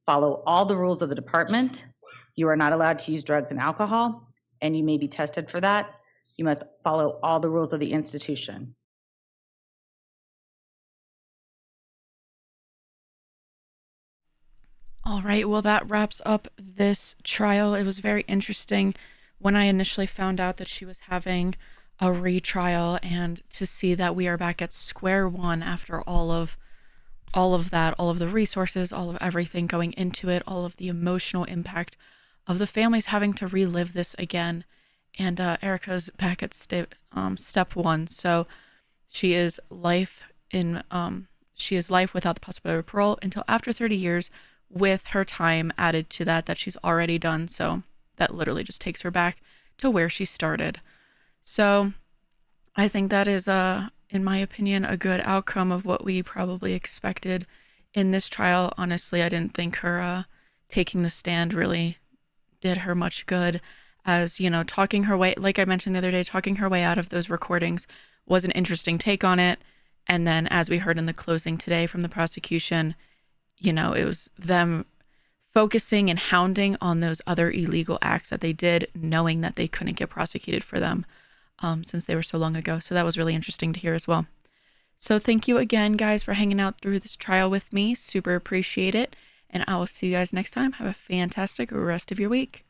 follow all the rules of the department. You are not allowed to use drugs and alcohol, and you may be tested for that. You must follow all the rules of the institution. All right, well, that wraps up this trial. It was very interesting when I initially found out that she was having a retrial, and to see that we are back at square one after all of that, all of the resources, all of everything going into it, all of the emotional impact of the families having to relive this again. And Erica's back at step one, so she is life without the possibility of parole until after 30 years, with her time added to that she's already done. So that literally just takes her back to where she started. So I think that is, in my opinion, a good outcome of what we probably expected in this trial. Honestly, I didn't think her taking the stand really did her much good. As, you know, talking her way, like I mentioned the other day, talking her way out of those recordings was an interesting take on it. And then, as we heard in the closing today from the prosecution, you know, it was them focusing and hounding on those other illegal acts that they did, knowing that they couldn't get prosecuted for them since they were so long ago. So that was really interesting to hear as well. So thank you again, guys, for hanging out through this trial with me. Super appreciate it. And I will see you guys next time. Have a fantastic rest of your week.